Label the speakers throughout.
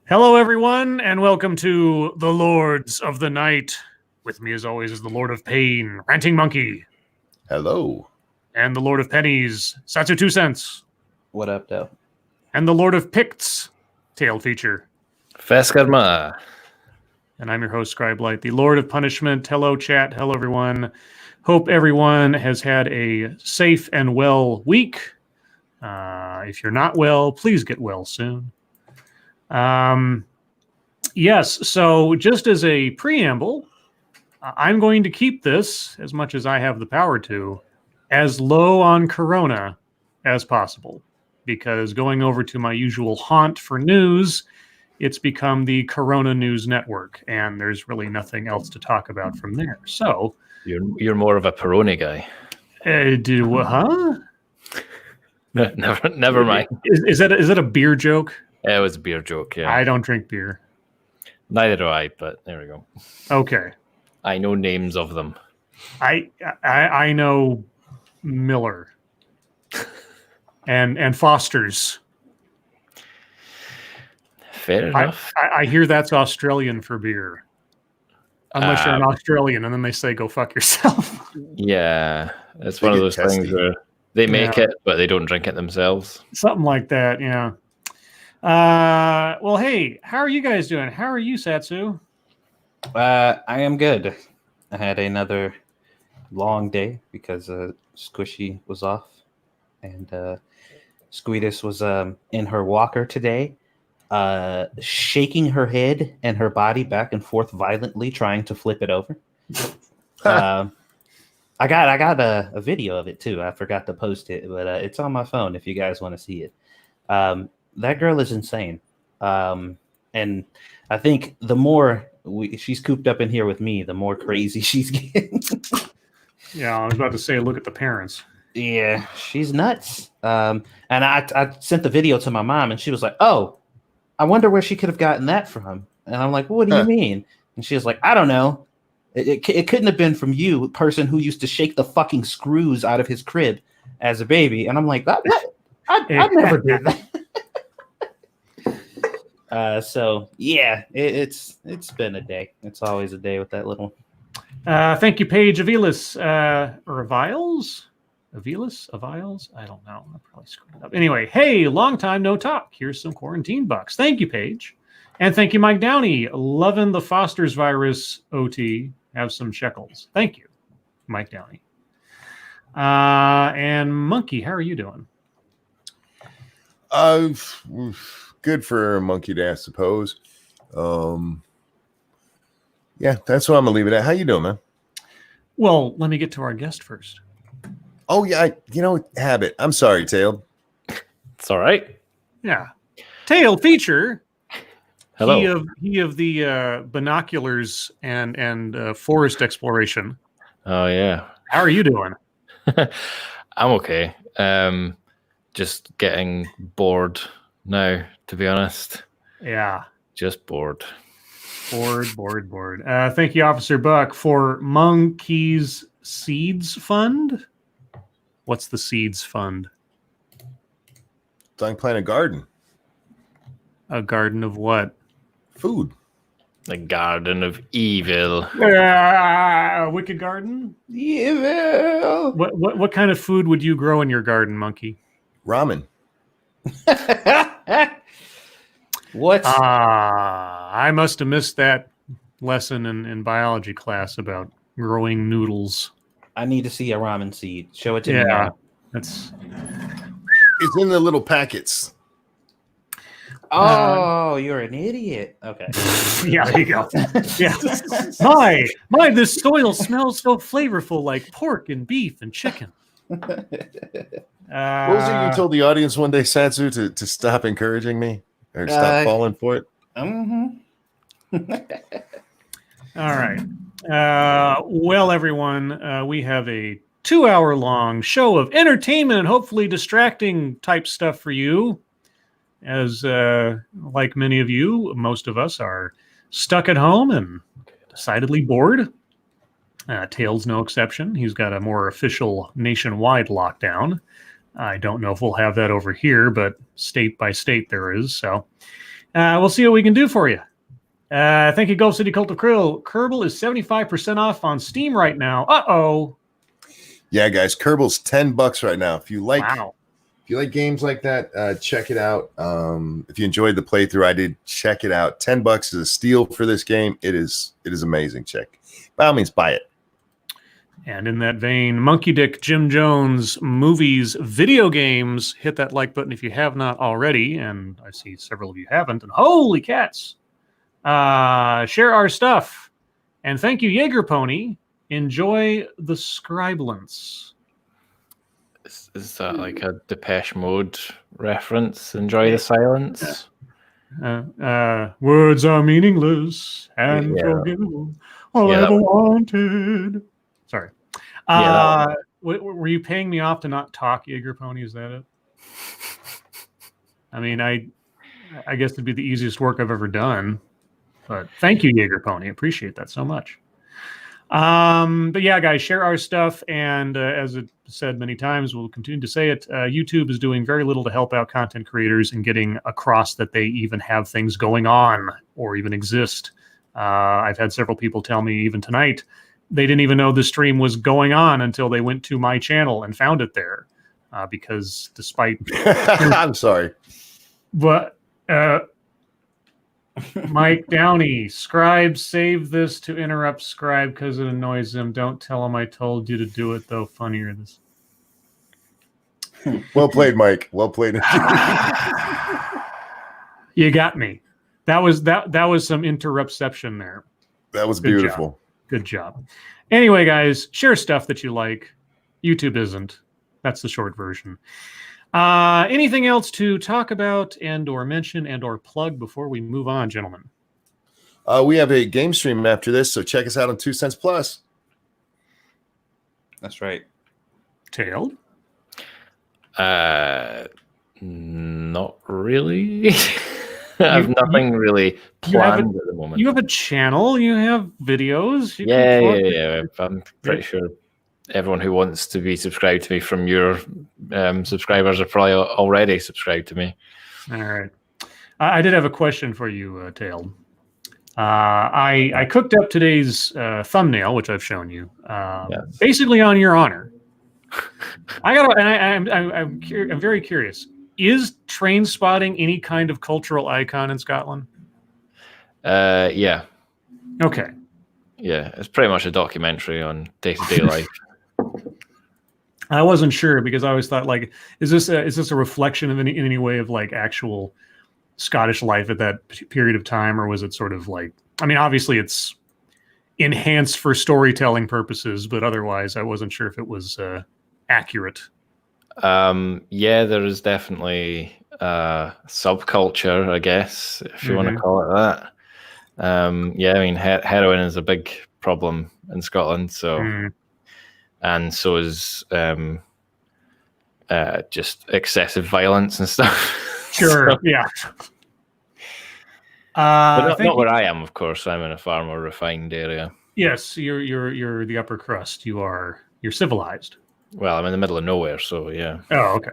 Speaker 1: Hello, everyone, and welcome to the Lords of the Night. With me, as always, is the Lord of Pain, Ranting Monkey.
Speaker 2: Hello.
Speaker 1: And the Lord of Pennies, Satsu 2 Cents.
Speaker 3: What up, though?
Speaker 1: And the Lord of Picts, Tail Feature.
Speaker 4: Feskarma.
Speaker 1: And I'm your host, Scribe Light, the Lord of Punishment. Hello, chat. Hello, everyone. Hope everyone has had a safe and well week. If you're not well, please get well soon. Yes, so just as a preamble, I'm going to keep this, as much as I have the power to, as low on Corona as possible. Because going over to my usual haunt for news, it's become the Corona News Network, and there's really nothing else to talk about from there. So
Speaker 4: You're more of a Peroni guy.
Speaker 1: Huh?
Speaker 4: No, never mind.
Speaker 1: Is that a beer joke?
Speaker 4: It was a beer joke, yeah.
Speaker 1: I don't drink beer.
Speaker 4: Neither do I, but there we go.
Speaker 1: Okay.
Speaker 4: I know names of them.
Speaker 1: I know Miller and Foster's.
Speaker 4: Fair enough.
Speaker 1: I hear that's Australian for beer. Unless you're an Australian, and then they say, go fuck yourself.
Speaker 4: Yeah, it's one of those things where they make it, but they don't drink it themselves.
Speaker 1: Something like that, yeah. Well, hey, how are you guys doing? How are you, Satsu?
Speaker 3: I am good. I had another long day because Squishy was off, and Squeetus was in her walker today, shaking her head and her body back and forth violently, trying to flip it over. I got a video of it too. I forgot to post it, but it's on my phone if you guys want to see it. That girl is insane. And I think the more she's cooped up in here with me, the more crazy she's getting.
Speaker 1: Yeah, I was about to say, look at the parents.
Speaker 3: Yeah, she's nuts. And I sent the video to my mom, and she was like, oh, I wonder where she could have gotten that from. And I'm like, well, what do you mean? And she was like, I don't know. It couldn't have been from you, person who used to shake the fucking screws out of his crib as a baby. And I'm like, I never did that. So yeah, it's been a day. It's always a day with that little.
Speaker 1: Thank you, Paige Aviles, or Aviles? Aviles? I don't know. I'll probably screw it up. Anyway, hey, long time no talk. Here's some quarantine bucks. Thank you, Paige. And thank you, Mike Downey. Loving the Foster's virus OT. Have some shekels. Thank you, Mike Downey. And Monkey, how are you doing?
Speaker 2: Good for a monkey to, I suppose. Yeah, that's what I'm gonna leave it at. How you doing, man?
Speaker 1: Well, let me get to our guest first.
Speaker 2: Oh yeah, habit. I'm sorry, Tail.
Speaker 4: It's all right.
Speaker 1: Yeah, Tail Feature.
Speaker 4: Hello.
Speaker 1: He of the binoculars and forest exploration.
Speaker 4: Oh yeah.
Speaker 1: How are you doing?
Speaker 4: I'm okay. Just getting bored now, to be honest.
Speaker 1: Yeah.
Speaker 4: Just bored.
Speaker 1: Bored. Thank you, Officer Buck, for Monkey's Seeds Fund. What's the Seeds Fund?
Speaker 2: So I can plant a garden.
Speaker 1: A garden of what?
Speaker 2: Food.
Speaker 4: The Garden of Evil.
Speaker 1: Wicked garden?
Speaker 3: Evil.
Speaker 1: What kind of food would you grow in your garden, Monkey?
Speaker 2: Ramen.
Speaker 3: What?
Speaker 1: I must have missed that lesson in biology class about growing noodles.
Speaker 3: I need to see a ramen seed. Show it to me.
Speaker 1: Yeah,
Speaker 3: Now.
Speaker 1: that's.
Speaker 2: It's in the little packets.
Speaker 3: Oh, you're an idiot. Okay.
Speaker 1: Yeah, there you go. Yeah. My, this soil smells so flavorful, like pork and beef and chicken.
Speaker 2: What was it you told the audience one day, Satsu, to stop encouraging me or stop falling for it?
Speaker 3: Mm-hmm.
Speaker 1: All right. Well, everyone, we have a 2-hour-long show of entertainment and hopefully distracting type stuff for you. As like many of you, most of us are stuck at home and decidedly bored. Tail's no exception. He's got a more official nationwide lockdown. I don't know if we'll have that over here, but state by state there is. So We'll see what we can do for you. Thank you, Gulf City Cult of Krill. Kerbal is 75% off on Steam right now. Uh-oh.
Speaker 2: Yeah, guys, Kerbal's $10 right now. If you like games like that, check it out. If you enjoyed the playthrough I did, check it out. $10 is a steal for this game. It is amazing. Check. By all means, buy it.
Speaker 1: And in that vein, Monkey Dick, Jim Jones, movies, video games, hit that like button if you have not already. And I see several of you haven't. And holy cats. Share our stuff. And thank you, Jaeger Pony. Enjoy the Scribelance.
Speaker 4: Is that like a Depeche Mode reference? Enjoy the silence.
Speaker 1: Words are meaningless and forgettable. All I ever wanted. Sorry. Were you paying me off to not talk, Jaeger Pony? Is that it? I mean, I guess it'd be the easiest work I've ever done. But thank you, Jaeger Pony. Appreciate that so much. But yeah, guys, share our stuff. And as it said many times, we'll continue to say it. YouTube is doing very little to help out content creators and getting across that they even have things going on or even exist. I've had several people tell me even tonight they didn't even know the stream was going on until they went to my channel and found it there. Because despite...
Speaker 2: I'm sorry.
Speaker 1: But... Mike Downey, Scribe, save this to interrupt Scribe because it annoys him. Don't tell him I told you to do it, though. Funnier this.
Speaker 2: Well played, Mike. Well played.
Speaker 1: You got me. That was some interruptception there.
Speaker 2: That was beautiful.
Speaker 1: Good job. Anyway, guys, share stuff that you like. YouTube isn't. That's the short version. Anything else to talk about and or mention and or plug before we move on, gentlemen?
Speaker 2: We have a game stream after this, so check us out on 2 Cents Plus.
Speaker 3: That's right.
Speaker 1: Tailed?
Speaker 4: Not really. I have nothing really planned at the moment.
Speaker 1: You have a channel. You have videos.
Speaker 4: Yeah. I'm pretty sure everyone who wants to be subscribed to me from your subscribers are probably already subscribed to me.
Speaker 1: All right. I did have a question for you, Tailed. I cooked up today's thumbnail, which I've shown you, basically on your honor. I'm very curious. Is train spotting any kind of cultural icon in Scotland?
Speaker 4: Yeah.
Speaker 1: Okay.
Speaker 4: Yeah, it's pretty much a documentary on day-to-day life.
Speaker 1: I wasn't sure because I always thought, like, is this a reflection of in any way of like actual Scottish life at that period of time, or was it sort of like? I mean, obviously it's enhanced for storytelling purposes, but otherwise, I wasn't sure if it was accurate.
Speaker 4: Yeah, there is definitely subculture, I guess, if you want to call it that. Yeah, I mean, heroin is a big problem in Scotland, so and so is just excessive violence and stuff.
Speaker 1: Sure,
Speaker 4: so,
Speaker 1: yeah.
Speaker 4: But not where I am, of course. I'm in a far more refined area.
Speaker 1: Yes, you're the upper crust. You're civilized.
Speaker 4: Well, I'm in the middle of nowhere, so yeah.
Speaker 1: Oh, okay.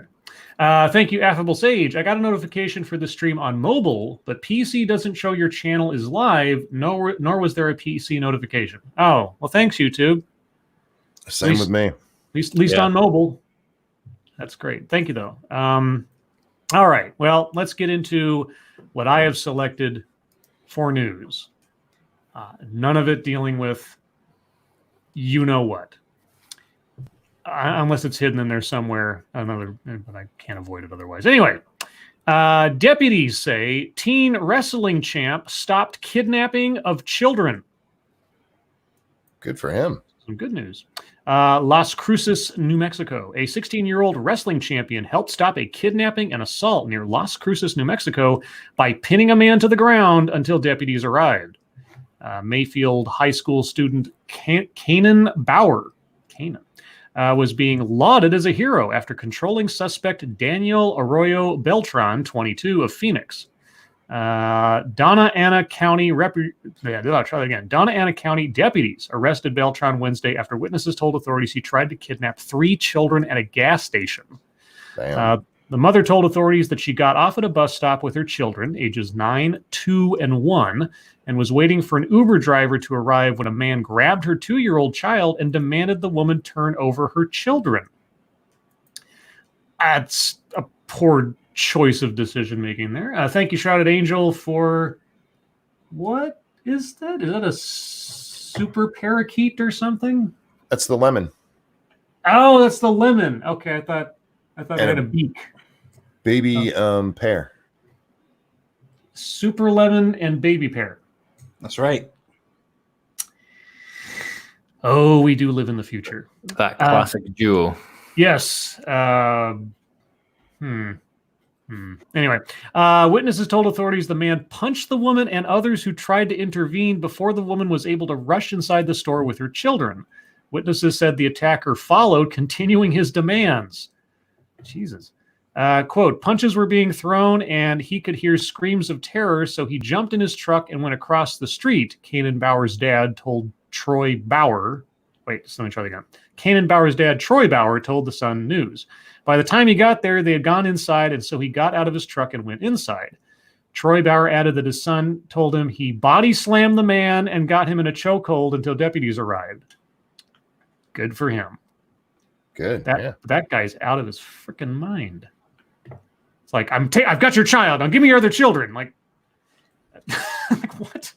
Speaker 1: Thank you, Affable Sage. I got a notification for the stream on mobile, but PC doesn't show your channel is live, nor was there a PC notification. Oh, well, thanks, YouTube.
Speaker 2: Same with me.
Speaker 1: At least on mobile. That's great. Thank you, though. All right. Well, let's get into what I have selected for news. None of it dealing with you know what. Unless it's hidden in there somewhere, but I can't avoid it otherwise. Anyway, deputies say teen wrestling champ stopped kidnapping of children.
Speaker 2: Good for him.
Speaker 1: Some good news. Las Cruces, New Mexico. A 16-year-old wrestling champion helped stop a kidnapping and assault near Las Cruces, New Mexico by pinning a man to the ground until deputies arrived. Mayfield High School student Kanan Bauer was being lauded as a hero after controlling suspect Daniel Arroyo Beltran, 22, of Phoenix. Donna Ana County deputies arrested Beltran Wednesday after witnesses told authorities he tried to kidnap 3 children at a gas station.
Speaker 2: Damn.
Speaker 1: The mother told authorities that she got off at a bus stop with her children, ages 9, 2, and 1, and was waiting for an Uber driver to arrive when a man grabbed her 2-year-old child and demanded the woman turn over her children. That's a poor choice of decision-making there. Thank you, Shrouded Angel, for... What is that? Is that a super parakeet or something?
Speaker 2: That's the lemon.
Speaker 1: Oh, that's the lemon. Okay, I thought it had a beak.
Speaker 2: Baby pear.
Speaker 1: Super lemon and baby pear.
Speaker 3: That's right.
Speaker 1: Oh, we do live in the future.
Speaker 4: That classic duo.
Speaker 1: Yes. Anyway, witnesses told authorities the man punched the woman and others who tried to intervene before the woman was able to rush inside the store with her children. Witnesses said the attacker followed, continuing his demands. Jesus. Quote, punches were being thrown and he could hear screams of terror, so he jumped in his truck and went across the street, Kanan Bauer's dad told Troy Bauer. Wait, let me try that again. Kanan Bauer's dad, Troy Bauer, told the Sun News. By the time he got there, they had gone inside, and so he got out of his truck and went inside. Troy Bauer added that his son told him he body slammed the man and got him in a chokehold until deputies arrived. Good for him.
Speaker 2: Good.
Speaker 1: That guy's out of his freaking mind. It's like, I've got your child. Now give me your other children. Like what?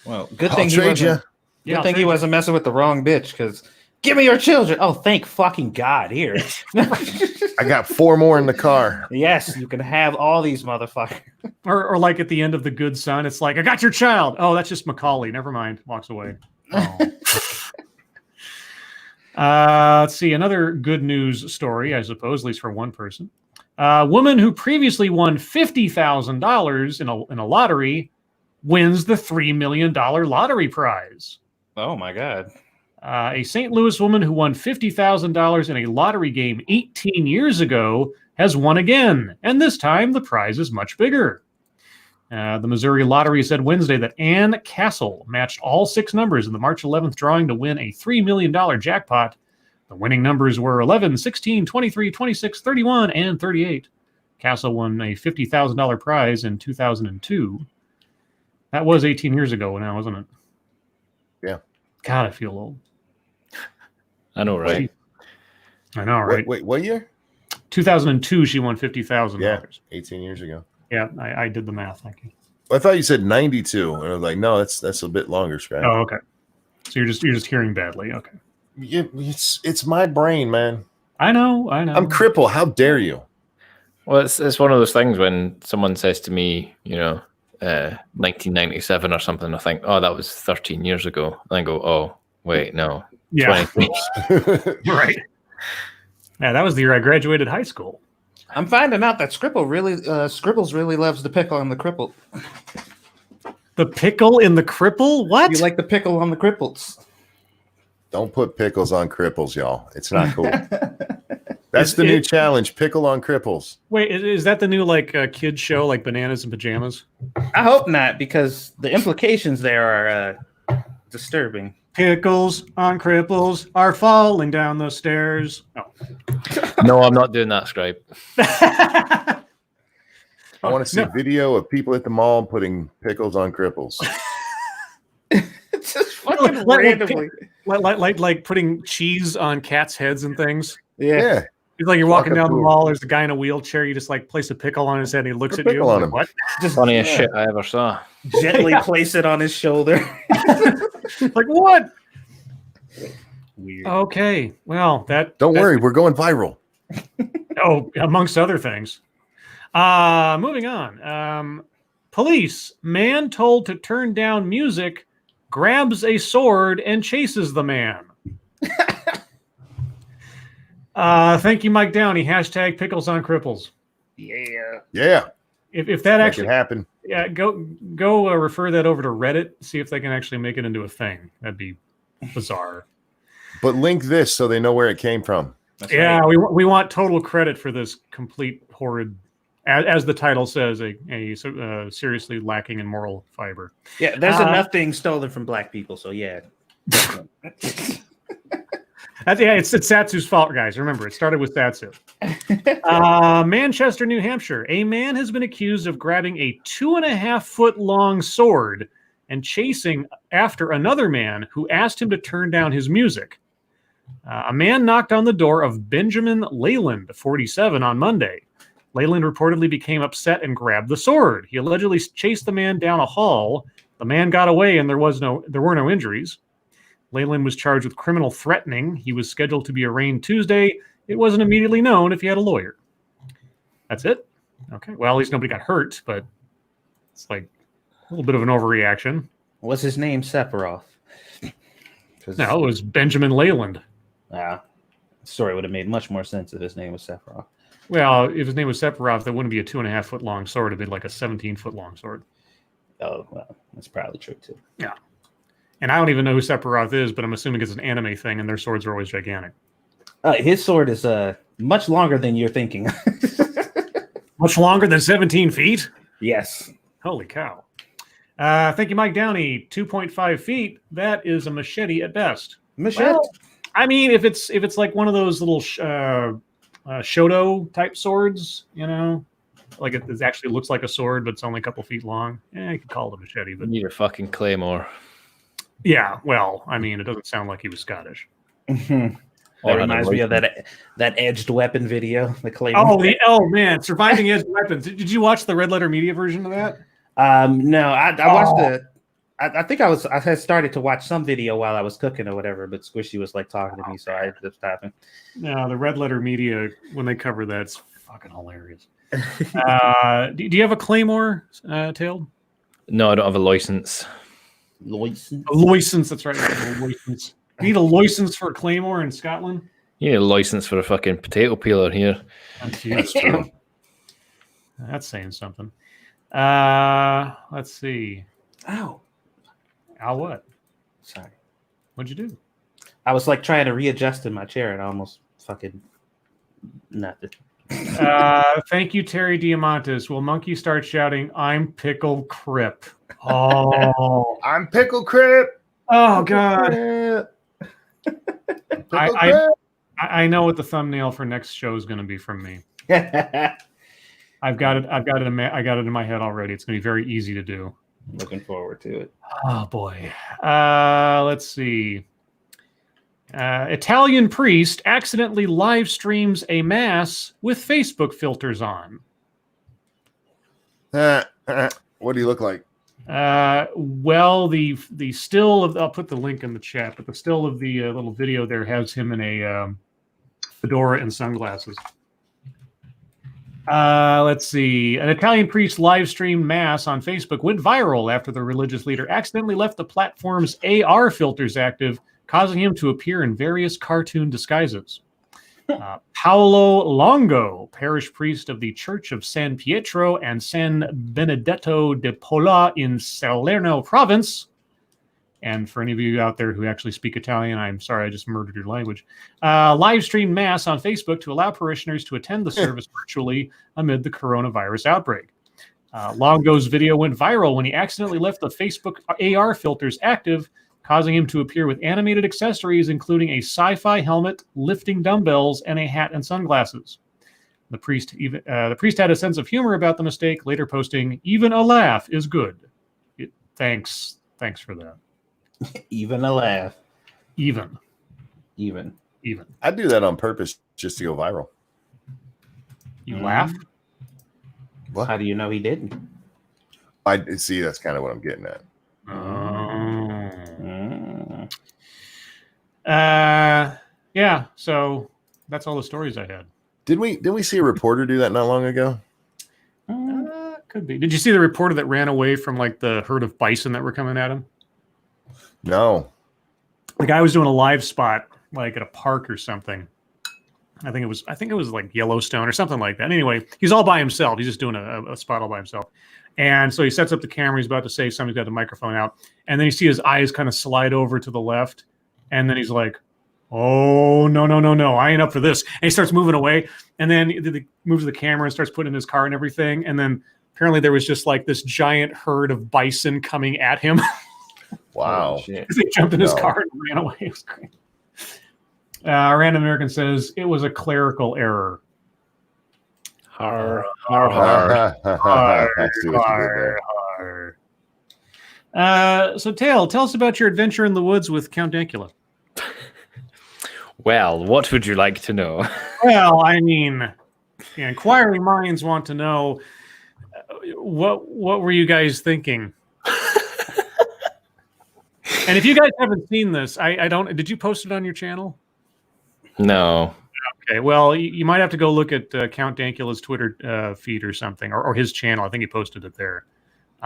Speaker 3: Well, good thing he wasn't messing with the wrong bitch, because give me your children. Oh, thank fucking God. Here.
Speaker 2: I got 4 more in the car.
Speaker 3: Yes, you can have all these motherfuckers.
Speaker 1: Or like at the end of The Good Son, it's like, I got your child. Oh, that's just Macaulay. Never mind. Walks away. Oh. Let's see. Another good news story, I suppose, at least for one person. A woman who previously won $50,000 in a lottery wins the $3 million lottery prize.
Speaker 3: Oh, my God.
Speaker 1: A St. Louis woman who won $50,000 in a lottery game 18 years ago has won again, and this time the prize is much bigger. The Missouri Lottery said Wednesday that Ann Castle matched all 6 numbers in the March 11th drawing to win a $3 million jackpot. The winning numbers were 11, 16, 23, 26, 31, and 38. Castle won a $50,000 prize in 2002. That was 18 years ago now, wasn't it?
Speaker 2: Yeah.
Speaker 1: God, I feel old.
Speaker 4: I know, right?
Speaker 1: I know, right?
Speaker 2: Wait, what year?
Speaker 1: 2002, she won $50,000.
Speaker 2: Yeah, 18 years ago.
Speaker 1: Yeah, I did the math. Thank you.
Speaker 2: I thought you said 92, and I was like, no, that's a bit longer, Scribe.
Speaker 1: Oh, okay. So you're just hearing badly. Okay.
Speaker 2: It's my brain, man.
Speaker 1: I know.
Speaker 2: I'm crippled. How dare you?
Speaker 4: Well, it's one of those things when someone says to me, 1997 or something, I think, oh, that was 13 years ago. And I go, oh, wait, no.
Speaker 1: Yeah. Right. Yeah, that was the year I graduated high school.
Speaker 3: I'm finding out that Scribbles really loves the pickle on the cripple.
Speaker 1: The pickle in the cripple? What?
Speaker 3: You like the pickle on the cripples?
Speaker 2: Don't put pickles on cripples, y'all. It's not cool. That's the new challenge, pickle on cripples.
Speaker 1: Wait, is that the new kids show, like Bananas and Pajamas?
Speaker 3: I hope not, because the implications there are disturbing.
Speaker 1: Pickles on cripples are falling down the stairs. Oh.
Speaker 2: No, I'm not doing that, Scribe. I want to see a video of people at the mall putting pickles on cripples.
Speaker 3: Just fucking randomly.
Speaker 1: Like putting cheese on cats' heads and things.
Speaker 2: Yeah.
Speaker 1: It's like you're walking down the mall, there's a guy in a wheelchair, you just place a pickle on his head and he looks at you.
Speaker 2: On him.
Speaker 1: What?
Speaker 4: Just funniest shit I ever saw.
Speaker 3: Gently place it on his shoulder.
Speaker 1: Like what? Weird. Okay. Well,
Speaker 2: Don't worry, we're going viral.
Speaker 1: Oh, amongst other things. Moving on. Police, man told to turn down music, grabs a sword and chases the man. Thank you, Mike Downey. # pickles on cripples.
Speaker 2: Yeah.
Speaker 1: If that actually
Speaker 2: can happen.
Speaker 1: Yeah, go refer that over to Reddit. See if they can actually make it into a thing. That'd be bizarre.
Speaker 2: But link this so they know where it came from.
Speaker 3: That's
Speaker 1: yeah,
Speaker 3: right.
Speaker 1: we want total credit for this complete horrid, as the title says, a seriously lacking in moral fiber.
Speaker 3: Yeah, there's enough things stolen from black people, so yeah.
Speaker 1: It's Satsu's fault, guys. Remember, it started with Satsu. Manchester, New Hampshire. A man has been accused of grabbing a 2.5-foot long sword and chasing after another man who asked him to turn down his music. A man knocked on the door of Benjamin Leyland, 47, on Monday. Leyland reportedly became upset and grabbed the sword. He allegedly chased the man down a hall. The man got away, and there were no injuries. Leyland was charged with criminal threatening. He was scheduled to be arraigned Tuesday. It wasn't immediately known if he had a lawyer. That's it? Okay. Well, at least nobody got hurt, but it's like a little bit of an overreaction.
Speaker 3: What's his name? Sephiroth.
Speaker 1: No, it was Benjamin Leyland.
Speaker 3: The story would have made much more sense if his name was Sephiroth.
Speaker 1: Well, if his name was Sephiroth, that wouldn't be a 2.5-foot long sword. It'd be like a 17-foot long sword.
Speaker 3: Oh, well, that's probably true, too.
Speaker 1: Yeah. And I don't even know who Sephiroth is, but I'm assuming it's an anime thing, and their swords are always gigantic.
Speaker 3: His sword is much longer than you're thinking.
Speaker 1: Much longer than 17 feet?
Speaker 3: Yes.
Speaker 1: Holy cow. Thank you, Mike Downey. 2.5 feet. That is a machete at best.
Speaker 3: Machete?
Speaker 1: Well, I mean, if it's like one of those little Shoto type swords, like it actually looks like a sword, but it's only a couple feet long. You could call it a machete. But
Speaker 4: You need a fucking claymore.
Speaker 1: yeah, well, I mean, it doesn't sound like he was Scottish.
Speaker 3: That reminds me of that edged weapon video. The claymore.
Speaker 1: Oh man, surviving edged weapons. Did you watch the Red Letter Media version of that?
Speaker 3: No, I watched I think I had started to watch some video while I was cooking or whatever, but Squishy was like talking to me, so I just happened.
Speaker 1: No, the Red Letter Media, when they cover that, it's fucking hilarious. Do you have a claymore, Tailed?
Speaker 4: No, I don't have a license.
Speaker 3: License?
Speaker 1: A license, that's right. A license. You need a license for a claymore in Scotland?
Speaker 4: You need a license for a fucking potato peeler here.
Speaker 1: That's true. That's saying something. Let's see.
Speaker 3: Ow.
Speaker 1: Ow, what?
Speaker 3: Sorry.
Speaker 1: What'd you do?
Speaker 3: I was like trying to readjust in my chair and I almost fucking nothing.
Speaker 1: Thank you, Terry Diamantis. Will Monkey start shouting, "I'm Pickle Crip"? Oh,
Speaker 2: I'm Pickle Crip.
Speaker 1: Oh God.
Speaker 2: Pickle Crip.
Speaker 1: I know what the thumbnail for next show is going to be from me. I've got it in my head already. It's going to be very easy to do.
Speaker 3: Looking forward to it.
Speaker 1: Oh boy. Let's see. Italian priest accidentally live streams a mass with Facebook filters on.
Speaker 2: What do you look like?
Speaker 1: Well, the still of, I'll put the link in the chat, but the still of the little video there has him in a fedora and sunglasses. Let's see. An Italian priest live streamed mass on Facebook went viral after the religious leader accidentally left the platform's AR filters active, causing him to appear in various cartoon disguises. Paolo Longo, parish priest of the Church of San Pietro and San Benedetto de Pola in Salerno province. And for any of you out there who actually speak Italian, I'm sorry, I just murdered your language. Live streamed mass on Facebook to allow parishioners to attend the service virtually amid the coronavirus outbreak. Longo's video went viral when he accidentally left the Facebook AR filters active, causing him to appear with animated accessories, including a sci-fi helmet, lifting dumbbells, and a hat and sunglasses. The priest had a sense of humor about the mistake, later posting, "Even a laugh is good." Thanks for that.
Speaker 3: Even a laugh.
Speaker 1: Even.
Speaker 2: I'd do that on purpose just to go viral.
Speaker 1: You laugh?
Speaker 2: What?
Speaker 3: How do you know he didn't?
Speaker 2: I see. That's kind of what I'm getting at.
Speaker 1: Yeah. So that's all the stories I had.
Speaker 2: Did we see a reporter do that not long ago?
Speaker 1: Could be. Did you see the reporter that ran away from like the herd of bison that were coming at him?
Speaker 2: No.
Speaker 1: The guy was doing a live spot like at a park or something. I think it was like Yellowstone or something like that. Anyway, he's all by himself. He's just doing a spot all by himself. And so he sets up the camera. He's about to say something. He's got the microphone out. And then you see his eyes kind of slide over to the left. And then he's like, "Oh, no. I ain't up for this." And he starts moving away. And then he moves the camera and starts putting in his car and everything. And then apparently there was just like this giant herd of bison coming at him.
Speaker 2: Wow.
Speaker 1: He jumped in his car and ran away. It was great. Random American says it was a clerical error.
Speaker 4: Har.
Speaker 2: I see what you did there.
Speaker 1: So, Tail, tell us about your adventure in the woods with Count Dankula.
Speaker 4: Well, what would you like to know?
Speaker 1: Well, I mean, inquiring minds want to know what were you guys thinking? And if you guys haven't seen this, I don't. Did you post it on your channel?
Speaker 4: No.
Speaker 1: Okay, well, you might have to go look at Count Dankula's Twitter feed or something, or his channel. I think he posted it there.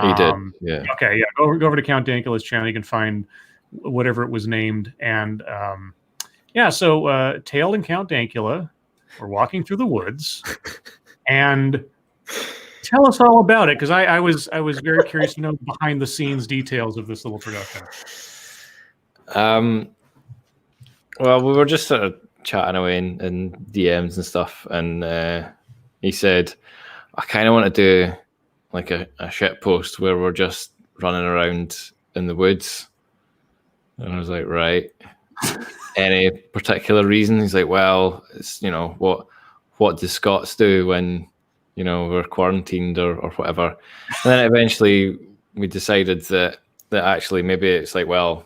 Speaker 4: He did. Yeah.
Speaker 1: Okay, yeah. Go over to Count Dankula's channel. You can find whatever it was named, and yeah. So Tail and Count Dankula were walking through the woods, and tell us all about it, because I was very curious to know behind the scenes details of this little production.
Speaker 4: Well, we were just sort of chatting away in DMs and stuff, and he said, I kind of want to do like a shit post where we're just running around in the woods. And I was like, right. Any particular reason? He's like, well, it's, you know, what do Scots do when, you know, we're quarantined or whatever. And then eventually we decided that actually maybe it's like, well,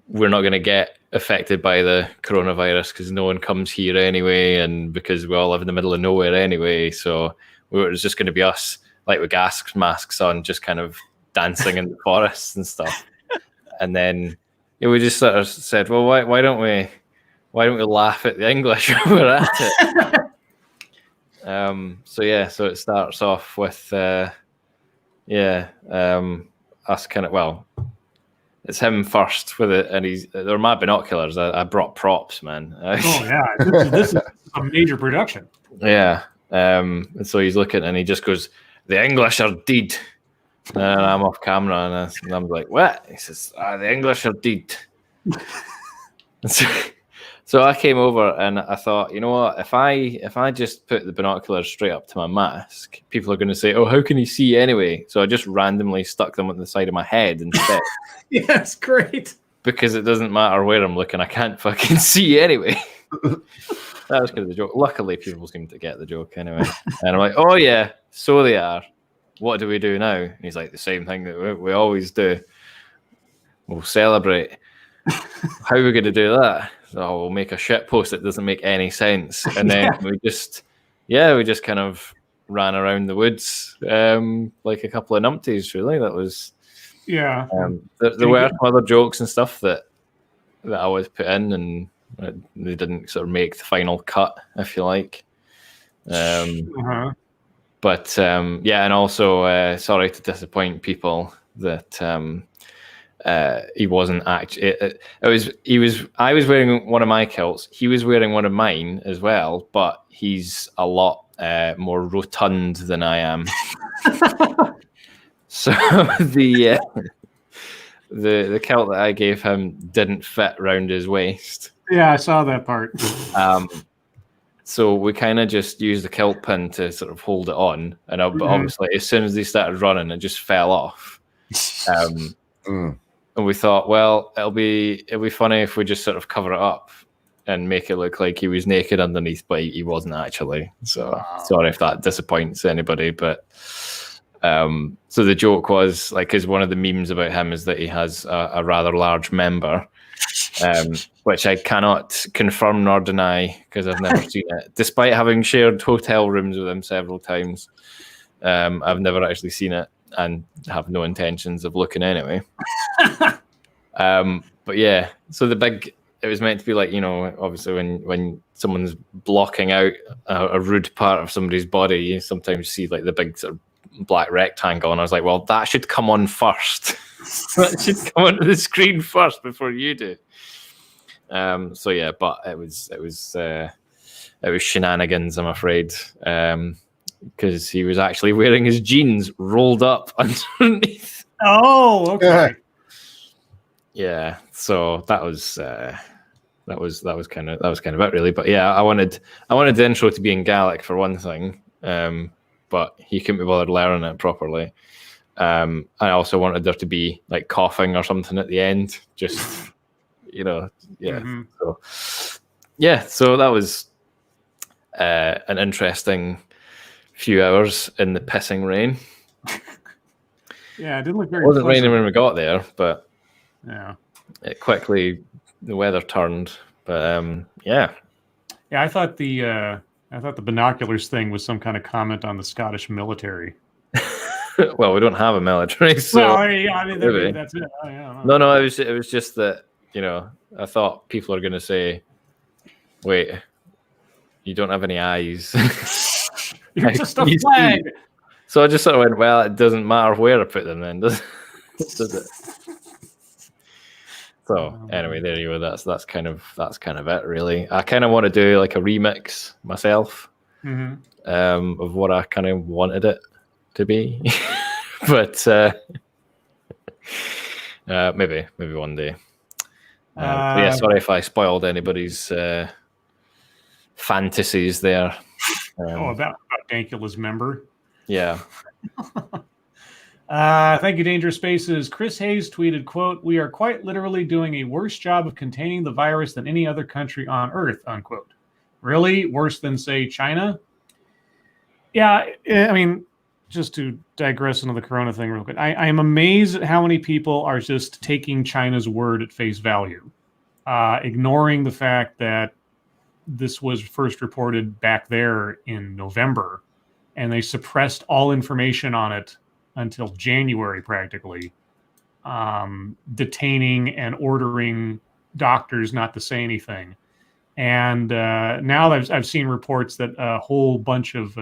Speaker 4: we're not going to get affected by the coronavirus because no one comes here anyway, and because we all live in the middle of nowhere anyway. So it was just going to be us, like with gas masks on, just kind of dancing in the forests and stuff. And then we just sort of said, well, why don't we laugh at the English when we're at it? So it starts off with us kind of, well, it's him first with it, and they're my binoculars. I brought props, man.
Speaker 1: Oh yeah, this is a major production.
Speaker 4: Yeah, and so he's looking, and he just goes, "The English are dead," and I'm off camera, and I'm like, "What?" He says, "The English are dead." So I came over and I thought, you know what? If I just put the binoculars straight up to my mask, people are going to say, "Oh, how can you see anyway?" So I just randomly stuck them on the side of my head instead.
Speaker 1: Yes, great.
Speaker 4: Because it doesn't matter where I'm looking, I can't fucking see anyway. That was kind of the joke. Luckily, people seem to get the joke anyway. And I'm like, "Oh yeah, so they are. What do we do now?" And he's like, "The same thing that we always do. We'll celebrate." How are we going to do that? So we'll make a shit post that doesn't make any sense, and then we just kind of ran around the woods like a couple of numpties. Really, that was There were some other jokes and stuff that I was put in, and they didn't sort of make the final cut, if you like. But and also sorry to disappoint people that. He wasn't actually. I was wearing one of my kilts. He was wearing one of mine as well, but he's a lot more rotund than I am. So the kilt that I gave him didn't fit around his waist.
Speaker 1: Yeah, I saw that part.
Speaker 4: So we kind of just used the kilt pin to sort of hold it on, and obviously as soon as they started running, it just fell off. And we thought, well, it'll be funny if we just sort of cover it up and make it look like he was naked underneath, but he wasn't actually. So sorry if that disappoints anybody. But so the joke was like, because one of the memes about him is that he has a rather large member, which I cannot confirm nor deny because I've never seen it. Despite having shared hotel rooms with him several times, I've never actually seen it and have no intentions of looking anyway. But yeah, so it was meant to be like, you know, obviously when someone's blocking out a rude part of somebody's body, you sometimes see like the big sort of black rectangle, and I was like, well, that should come on first. That should come onto the screen first before you do. So yeah, but it was shenanigans, I'm afraid, because he was actually wearing his jeans rolled up underneath.
Speaker 1: Oh, okay.
Speaker 4: Yeah, so that was kind of it really. But yeah, I wanted the intro to be in Gaelic for one thing, but he couldn't be bothered learning it properly. I also wanted there to be like coughing or something at the end, just you know, yeah. So yeah, so that was an interesting few hours in the pissing rain.
Speaker 1: Yeah, it didn't look very.
Speaker 4: It wasn't
Speaker 1: pleasant.
Speaker 4: raining when we got there, but
Speaker 1: yeah,
Speaker 4: it quickly the weather turned. But yeah,
Speaker 1: I thought the binoculars thing was some kind of comment on the Scottish military.
Speaker 4: well, we don't have a military, so
Speaker 1: Well, I mean,
Speaker 4: maybe.
Speaker 1: that's it. Oh, yeah,
Speaker 4: No, it was just that I thought people are going to say, "Wait, you don't have any eyes."
Speaker 1: You're just a flag.
Speaker 4: So I just sort of went, well, it doesn't matter where I put them then, does it? So anyway, there you go. That's kind of it, really. I kind of want to do like a remix myself of what I kind of wanted it to be, but maybe one day. Yeah, sorry if I spoiled anybody's fantasies there.
Speaker 1: About Dankula's member.
Speaker 4: Yeah.
Speaker 1: Thank you, Dangerous Spaces. Chris Hayes tweeted, quote, "We are quite literally doing a worse job of containing the virus than any other country on Earth," unquote. Really? Worse than, say, China? Yeah, I mean, just to digress into the corona thing real quick, I am amazed at how many people are just taking China's word at face value, ignoring the fact that this was first reported back there in November, and they suppressed all information on it until January, practically, detaining and ordering doctors not to say anything. And now I've seen reports that a whole bunch of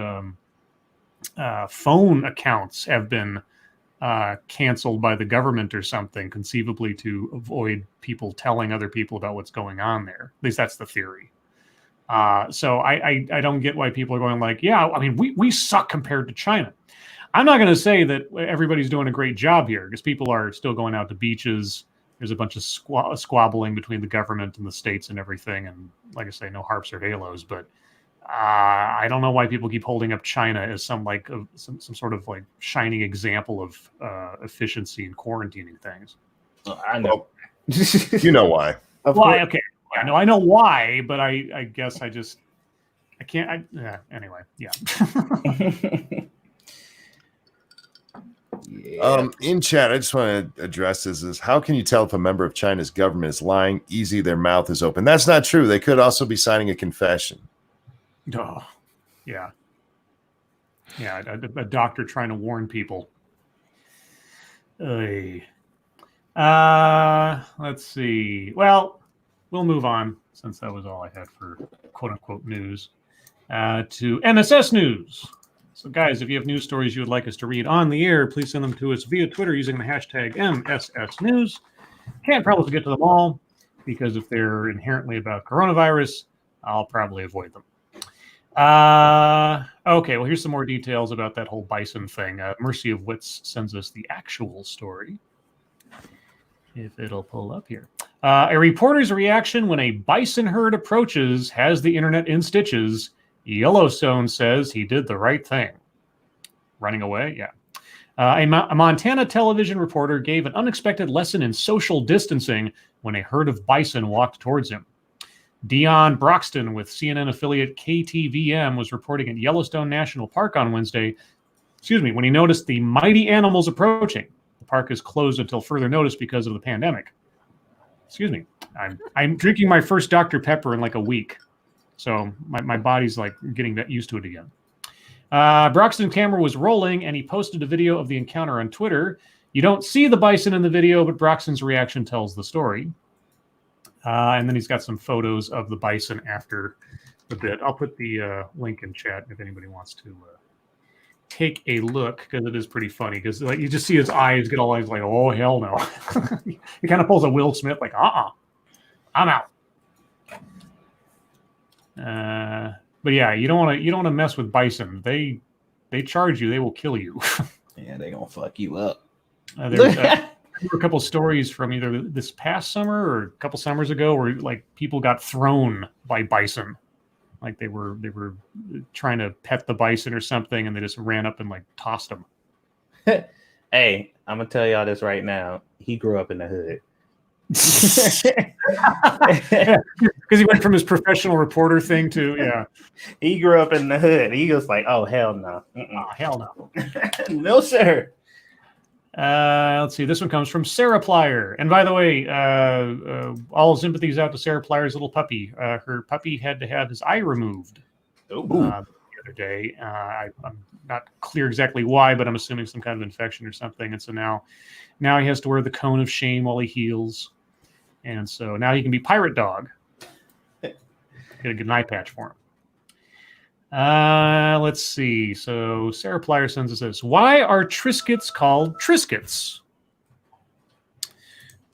Speaker 1: phone accounts have been canceled by the government or something, conceivably to avoid people telling other people about what's going on there. At least that's the theory. So I don't get why people are going like, yeah, I mean, we suck compared to China. I'm not going to say that everybody's doing a great job here, because people are still going out to beaches. There's a bunch of squabbling between the government and the states and everything. And like I say, no harps or halos. But I don't know why people keep holding up China as some sort of like shining example of efficiency in quarantining things.
Speaker 3: I know.
Speaker 2: Well, you know why.
Speaker 1: Why? Okay. Yeah, no, I know why, but I guess I can't. Anyway, yeah.
Speaker 2: In chat, I just want to address this: is how can you tell if a member of China's government is lying? Easy, their mouth is open. That's not true. They could also be signing a confession.
Speaker 1: Oh, yeah, a doctor trying to warn people. Let's see. Well, we'll move on, since that was all I had for quote-unquote news, to MSS News. So, guys, if you have news stories you would like us to read on the air, please send them to us via Twitter using the hashtag MSS News. Can't probably get to them all, because if they're inherently about coronavirus, I'll probably avoid them. Okay, well, here's some more details about that whole bison thing. Mercy of Wits sends us the actual story, if it'll pull up here. A reporter's reaction when a bison herd approaches has the internet in stitches. Yellowstone says he did the right thing. Running away? Yeah. A Montana television reporter gave an unexpected lesson in social distancing when a herd of bison walked towards him. Dion Broxton with CNN affiliate KTVM was reporting at Yellowstone National Park on Wednesday, when he noticed the mighty animals approaching. The park is closed until further notice because of the pandemic. I'm drinking my first Dr. Pepper in like a week. So my body's like getting used to it again. Broxton's camera was rolling, and he posted a video of the encounter on Twitter. You don't see the bison in the video, but Broxton's reaction tells the story. And then he's got some photos of the bison after the bit. I'll put the link in chat if anybody wants to take a look, because it is pretty funny. Because like you just see his eyes get all like, oh hell no. He kind of pulls a Will Smith, like I'm out. But yeah, you don't want to mess with bison. They charge you. They will kill you.
Speaker 3: Yeah, they gonna fuck you up.
Speaker 1: There were a couple stories from either this past summer or a couple summers ago where like people got thrown by bison, like they were trying to pet the bison or something, and they just ran up and like tossed them.
Speaker 3: Hey, I'm gonna tell y'all this right now. He grew up in the hood.
Speaker 1: Because he went from his professional reporter thing to
Speaker 5: He grew up in the hood. He was like, "Oh hell no,
Speaker 1: oh, hell no,
Speaker 5: no sir."
Speaker 1: Let's see. This one comes from Sarah Plyer. And by the way, all sympathies out to Sarah Plyer's little puppy. Her puppy had to have his eye removed the other day. I'm not clear exactly why, but I'm assuming some kind of infection or something. And so now he has to wear the cone of shame while he heals. And so now he can be Pirate Dog. Get a good eye patch for him. Let's see. So Sarah Plyer sends us this. Why are Triscuits called Triscuits?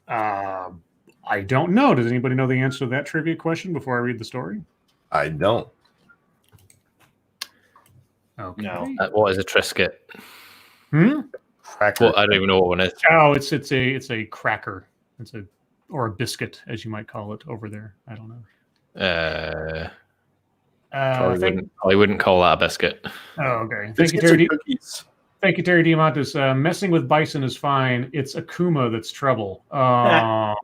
Speaker 1: I don't know. Does anybody know the answer to that trivia question before I read the story?
Speaker 2: I don't.
Speaker 1: Okay.
Speaker 5: No.
Speaker 4: What is a Triscuit?
Speaker 2: Cracker.
Speaker 4: Well, I don't even know what one is.
Speaker 1: Oh, it's a cracker. Or a biscuit, as you might call it over there. I don't know.
Speaker 4: Probably wouldn't call that a biscuit.
Speaker 1: Oh, okay. Thank
Speaker 2: Biscuits
Speaker 1: you, Terry.
Speaker 2: or cookies?
Speaker 1: Thank you, Terry Diamantis. Messing with bison is fine. It's Akuma that's trouble. Wah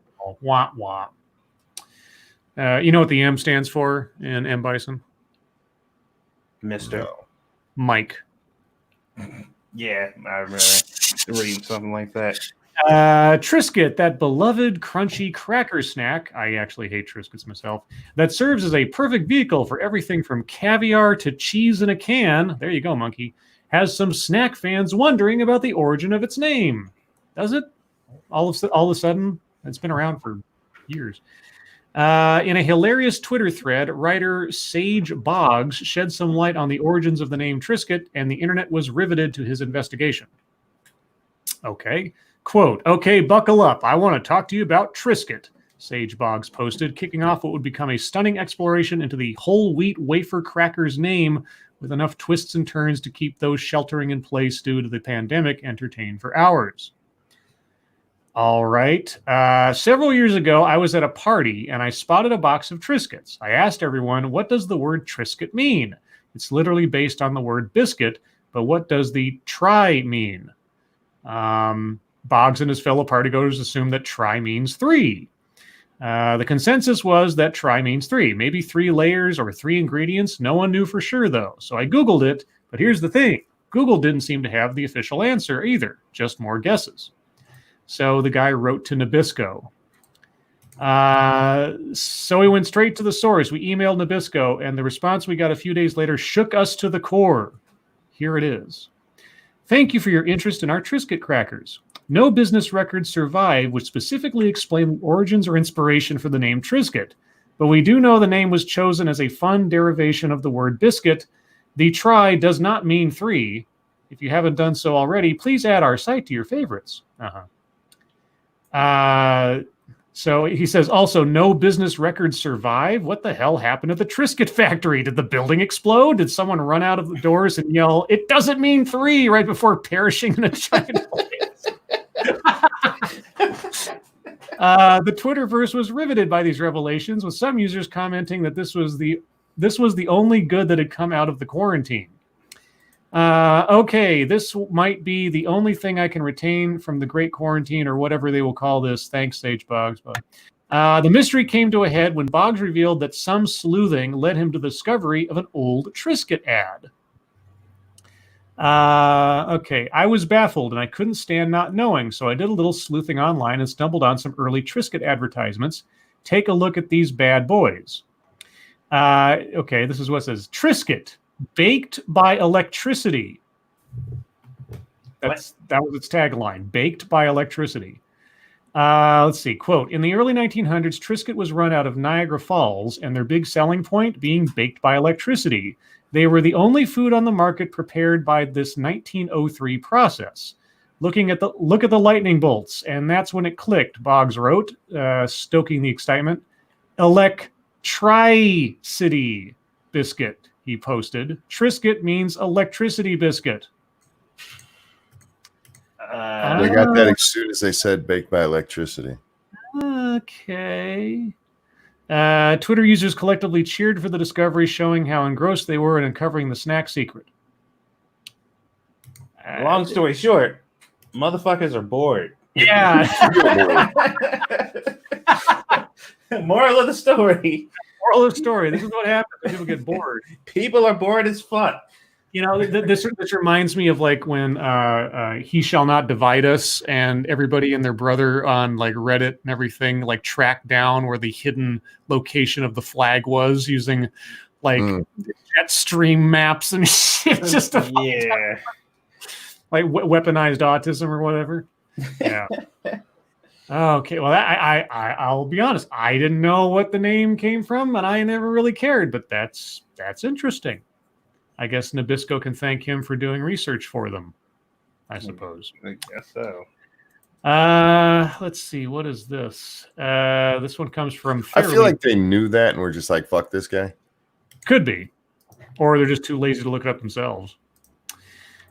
Speaker 1: wah. You know what the M stands for in M Bison?
Speaker 5: Mister.
Speaker 2: No.
Speaker 1: Mike.
Speaker 5: Yeah, I remember reading something like that.
Speaker 1: Triscuit, that beloved crunchy cracker snack. I actually hate Triscuits myself. That serves as a perfect vehicle for everything from caviar to cheese in a can. There you go, monkey. Has some snack fans wondering about the origin of its name. Does it? All of a sudden, it's been around for years. In a hilarious Twitter thread, writer Sage Boggs shed some light on the origins of the name Triscuit, and the internet was riveted to his investigation. Okay. Quote, okay, buckle up. I want to talk to you about Triscuit, Sage Boggs posted, kicking off what would become a stunning exploration into the whole wheat wafer cracker's name with enough twists and turns to keep those sheltering in place due to the pandemic entertained for hours. All right. Several years ago, I was at a party and I spotted a box of Triscuits. I asked everyone, what does the word Triscuit mean? It's literally based on the word biscuit, but what does the try mean? Boggs and his fellow partygoers assumed that try means 3. The consensus was that try means 3, maybe 3 layers or 3 ingredients. No one knew for sure, though. So I Googled it, but here's the thing. Google didn't seem to have the official answer either, just more guesses. So the guy wrote to Nabisco. So we went straight to the source. We emailed Nabisco, and the response we got a few days later shook us to the core. Here it is. Thank you for your interest in our Triscuit crackers. No business records survive which specifically explain the origins or inspiration for the name Triscuit, but we do know the name was chosen as a fun derivation of the word biscuit. The try does not mean 3. If you haven't done so already, please add our site to your favorites. So he says also, no business records survive. What the hell happened at the Triscuit factory? Did the building explode? Did someone run out of the doors and yell, it doesn't mean 3 right before perishing in a giant blaze? The Twitterverse was riveted by these revelations, with some users commenting that this was the only good that had come out of the quarantine. Okay, this might be the only thing I can retain from the Great Quarantine, or whatever they will call this. Thanks, Sage Boggs. The mystery came to a head when Boggs revealed that some sleuthing led him to the discovery of an old Triscuit ad. Okay, I was baffled and I couldn't stand not knowing, so I did a little sleuthing online and stumbled on some early Triscuit advertisements. Take a look at these bad boys. Okay, this is what it says. Triscuit, baked by electricity. That was its tagline, baked by electricity. Let's see, quote, in the early 1900s, Triscuit was run out of Niagara Falls, and their big selling point being baked by electricity. They were the only food on the market prepared by this 1903 process. Look at the lightning bolts, and that's when it clicked, Boggs wrote, stoking the excitement. Electricity biscuit, he posted. Triscuit means electricity biscuit.
Speaker 2: They got that as soon as they said baked by electricity.
Speaker 1: Okay. Twitter users collectively cheered for the discovery, showing how engrossed they were in uncovering the snack secret.
Speaker 5: Long story short, motherfuckers are bored.
Speaker 1: Yeah.
Speaker 5: Moral of the story.
Speaker 1: Moral of the story. This is what happens when people get bored.
Speaker 5: People are bored as fuck.
Speaker 1: You know, this reminds me of like when He Shall Not Divide Us, and everybody and their brother on like Reddit and everything like tracked down where the hidden location of the flag was using like jet stream maps and shit. Just to like weaponized autism or whatever. Yeah. Okay. Well, I'll be honest. I didn't know what the name came from, and I never really cared. But that's interesting. I guess Nabisco can thank him for doing research for them, I suppose.
Speaker 5: I guess so.
Speaker 1: Let's see. What is this? This one comes from
Speaker 2: I feel like they knew that and were just like, fuck this guy.
Speaker 1: Could be. Or they're just too lazy to look it up themselves.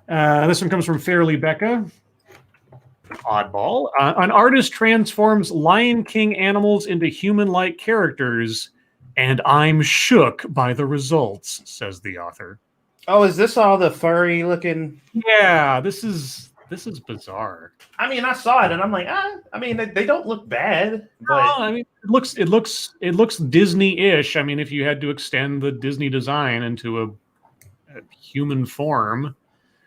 Speaker 1: This one comes from Fairly Becca. Oddball. An artist transforms Lion King animals into human-like characters, and I'm shook by the results, says the author.
Speaker 5: Oh, is this all the furry looking?
Speaker 1: Yeah, this is bizarre.
Speaker 5: I mean, I saw it and I'm like, I mean, they don't look bad, but
Speaker 1: no, I mean, it looks Disney-ish. I mean, if you had to extend the Disney design into a human form,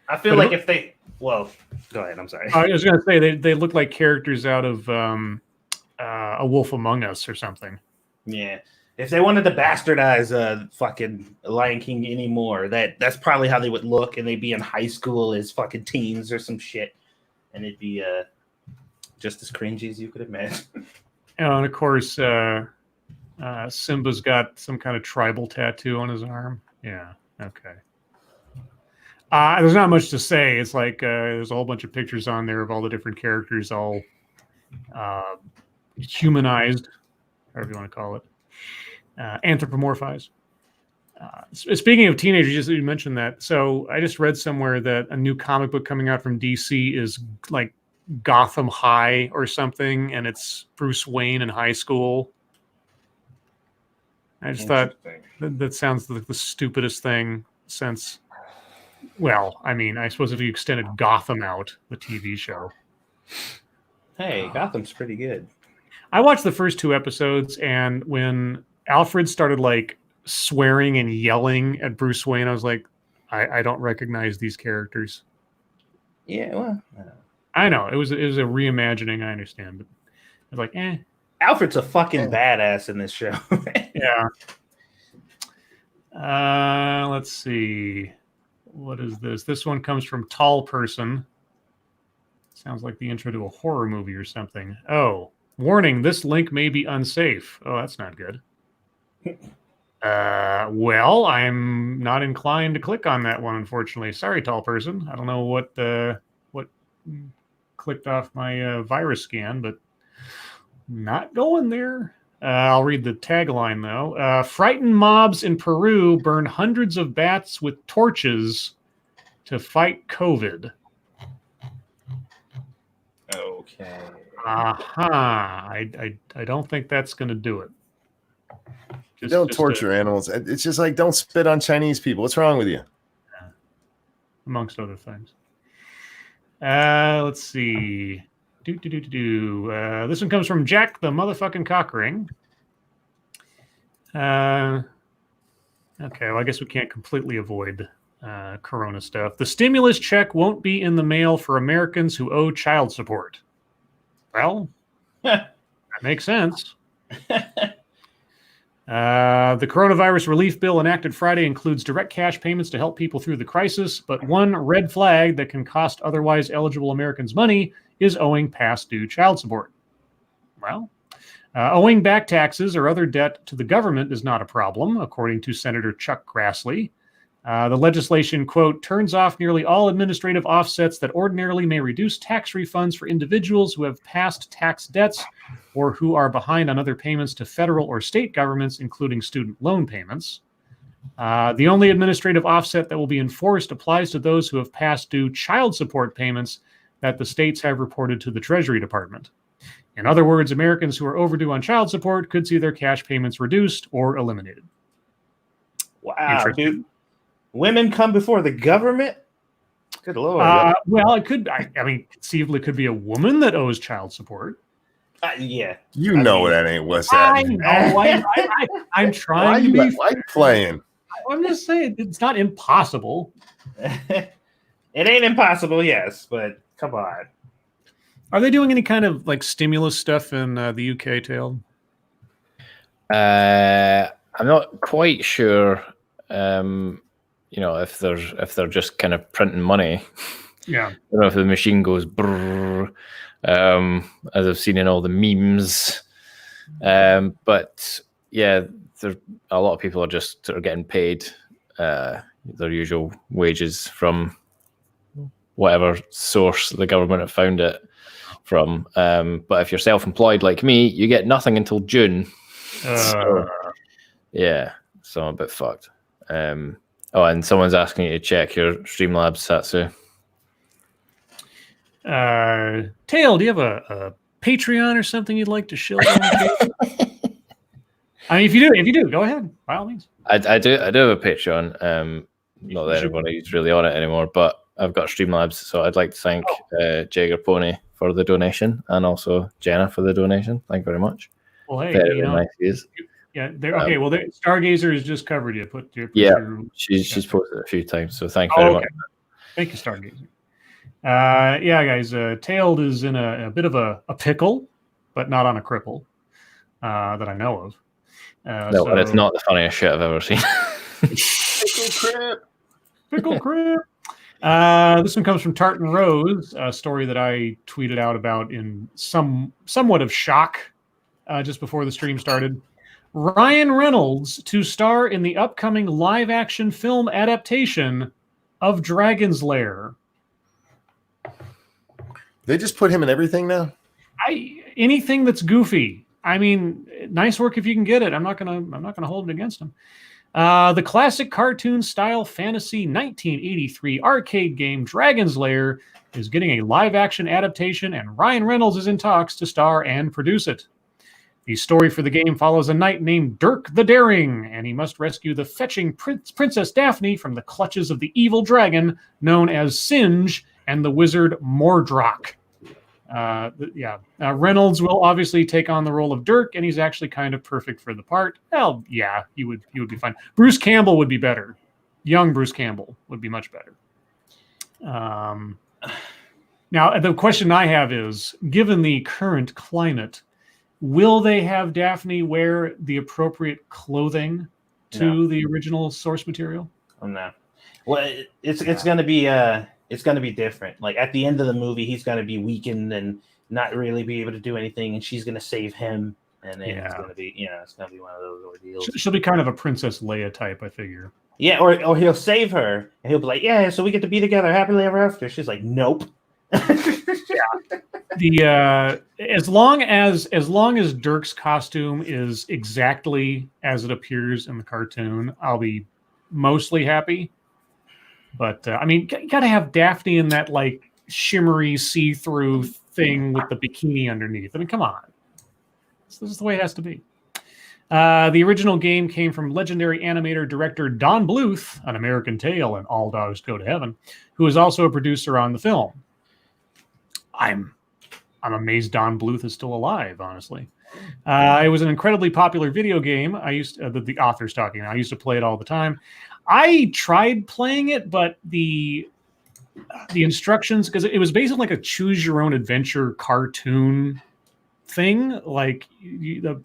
Speaker 5: I feel like if they, well, go ahead. I'm sorry.
Speaker 1: I was going to say they look like characters out of A Wolf Among Us or something.
Speaker 5: Yeah. If they wanted to bastardize fucking Lion King anymore, that's probably how they would look, and they'd be in high school as fucking teens or some shit, and it'd be just as cringy as you could imagine.
Speaker 1: And of course, Simba's got some kind of tribal tattoo on his arm. Yeah. Okay. There's not much to say. It's like there's a whole bunch of pictures on there of all the different characters, all humanized, however you want to call it. Anthropomorphized. Speaking of teenagers, you mentioned that. So I just read somewhere that a new comic book coming out from DC is like Gotham High or something, and it's Bruce Wayne in high school. I just thought that sounds like the stupidest thing since. Well, I mean, I suppose if you extended Gotham out, the TV show.
Speaker 5: Hey, Gotham's pretty good.
Speaker 1: I watched the first 2 episodes, and when Alfred started like swearing and yelling at Bruce Wayne, I was like, I don't recognize these characters.
Speaker 5: Yeah, well,
Speaker 1: I know it was a reimagining. I understand, but I was like,
Speaker 5: Alfred's a fucking badass in this show.
Speaker 1: Yeah. Let's see. What is this? This one comes from Tall Person. Sounds like the intro to a horror movie or something. Oh, warning, this link may be unsafe. Oh, that's not good. Well, I'm not inclined to click on that one, unfortunately. Sorry, Tall Person. I don't know what clicked off my virus scan, but not going there. I'll read the tagline, though. Frightened mobs in Peru burn hundreds of bats with torches to fight COVID.
Speaker 5: Okay.
Speaker 1: I don't think that's going to do it.
Speaker 2: Don't torture animals. It's just like, don't spit on Chinese people. What's wrong with you?
Speaker 1: Amongst other things. Let's see. This one comes from Jack the motherfucking Cockring. Okay, well, I guess we can't completely avoid Corona stuff. The stimulus check won't be in the mail for Americans who owe child support. Well, that makes sense. The coronavirus relief bill enacted Friday includes direct cash payments to help people through the crisis, but one red flag that can cost otherwise eligible Americans money is owing past due child support. Well, owing back taxes or other debt to the government is not a problem, according to Senator Chuck Grassley. The legislation, quote, turns off nearly all administrative offsets that ordinarily may reduce tax refunds for individuals who have past tax debts or who are behind on other payments to federal or state governments, including student loan payments. The only administrative offset that will be enforced applies to those who have past due child support payments that the states have reported to the Treasury Department. In other words, Americans who are overdue on child support could see their cash payments reduced or eliminated.
Speaker 5: Wow, dude. Women come before the government? Good Lord.
Speaker 1: Well, it could, I mean, conceivably it could be a woman that owes child support.
Speaker 5: Yeah.
Speaker 2: You know that ain't what's
Speaker 1: I
Speaker 2: happening.
Speaker 1: know. I'm trying to be.
Speaker 2: Why you playing?
Speaker 1: I'm just saying it's not impossible.
Speaker 5: It ain't impossible, yes, but come on.
Speaker 1: Are they doing any kind of like stimulus stuff in the UK, Tail?
Speaker 4: I'm not quite sure. If they're just kind of printing money.
Speaker 1: Yeah.
Speaker 4: I don't know if the machine goes brrr, as I've seen in all the memes. But yeah, a lot of people are just sort of getting paid their usual wages from whatever source the government have found it from. But if you're self-employed like me, you get nothing until June. So I'm a bit fucked. And someone's asking you to check your Streamlabs, Satsu.
Speaker 1: Tail, do you have a Patreon or something you'd like to shill on? I mean, if you do, go ahead. By all means.
Speaker 4: I do have a Patreon. Not that anybody's really on it anymore, but I've got Streamlabs, so I'd like to thank Jager Pony for the donation and also Jenna for the donation. Thank you very much.
Speaker 1: Well, hey,
Speaker 4: very nice views.
Speaker 1: Yeah, okay. Well, Stargazer has just covered you.
Speaker 4: She's posted it a few times, so thank you very much.
Speaker 1: Thank you, Stargazer. Guys, Tailed is in a bit of a pickle, but not on a cripple that I know of.
Speaker 4: And it's not the funniest shit I've ever seen.
Speaker 1: Pickle crip. This one comes from Tartan Rose, a story that I tweeted out about in somewhat of shock just before the stream started. Ryan Reynolds to star in the upcoming live-action film adaptation of Dragon's Lair.
Speaker 2: They just put him in everything now?
Speaker 1: Anything that's goofy. I mean, nice work if you can get it. I'm not gonna hold it against him. The classic cartoon-style fantasy 1983 arcade game Dragon's Lair is getting a live-action adaptation, and Ryan Reynolds is in talks to star and produce it. The story for the game follows a knight named Dirk the Daring, and he must rescue the fetching Princess Daphne from the clutches of the evil dragon known as Singe and the wizard Mordroc. Reynolds will obviously take on the role of Dirk, and he's actually kind of perfect for the part. Well, yeah, he would be fine. Bruce Campbell would be better. Young Bruce Campbell would be much better. Now, the question I have is, given the current climate, will they have Daphne wear the appropriate clothing to the original source material?
Speaker 5: Oh, no. Well, it's going to be different. Like at the end of the movie, he's going to be weakened and not really be able to do anything, and she's going to save him, and then it's going to be, it's going to be one of those ordeals.
Speaker 1: She'll be kind of a Princess Leia type, I figure.
Speaker 5: Yeah, or he'll save her, and he'll be like, "Yeah, so we get to be together happily ever after." She's like, "Nope."
Speaker 1: As long as Dirk's costume is exactly as it appears in the cartoon, I'll be mostly happy. But I mean, you got to have Daphne in that like shimmery see-through thing with the bikini underneath. I mean, come on, this is the way it has to be. The original game came from legendary animator director Don Bluth, An American Tail and All Dogs Go to Heaven, who is also a producer on the film. I'm amazed Don Bluth is still alive, honestly. It was an incredibly popular video game. The author's talking now. I used to play it all the time. I tried playing it, but the instructions, because it was basically like a choose your own adventure cartoon thing. Like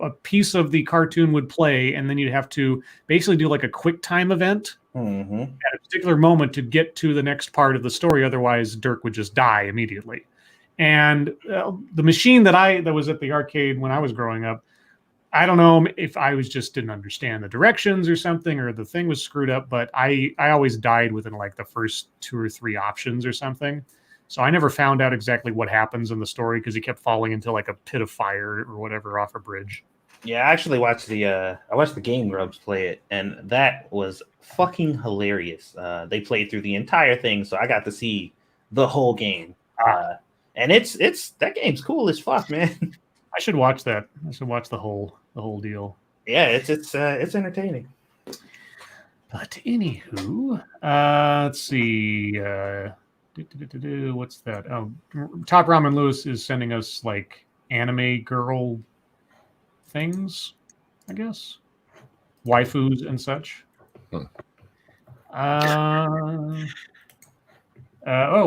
Speaker 1: a piece of the cartoon would play, and then you'd have to basically do like a quick time event at a particular moment to get to the next part of the story. Otherwise, Dirk would just die immediately. And the machine that was at the arcade when I was growing up, I don't know if I didn't understand the directions or something, or the thing was screwed up, but I always died within like the first 2 or 3 options or something. So I never found out exactly what happens in the story because he kept falling into like a pit of fire or whatever off a bridge.
Speaker 5: Yeah, I actually watched the Game Grumps play it, and that was fucking hilarious. They played through the entire thing, so I got to see the whole game. And it's that game's cool as fuck, man.
Speaker 1: I should watch that. I should watch the whole deal.
Speaker 5: Yeah, it's entertaining.
Speaker 1: But anywho, let's see. What's that? Oh, Top Ramen Lewis is sending us like anime girl things, I guess. Waifus and such.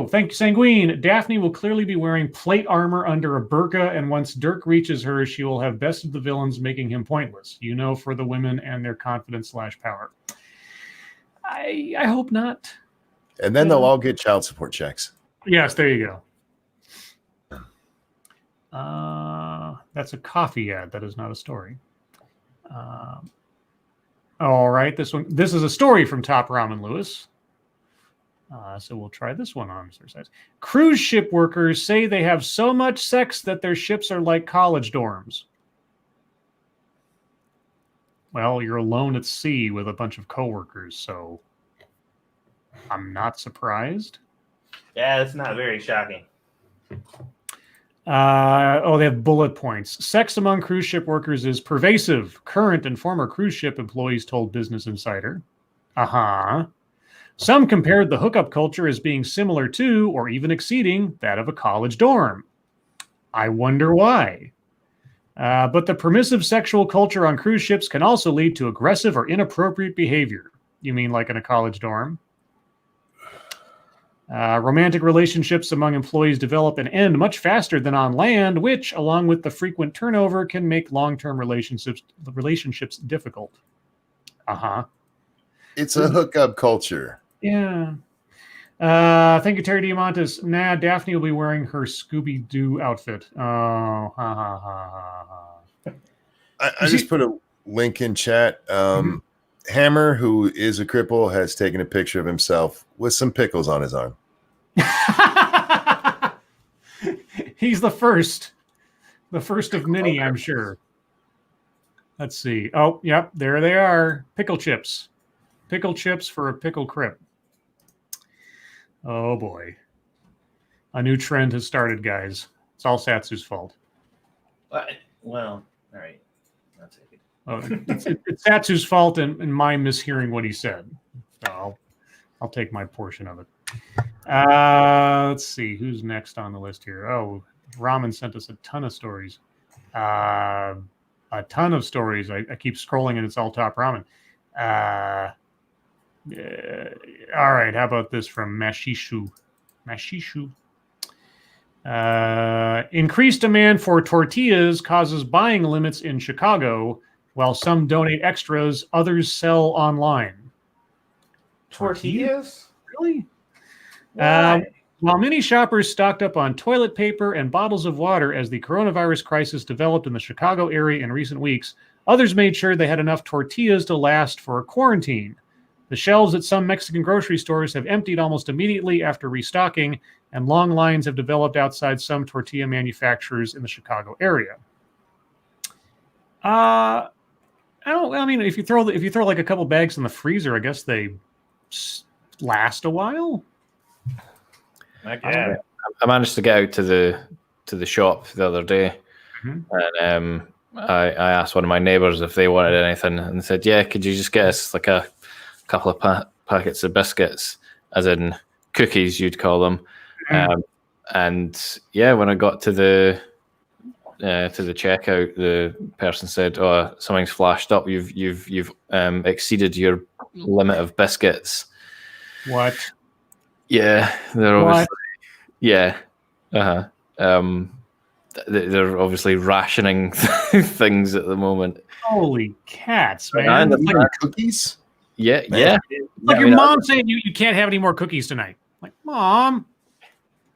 Speaker 1: Thank you, Sanguine. Daphne will clearly be wearing plate armor under a burqa, and once Dirk reaches her, she will have bested the villains, making him pointless. For the women and their confidence/power. I hope not.
Speaker 2: And then they'll all get child support checks.
Speaker 1: Yes, there you go. That's a coffee ad. That is not a story. All right, this is a story from Top Ramen Lewis. So we'll try this one on exercise. Cruise ship workers say they have so much sex that their ships are like college dorms. Well, you're alone at sea with a bunch of coworkers, so I'm not surprised.
Speaker 5: Yeah, it's not very shocking.
Speaker 1: They have bullet points. Sex among cruise ship workers is pervasive. Current and former cruise ship employees told Business Insider. Some compared the hookup culture as being similar to, or even exceeding, that of a college dorm. I wonder why. But the permissive sexual culture on cruise ships can also lead to aggressive or inappropriate behavior. You mean like in a college dorm? Romantic relationships among employees develop and end much faster than on land, which, along with the frequent turnover, can make long-term relationships difficult.
Speaker 2: It's a hookup culture.
Speaker 1: Yeah. Thank you, Terry Diamantis. Daphne will be wearing her Scooby-Doo outfit. Oh, ha.
Speaker 2: I just put a link in chat. Hammer, who is a cripple, has taken a picture of himself with some pickles on his arm.
Speaker 1: He's the first of many, I'm sure. Let's see. Oh, yep, there they are. Pickle chips for a pickle crip. Oh boy, a new trend has started, guys. It's all Satsu's fault.
Speaker 5: Well, all right, I'll take it.
Speaker 1: It's Satsu's fault and my mishearing what he said. So I'll take my portion of it. Let's see who's next on the list here. Oh, Ramen sent us a ton of stories. I keep scrolling and it's all Top Ramen. All right, how about this from Mashishu? Increased demand for tortillas causes buying limits in Chicago. While some donate extras, others sell online.
Speaker 5: Tortillas?
Speaker 1: Really?
Speaker 5: Why?
Speaker 1: While many shoppers stocked up on toilet paper and bottles of water as the coronavirus crisis developed in the Chicago area in recent weeks, others made sure they had enough tortillas to last for a quarantine. The shelves at some Mexican grocery stores have emptied almost immediately after restocking, and long lines have developed outside some tortilla manufacturers in the Chicago area. If you throw like a couple bags in the freezer, I guess they last a while.
Speaker 5: Okay.
Speaker 4: I managed to get out to the shop the other day, and I asked one of my neighbors if they wanted anything, and they said, "Yeah, could you just get us like a couple of packets of biscuits, as in cookies, you'd call them." And yeah, when I got to the checkout, the person said, "Oh, something's flashed up. You've exceeded your limit of biscuits."
Speaker 1: What?
Speaker 4: Yeah, they're obviously they're obviously rationing things at the moment.
Speaker 1: Holy cats, man!
Speaker 2: Like cookies?
Speaker 4: Yeah,
Speaker 2: Man.
Speaker 4: yeah.
Speaker 1: Like your mom saying you can't have any more cookies tonight. Like, Mom.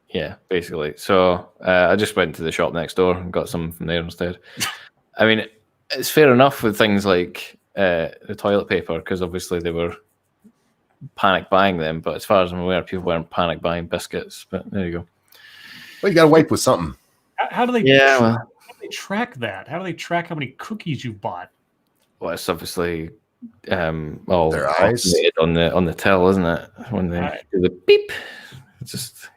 Speaker 4: Yeah, basically. So I just went to the shop next door and got some from there instead. I mean, it's fair enough with things like the toilet paper, because obviously they were panic buying them. But as far as I'm aware, people weren't panic buying biscuits. But there you go.
Speaker 2: Well, you got to wipe with something.
Speaker 1: How do they?
Speaker 4: Yeah,
Speaker 1: how do they track that? How do they track how many cookies you bought?
Speaker 4: Well, it's obviously
Speaker 2: Their eyes
Speaker 4: on the till, isn't it? When they do the beep.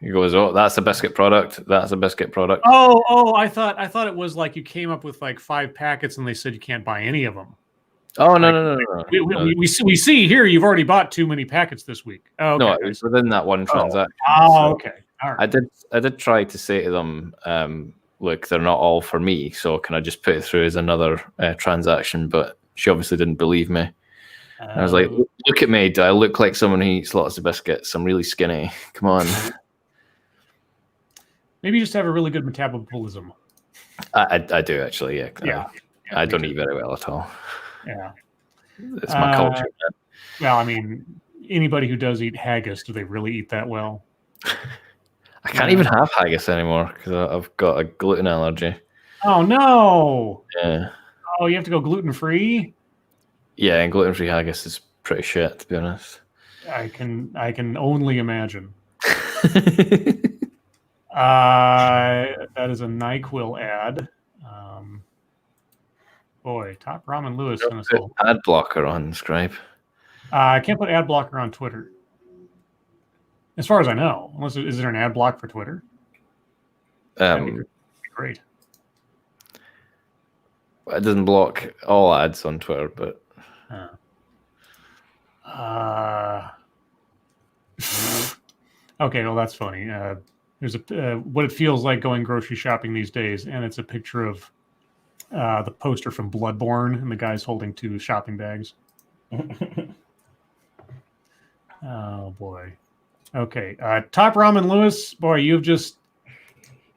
Speaker 4: It goes, oh, that's a biscuit product. That's a biscuit product.
Speaker 1: Oh, I thought it was like you came up with like 5 packets and they said you can't buy any of them.
Speaker 4: Oh, no.
Speaker 1: We see here you've already bought too many packets this week. Oh, okay.
Speaker 4: No, it was within that one transaction.
Speaker 1: Oh, okay. All right.
Speaker 4: I did try to say to them, look, they're not all for me, so can I just put it through as another transaction? But she obviously didn't believe me. I was like, look at me. Do I look like someone who eats lots of biscuits? I'm really skinny. Come on.
Speaker 1: Maybe you just have a really good metabolism.
Speaker 4: I do, actually, yeah.
Speaker 1: Yeah.
Speaker 4: I don't eat very well at all.
Speaker 1: Yeah.
Speaker 4: It's my culture.
Speaker 1: Well, I mean, anybody who does eat haggis, do they really eat that well?
Speaker 4: I can't even have haggis anymore because I've got a gluten allergy.
Speaker 1: Oh, no.
Speaker 4: Yeah.
Speaker 1: Oh, you have to go gluten-free?
Speaker 4: Yeah, and gluten-free haggis is pretty shit, to be honest.
Speaker 1: I can only imagine. That is a NyQuil ad. Boy, Top Ramen Lewis.
Speaker 4: Ad blocker on Scribe.
Speaker 1: I can't put ad blocker on Twitter. As far as I know. Unless, is there an ad block for Twitter? That'd be great.
Speaker 4: It doesn't block all ads on Twitter, but...
Speaker 1: Okay, well, that's funny. There's what it feels like going grocery shopping these days, and it's a picture of the poster from Bloodborne, and the guy's holding 2 shopping bags. Oh, boy. Okay, Top Ramen Lewis, boy, you've just...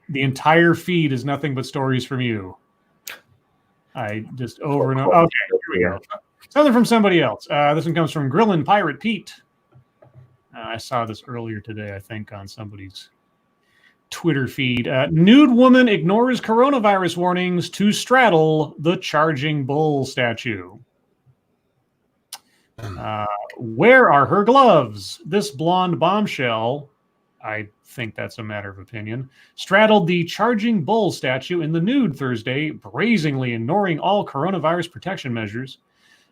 Speaker 1: The entire feed is nothing but stories from you. I just over and over. Okay, here we go. Something from somebody else. This one comes from Grillin' Pirate Pete. I saw this earlier today, I think, on somebody's Twitter feed. Nude woman ignores coronavirus warnings to straddle the charging bull statue. Where are her gloves? This blonde bombshell, I think that's a matter of opinion, straddled the charging bull statue in the nude Thursday, brazenly ignoring all coronavirus protection measures.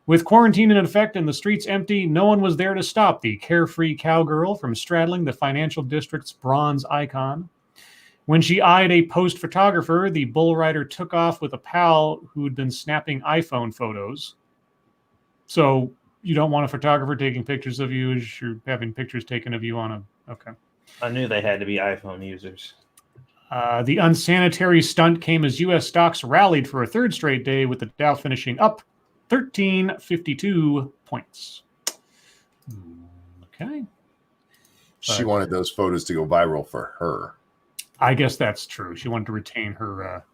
Speaker 1: With quarantine in effect and the streets empty, no one was there to stop the carefree cowgirl from straddling the financial district's bronze icon. When she eyed a post photographer, the bull rider took off with a pal who'd been snapping iPhone photos. So you don't want a photographer taking pictures of you as you're having pictures taken of you on a... Okay.
Speaker 5: I knew they had to be iPhone users.
Speaker 1: The unsanitary stunt came as U.S. stocks rallied for a third straight day, with the Dow finishing up 1352 points. Okay.
Speaker 2: She wanted those photos to go viral for her.
Speaker 1: I guess that's true. She wanted to retain her.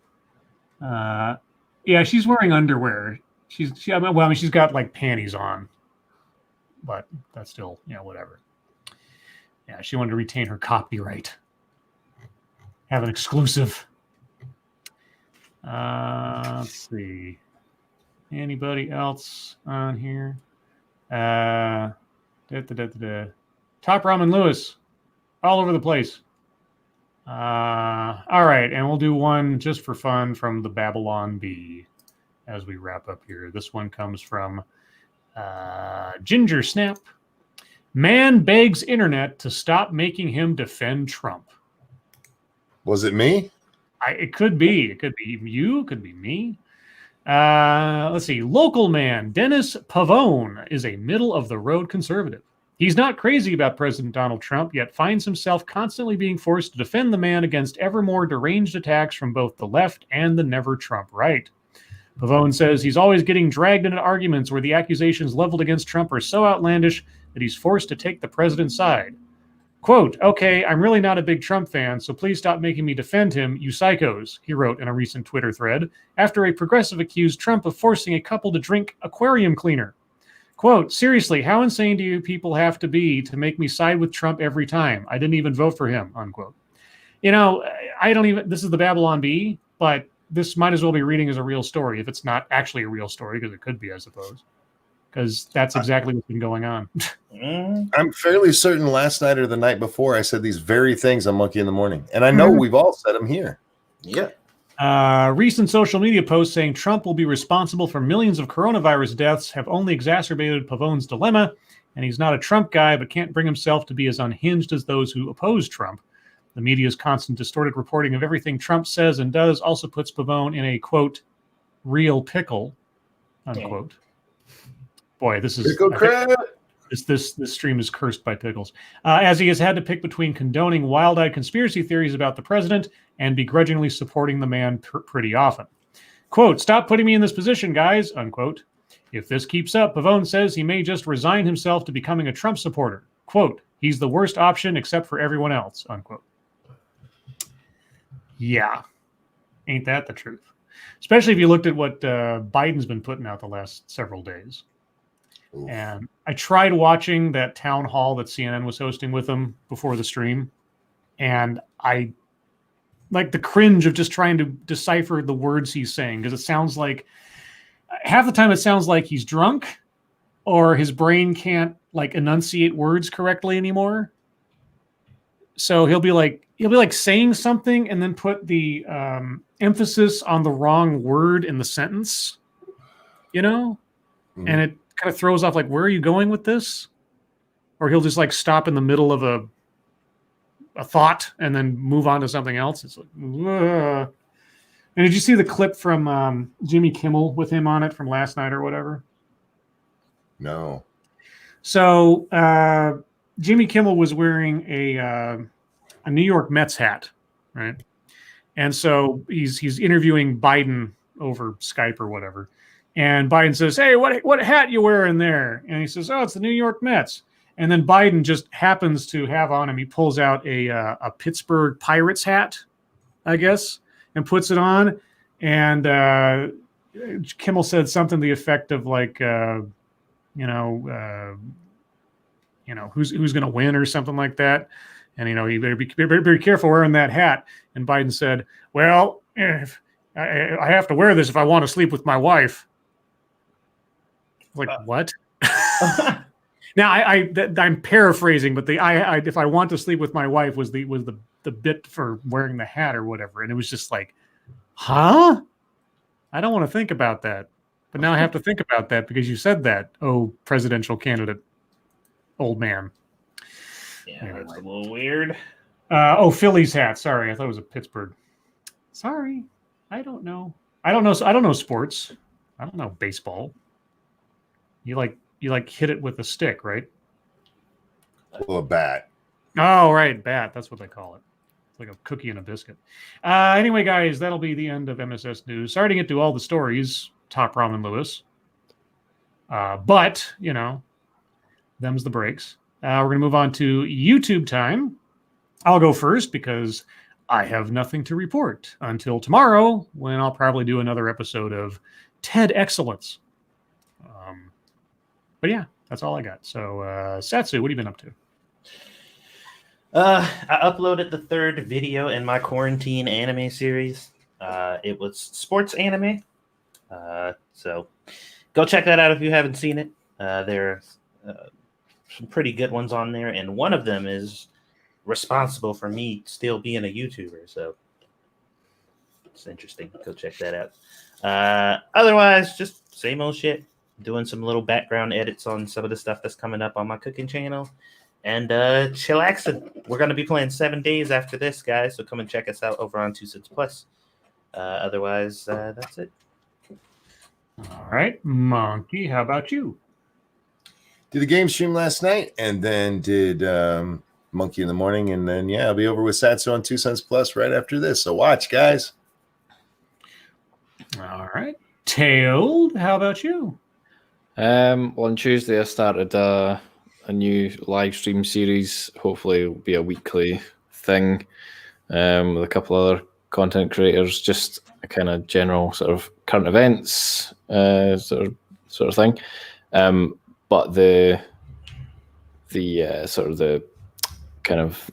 Speaker 1: Yeah, she's wearing underwear. She's got like panties on, but that's still, whatever. Yeah, she wanted to retain her copyright. Have an exclusive. Let's see. Anybody else on here? Top Ramen Lewis. All over the place. All right, and we'll do one just for fun from the Babylon Bee as we wrap up here. This one comes from Ginger Snap. Man begs internet to stop making him defend Trump.
Speaker 2: Was it me?
Speaker 1: It could be. It could be you. It could be me. Let's see. Local man Dennis Pavone is a middle-of-the-road conservative. He's not crazy about President Donald Trump, yet finds himself constantly being forced to defend the man against ever more deranged attacks from both the left and the never-Trump right. Pavone says he's always getting dragged into arguments where the accusations leveled against Trump are so outlandish that he's forced to take the president's side. Quote, okay, I'm really not a big Trump fan, so please stop making me defend him, you psychos, he wrote in a recent Twitter thread, after a progressive accused Trump of forcing a couple to drink aquarium cleaner. Quote, seriously, how insane do you people have to be to make me side with Trump every time? I didn't even vote for him, unquote. This is the Babylon Bee, but this might as well be reading as a real story if it's not actually a real story, because it could be, I suppose. Because that's exactly what's been going on.
Speaker 2: I'm fairly certain last night or the night before I said these very things on Monkey in the Morning. And I know we've all said them here.
Speaker 5: Yeah.
Speaker 1: Recent social media posts saying Trump will be responsible for millions of coronavirus deaths have only exacerbated Pavone's dilemma, and he's not a Trump guy but can't bring himself to be as unhinged as those who oppose Trump. The media's constant distorted reporting of everything Trump says and does also puts Pavone in a, quote, real pickle, unquote. Yeah. Boy, this is... Pickle crap! This stream is cursed by pickles. As he has had to pick between condoning wild-eyed conspiracy theories about the president and begrudgingly supporting the man pretty often. Quote, "Stop putting me in this position, guys," unquote. If this keeps up, Pavone says he may just resign himself to becoming a Trump supporter. Quote, "He's the worst option except for everyone else," unquote. Yeah. Ain't that the truth? Especially if you looked at what Biden's been putting out the last several days. Oof. And I tried watching that town hall that CNN was hosting with him before the stream. And I like the cringe of just trying to decipher the words he's saying, because it sounds like half the time it sounds like he's drunk or his brain can't like enunciate words correctly anymore. So he'll be like saying something and then put the emphasis on the wrong word in the sentence, you know? Mm. And it kind of throws off, like, where are you going with this? Or he'll just like stop in the middle of a thought and then move on to something else. It's like, ugh. And did you see the clip from Jimmy Kimmel with him on it from last night or whatever?
Speaker 2: No.
Speaker 1: So Jimmy Kimmel was wearing a New York Mets hat, right? And so he's interviewing Biden over Skype or whatever. And Biden says, "Hey, what hat you wearing there?" And he says, "Oh, it's the New York Mets." And then Biden just happens to have on him. He pulls out a Pittsburgh Pirates hat, I guess, and puts it on. And Kimmel said something to the effect of like, who's going to win or something like that. And, you better be very careful wearing that hat. And Biden said, "Well, if I have to wear this if I want to sleep with my wife." Like, what? Now, I'm paraphrasing, but if I want to sleep with my wife was the bit for wearing the hat or whatever. And it was just like, huh? I don't want to think about that. But now I have to think about that because you said that, oh, presidential candidate, old man.
Speaker 5: Yeah, anyway. That's a little weird.
Speaker 1: Phillies hat. Sorry, I thought it was a Pittsburgh. Sorry, I don't know. I don't know sports. I don't know baseball. You hit it with a stick, right?
Speaker 2: Well, a bat.
Speaker 1: Oh, right, bat. That's what they call it. It's like a cookie and a biscuit. Anyway, guys, that'll be the end of MSS News. Sorry to get to all the stories, Top Ramen Lewis. But them's the breaks. We're going to move on to YouTube time. I'll go first because I have nothing to report until tomorrow, when I'll probably do another episode of TED Excellence. But yeah, that's all I got. So, Satsu, what have you been up to?
Speaker 5: I uploaded the third video in my quarantine anime series. It was sports anime. So go check that out if you haven't seen it. There's some pretty good ones on there, and one of them is responsible for me still being a YouTuber. So it's interesting. Go check that out. Otherwise, just same old shit. Doing some little background edits on some of the stuff that's coming up on my cooking channel. And chillaxing. We're going to be playing 7 days after this, guys. So come and check us out over on 2 Cents Plus. Otherwise, that's it.
Speaker 1: All right. Monkey, how about you?
Speaker 2: Did a game stream last night and then did Monkey in the morning. And then, I'll be over with Satsu on 2 Cents Plus right after this. So watch, guys.
Speaker 1: All right. Tailed, how about you?
Speaker 4: On Tuesday, I started a new live stream series. Hopefully, it'll be a weekly thing with a couple other content creators. Just a kind of general sort of current events sort of thing. But the sort of the kind of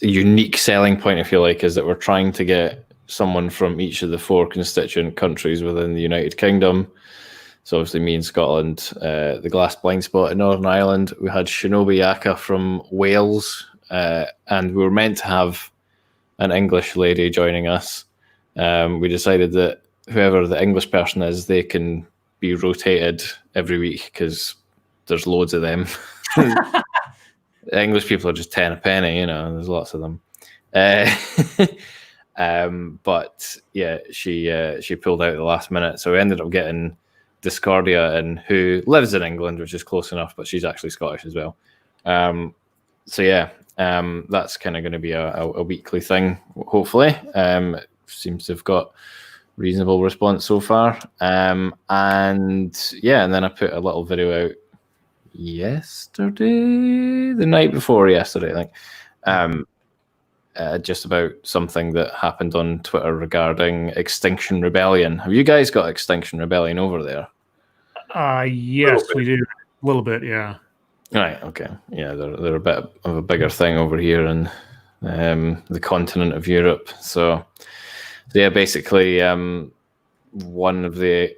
Speaker 4: unique selling point, I feel like, is that we're trying to get someone from each of the 4 constituent countries within the United Kingdom. So obviously me in Scotland, the Glass Blind Spot in Northern Ireland. We had Shinobi Yaka from Wales, and we were meant to have an English lady joining us. We decided that whoever the English person is, they can be rotated every week because there's loads of them. The English people are just 10 a penny, there's lots of them. But yeah, she pulled out at the last minute. So we ended up getting Discordia, and who lives in England, which is close enough, but she's actually Scottish as well. So yeah, That's kind of going to be a weekly thing, hopefully. It seems to have got reasonable response so far. And then I put a little video out yesterday, the night before yesterday, I think. Just about something that happened on Twitter regarding Extinction Rebellion. Have you guys got Extinction Rebellion over there?
Speaker 1: Yes, we do. A little bit, yeah.
Speaker 4: Right, okay. Yeah, they're a bit of a bigger thing over here in the continent of Europe. So yeah, basically one of the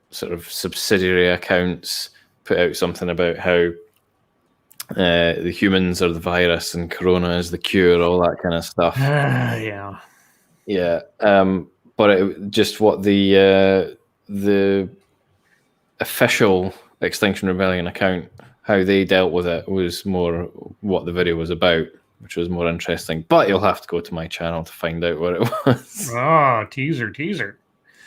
Speaker 4: sort of subsidiary accounts put out something about how the humans are the virus and Corona is the cure, all that kind of stuff.
Speaker 1: Yeah.
Speaker 4: But just what the official Extinction Rebellion account, how they dealt with it, was more what the video was about, which was more interesting. But you'll have to go to my channel to find out what it was.
Speaker 1: Oh, teaser.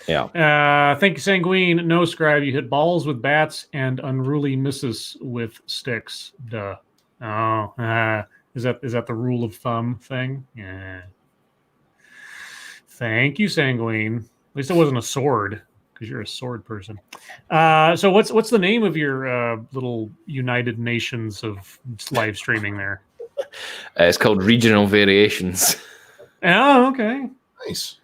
Speaker 1: Yeah. Thank you, Sanguine. No, Scribe. You hit balls with bats and unruly misses with sticks. Duh. Oh, is that the rule of thumb thing? Yeah. Thank you, Sanguine. At least it wasn't a sword, because you're a sword person. So what's the name of your little United Nations of live streaming there?
Speaker 4: It's called Regional Variations.
Speaker 1: Oh, okay.
Speaker 2: Nice.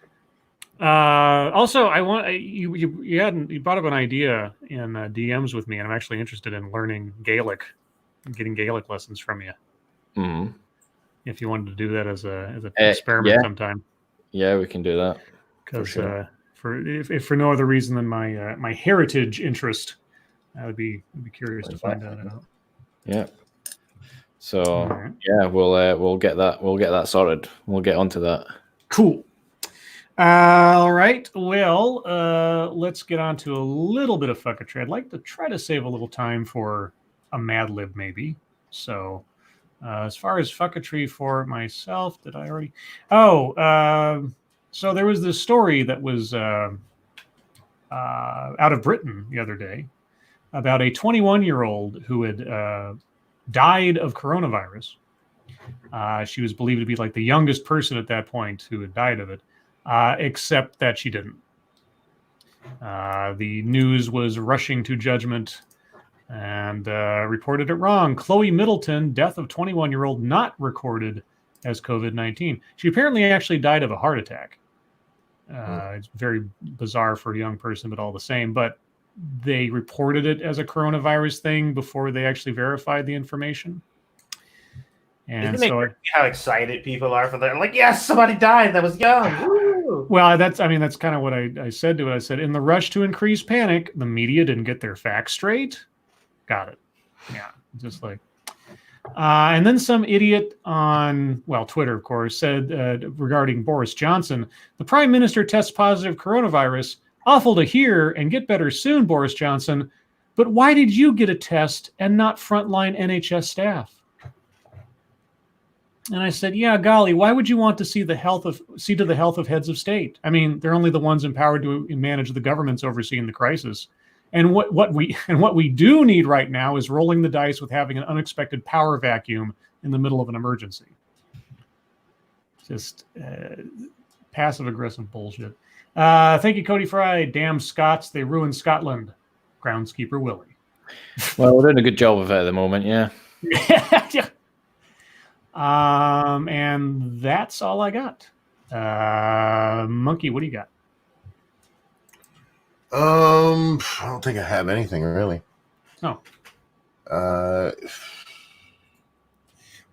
Speaker 1: Also, I want you brought up an idea in DMs with me, and I'm actually interested in learning Gaelic, getting Gaelic lessons from you.
Speaker 4: Mm-hmm.
Speaker 1: If you wanted to do that as an experiment sometime.
Speaker 4: Yeah, we can do that.
Speaker 1: Because if for no other reason than my heritage interest, I would be curious to find that out.
Speaker 4: Yeah. So yeah, we'll get that sorted. We'll get onto that.
Speaker 1: Cool. All right. Well, let's get on to a little bit of fucketry. I'd like to try to save a little time for a Mad Lib, maybe. So, as far as fucketry for myself, did I already? So there was this story that was out of Britain the other day about a 21-year-old who had died of coronavirus. She was believed to be like the youngest person at that point who had died of it. Except that she didn't. The news was rushing to judgment and reported it wrong. Chloe Middleton, death of 21-year-old, not recorded as COVID-19. She apparently actually died of a heart attack. It's very bizarre for a young person, but all the same. But they reported it as a coronavirus thing before they actually verified the information. And
Speaker 5: isn't it crazy how excited people are for that? Like, yes, somebody died that was young. Woo!
Speaker 1: Well, that's kind of what I said to it. I said, in the rush to increase panic, the media didn't get their facts straight. Got it. Yeah, just like. And then some idiot on, Twitter, of course, said regarding Boris Johnson, the prime minister tests positive coronavirus. Awful to hear, and get better soon, Boris Johnson. But why did you get a test and not frontline NHS staff? And I said, yeah, golly, why would you want to see to the health of heads of state? I mean, they're only the ones empowered to manage the governments overseeing the crisis. And what we do need right now is rolling the dice with having an unexpected power vacuum in the middle of an emergency. Just passive aggressive bullshit. Thank you, Cody Fry. Damn Scots, they ruined Scotland. Groundskeeper Willie.
Speaker 4: Well, we're doing a good job of it at the moment, yeah.
Speaker 1: Yeah. And that's all I got. Monkey, what do you got?
Speaker 2: I don't think I have anything really.
Speaker 1: Oh.
Speaker 2: Well,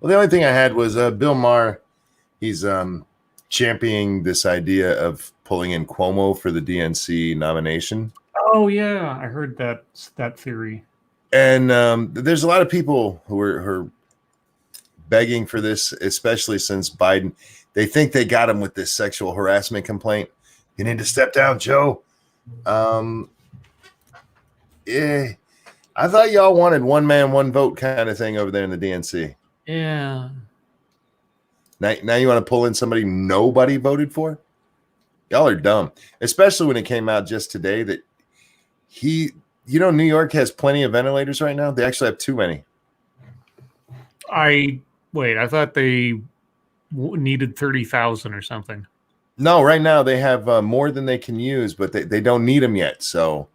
Speaker 2: the only thing I had was Bill Maher. He's championing this idea of pulling in Cuomo for the DNC nomination.
Speaker 1: Oh yeah, I heard that theory.
Speaker 2: And there's a lot of people who are begging for this, especially since Biden. They think they got him with this sexual harassment complaint. You need to step down, Joe. I thought y'all wanted one man, one vote kind of thing over there in the DNC.
Speaker 1: Yeah.
Speaker 2: Now you want to pull in somebody nobody voted for? Y'all are dumb. Especially when it came out just today that New York has plenty of ventilators right now. They actually have too many.
Speaker 1: I Wait, I thought they needed 30,000 or something.
Speaker 2: No, right now they have more than they can use, but they don't need them yet. So,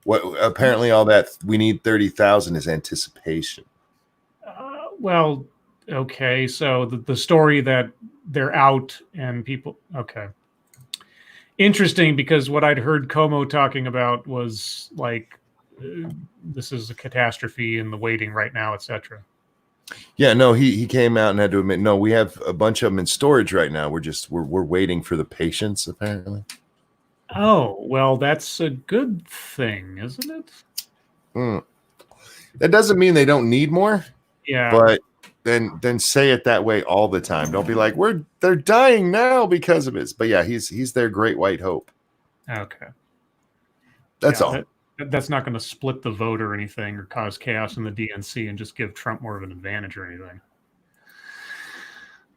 Speaker 2: what? Apparently, all that we need 30,000 is anticipation.
Speaker 1: Well, okay. So the story that they're out and people. Okay. Interesting, because what I'd heard Como talking about was like, this is a catastrophe in the waiting right now, etc.
Speaker 2: Yeah, no, he came out and had to admit, no, we have a bunch of them in storage right now. We're waiting for the patients, apparently.
Speaker 1: Oh, well, that's a good thing, isn't it?
Speaker 2: That doesn't mean they don't need more.
Speaker 1: Yeah.
Speaker 2: But then say it that way all the time. Don't be like, they're dying now because of it. But yeah, he's their great white hope.
Speaker 1: Okay.
Speaker 2: That's all.
Speaker 1: That's not going to split the vote or anything or cause chaos in the DNC and just give Trump more of an advantage or anything.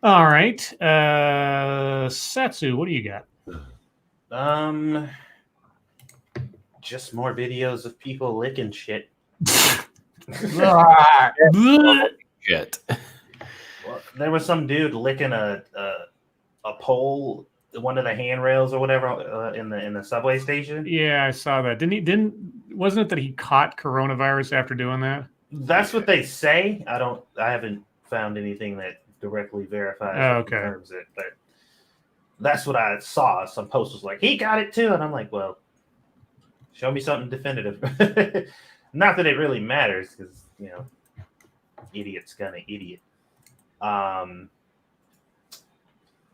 Speaker 1: All right. Satsu, what do you got?
Speaker 5: Just more videos of people licking shit.
Speaker 4: Shit.
Speaker 5: Well, there was some dude licking a pole, one of the handrails or whatever, in the subway station.
Speaker 1: Yeah, I saw that. Wasn't it that he caught coronavirus after doing that?
Speaker 5: That's what they say. I haven't found anything that directly verifies or confirms it, but that's what I saw. Some post was like, he got it too, and I'm like, well, show me something definitive. Not that it really matters, because idiot's gonna idiot.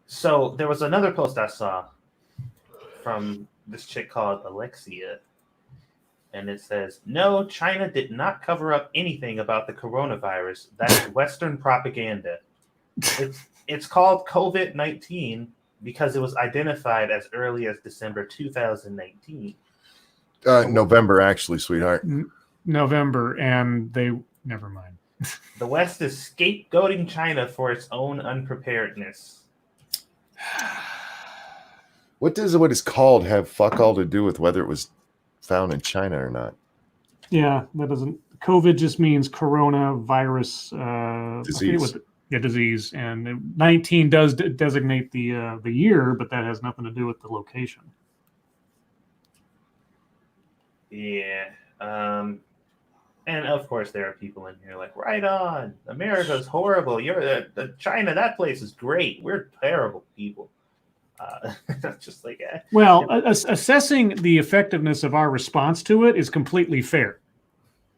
Speaker 5: So there was another post I saw from this chick called Alexia, and it says, "No, China did not cover up anything about the coronavirus. That's Western propaganda. It's called COVID-19 because it was identified as early as December 2019."
Speaker 2: November, actually, sweetheart.
Speaker 1: November, and they never mind.
Speaker 5: The West is scapegoating China for its own unpreparedness.
Speaker 2: What does what is called have fuck all to do with whether it was found in China or not?
Speaker 1: Yeah, that doesn't. COVID just means coronavirus
Speaker 2: disease.
Speaker 1: Disease, and 19 does designate the year, but that has nothing to do with the location.
Speaker 5: Yeah. And of course, there are people in here like, right on, America's horrible. You're China. That place is great. We're terrible people. Just like,
Speaker 1: well, assessing the effectiveness of our response to it is completely fair.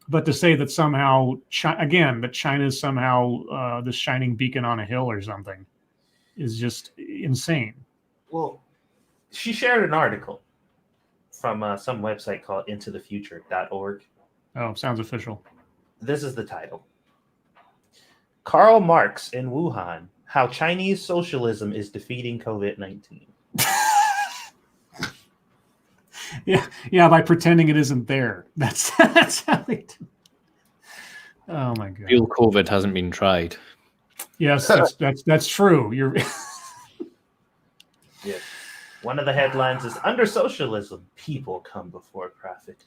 Speaker 1: But to say that somehow, that China is somehow this shining beacon on a hill or something is just insane.
Speaker 5: Well, she shared an article from some website called intothefuture.org.
Speaker 1: Oh, sounds official.
Speaker 5: This is the title. Karl Marx in Wuhan, How Chinese Socialism is Defeating COVID-19.
Speaker 1: Yeah, by pretending it isn't there. That's how they do. Oh my god.
Speaker 4: Real COVID hasn't been tried.
Speaker 1: Yes, that's true. You're
Speaker 5: Yeah. One of the headlines is, under socialism, people come before profit.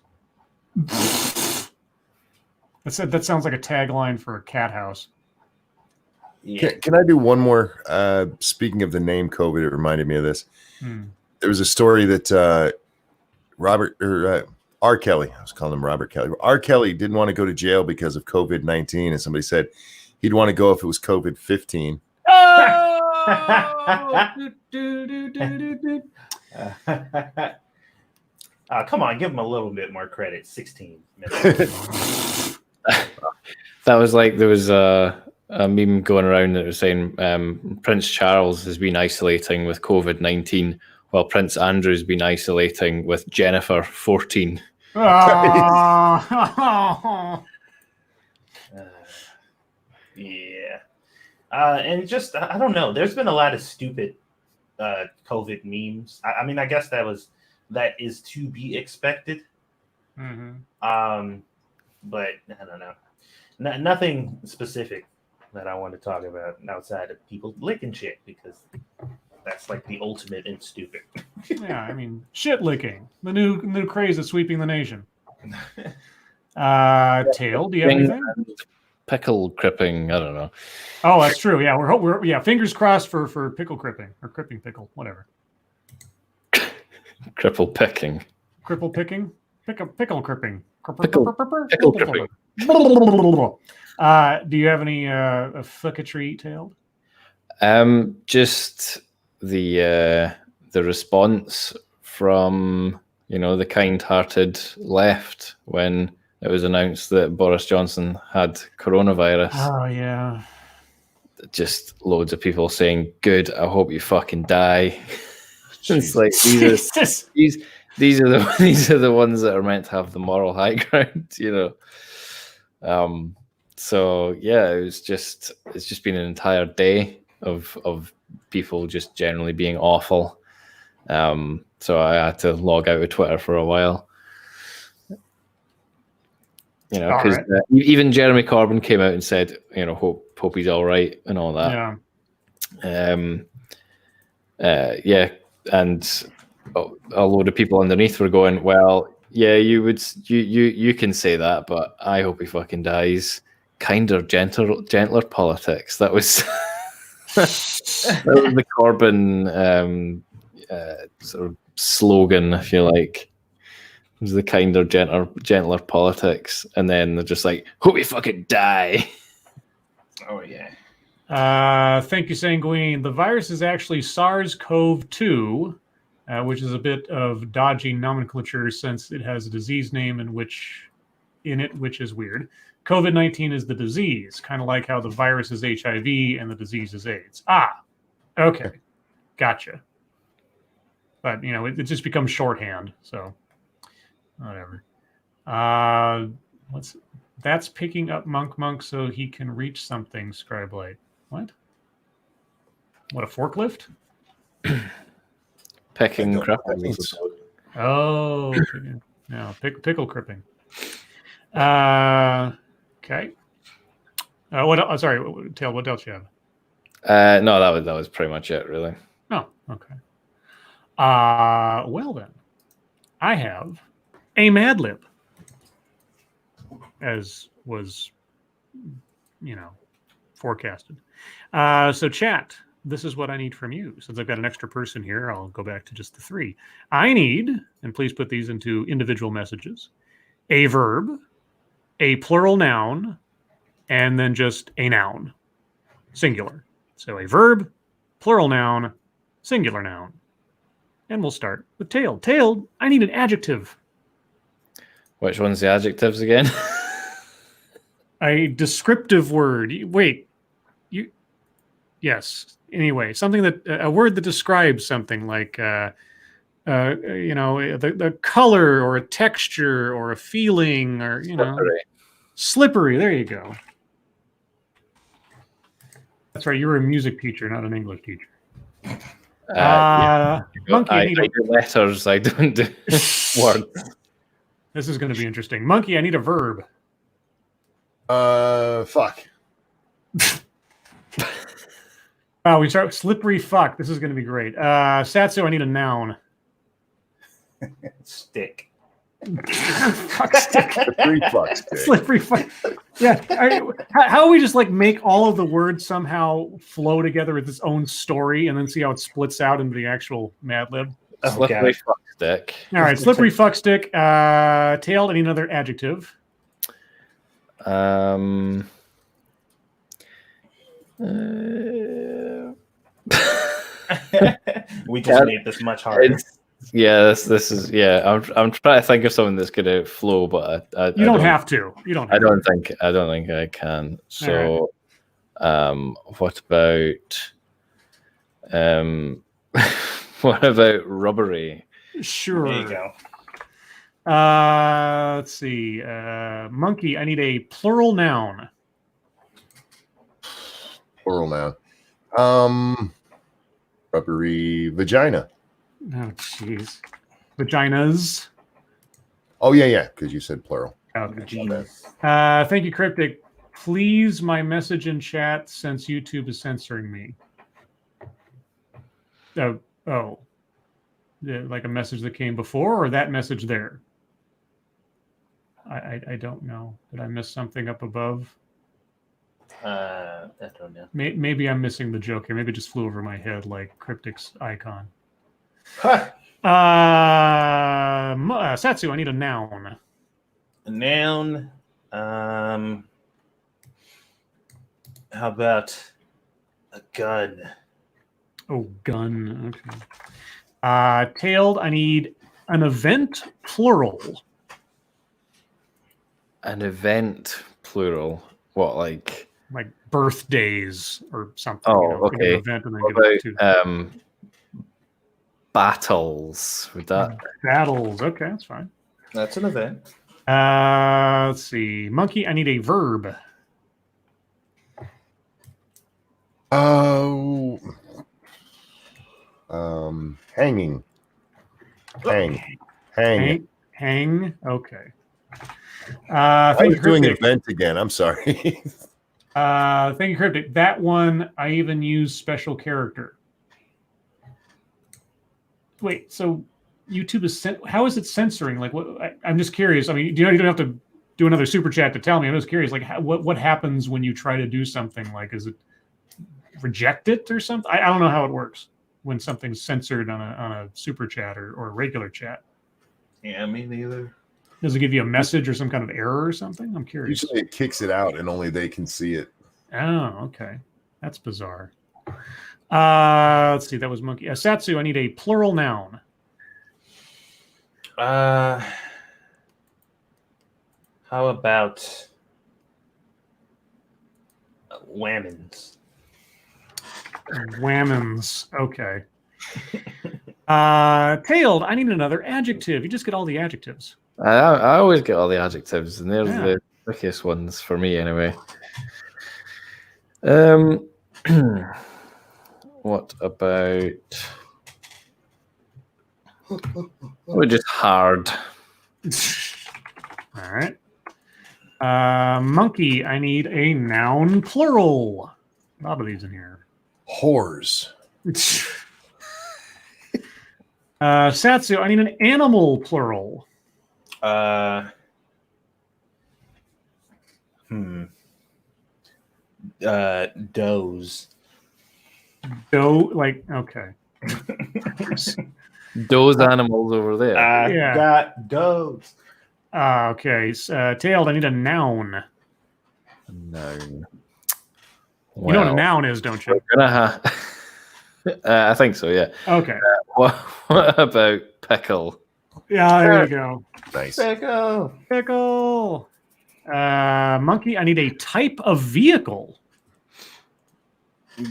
Speaker 1: That sounds like a tagline for a cat house.
Speaker 2: Yeah. Can I do one more? Speaking of the name COVID, it reminded me of this. There was a story that R. Kelly, I was calling him Robert Kelly. R. Kelly didn't want to go to jail because of COVID-19, and somebody said he'd want to go if it was COVID-15.
Speaker 5: Come on, give him a little bit more credit. 16 minutes.
Speaker 4: That was like, there was a meme going around that was saying Prince Charles has been isolating with COVID-19 while Prince Andrew's been isolating with Jennifer 14.
Speaker 5: Yeah. And just, I don't know. There's been a lot of stupid COVID memes. I mean, I guess that is to be expected.
Speaker 1: Mm-hmm.
Speaker 5: But I don't know. Nothing specific that I want to talk about outside of people licking shit, because that's like the ultimate in stupid.
Speaker 1: Yeah, I mean, shit licking, the new craze that's sweeping the nation. Tail, do you have anything?
Speaker 4: pickle cripping. I don't know.
Speaker 1: Oh, that's true. Yeah, we're fingers crossed for pickle cripping or cripping pickle, whatever.
Speaker 4: Cripple picking.
Speaker 1: Cripple picking? Pickle cripping.
Speaker 4: Pickle cripping.
Speaker 1: Do you have any fucketry tailed?
Speaker 4: Just the response from the kind-hearted left when it was announced that Boris Johnson had coronavirus.
Speaker 1: Oh yeah.
Speaker 4: Just loads of people saying, "Good, I hope you fucking die." It's like these are the ones that are meant to have the moral high ground, So yeah, it's just been an entire day of people just generally being awful. So I had to log out of Twitter for a while. Because even Jeremy Corbyn came out and said, hope he's all right and all that.
Speaker 1: Yeah.
Speaker 4: And a load of people underneath were going, well, yeah, you can say that, but I hope he fucking dies. Kinder, gentler politics. That was that was the Corbyn sort of slogan, I feel like. It was the kinder, gentler politics, and then they're just like, hope he fucking die.
Speaker 5: Oh yeah.
Speaker 1: Thank you, Sanguine. The virus is actually SARS-CoV-2, which is a bit of dodgy nomenclature since it has a disease name which is weird. COVID-19 is the disease, kind of like how the virus is HIV and the disease is AIDS. Okay, gotcha. But it just becomes shorthand, so whatever. That's picking up Monk so he can reach something. Scribe Light. What a forklift?
Speaker 4: Picking crapples.
Speaker 1: Oh, no, pickle cripping. Okay. What? Sorry, Tail. What else you have?
Speaker 4: No, that was pretty much it, really.
Speaker 1: Oh, okay. Well then, I have a Mad Lib, as was, forecasted. So chat, this is what I need from you. Since I've got an extra person here, I'll go back to just the three. I need, and please put these into individual messages, a verb, a plural noun, and then just a noun, singular. So a verb, plural noun, singular noun. And we'll start with tailed. Tailed, I need an adjective.
Speaker 4: Which one's the adjectives again?
Speaker 1: A descriptive word. Wait, yes. Anyway, a word that describes something like, the color or a texture or a feeling or, slippery. There you go. That's right. You were a music teacher, not an English teacher. Monkey,
Speaker 4: I do letters. I don't do words.
Speaker 1: This is going to be interesting. Monkey, I need a verb.
Speaker 2: Fuck.
Speaker 1: Oh, we start with slippery fuck. This is going to be great. Satsu, I need a noun.
Speaker 5: Stick.
Speaker 1: Fuck stick.
Speaker 2: Slippery fuck stick.
Speaker 1: Slippery fuck. Yeah. How we just make all of the words somehow flow together with its own story and then see how it splits out into the actual Mad Lib?
Speaker 4: Slippery fuck stick.
Speaker 1: All right. Slippery fuck stick. Tailed, I need another adjective.
Speaker 5: We just made this much harder.
Speaker 4: This is I'm trying to think of something that's going to flow, but
Speaker 1: you don't have to. You don't.
Speaker 4: I don't think I can. So, what about what about rubbery?
Speaker 1: Sure.
Speaker 5: There you go.
Speaker 1: Let's see. Monkey, I need a plural noun.
Speaker 2: Plural noun. Rubbery vagina.
Speaker 1: Oh, jeez. Vaginas.
Speaker 2: Oh, yeah, because you said plural.
Speaker 1: Okay. Thank you, Cryptic. Please, my message in chat since YouTube is censoring me. Oh. Like a message that came before or that message there? I don't know. Did I miss something up above?
Speaker 5: I don't know.
Speaker 1: Maybe I'm missing the joke here. Maybe it just flew over my head like Cryptic's icon.
Speaker 5: Huh.
Speaker 1: Satsu, I need a noun.
Speaker 5: A noun. How about a gun?
Speaker 1: Oh, gun. Okay. Tailed, I need an event, plural.
Speaker 4: An event, plural. What, like
Speaker 1: birthdays or something?
Speaker 4: Oh,
Speaker 1: Think of
Speaker 4: okay.
Speaker 1: an event and then
Speaker 4: What
Speaker 1: give it to
Speaker 4: about battles? Would that
Speaker 1: battles. Okay, that's fine.
Speaker 5: That's an event.
Speaker 1: Let's see. Monkey, I need a verb.
Speaker 2: Oh, hanging. Hang.
Speaker 1: Okay.
Speaker 2: I
Speaker 1: Thank
Speaker 2: was
Speaker 1: you,
Speaker 2: doing an
Speaker 1: Cryptic.
Speaker 2: event again. I'm sorry.
Speaker 1: Thank you, Cryptic. That one, I even use special character. Wait, so YouTube is how is it censoring? Like, what? I'm just curious. I mean, you don't have to do another super chat to tell me. I'm just curious. Like, what happens when you try to do something? Like, is it reject it or something? I don't know how it works when something's censored on a super chat or a regular chat.
Speaker 5: Yeah, me neither.
Speaker 1: Does it give you a message or some kind of error or something? I'm curious.
Speaker 2: Usually it kicks it out and only they can see it.
Speaker 1: Oh, okay. That's bizarre. Let's see. That was monkey. Satsu, I need a plural noun.
Speaker 5: How about whammons?
Speaker 1: Whammons. Okay. Tailed, I need another adjective. You just get all the adjectives.
Speaker 4: I always get all the adjectives, and they're the trickiest ones for me, anyway. What about? We're just hard.
Speaker 1: All right. Monkey, I need a noun plural. A lot of these in here.
Speaker 2: Whores.
Speaker 1: Satsu, I need an animal plural.
Speaker 5: Does.
Speaker 1: Okay.
Speaker 4: Those animals over there.
Speaker 1: Yeah.
Speaker 5: Got does.
Speaker 1: Okay. Tailed, I need a noun.
Speaker 4: Noun.
Speaker 1: You know what a noun is, don't you?
Speaker 4: We're gonna I think so, yeah.
Speaker 1: Okay.
Speaker 4: What about pickle?
Speaker 1: Yeah, there you go.
Speaker 2: Nice.
Speaker 1: Pickle. Monkey, I need a type of vehicle.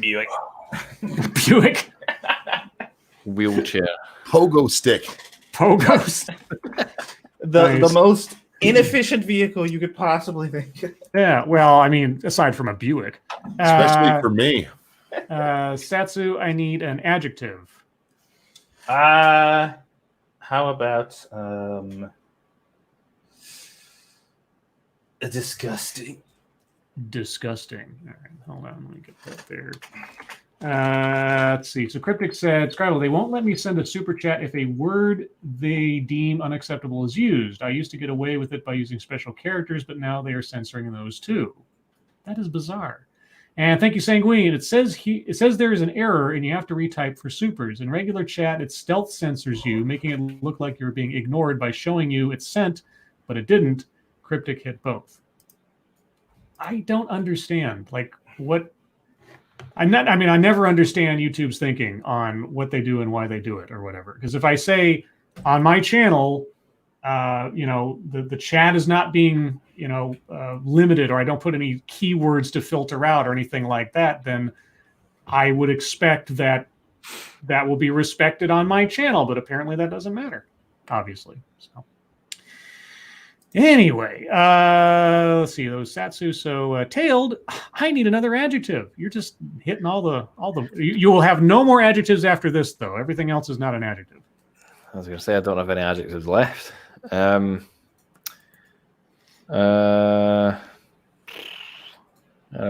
Speaker 5: Buick.
Speaker 1: Buick.
Speaker 4: Wheelchair.
Speaker 2: Pogo stick.
Speaker 1: Pogos.
Speaker 5: The most inefficient vehicle you could possibly think of.
Speaker 1: Yeah, well, I mean, aside from a Buick.
Speaker 2: Especially for me.
Speaker 1: Satsu, I need an adjective.
Speaker 5: How about disgusting?
Speaker 1: Disgusting. All right, hold on. Let me get that there. Let's see. So Cryptic said, Scribe, they won't let me send a super chat if a word they deem unacceptable is used. I used to get away with it by using special characters, but now they are censoring those too. That is bizarre. And thank you, Sanguine. It says there is an error and you have to retype for supers. In regular chat, it stealth censors you, making it look like you're being ignored by showing you it's sent, but it didn't. Cryptic hit both. I don't understand. Like, what? I never understand YouTube's thinking on what they do and why they do it or whatever. Because if I say on my channel, the chat is not being, limited, or I don't put any keywords to filter out or anything like that, then I would expect that will be respected on my channel. But apparently that doesn't matter, obviously. So anyway, let's see those Satsu. So tailed, I need another adjective. You're just hitting all the. You will have no more adjectives after this, though. Everything else is not an adjective.
Speaker 4: I was going to say I don't have any adjectives left.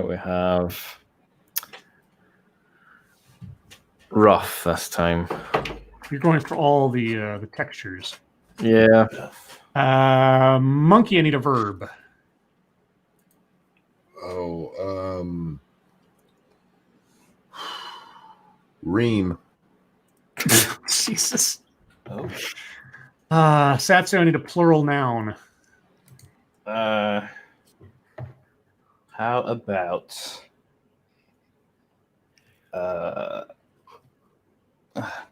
Speaker 4: We have rough this time.
Speaker 1: You're going for all the textures.
Speaker 4: Yeah.
Speaker 1: Monkey, I need a verb.
Speaker 2: Ream.
Speaker 1: Jesus.
Speaker 5: Oh.
Speaker 1: Satsu, I need a plural noun.
Speaker 5: How about I